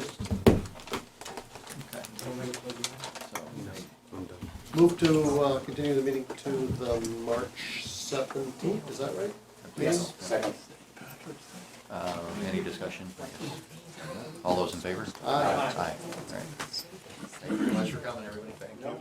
Move to continue the meeting to the March 17th, is that right? Yes. Second. Any discussion? All those in favor? Aye. Aye. All right. Thank you very much for coming, everybody. Thank you.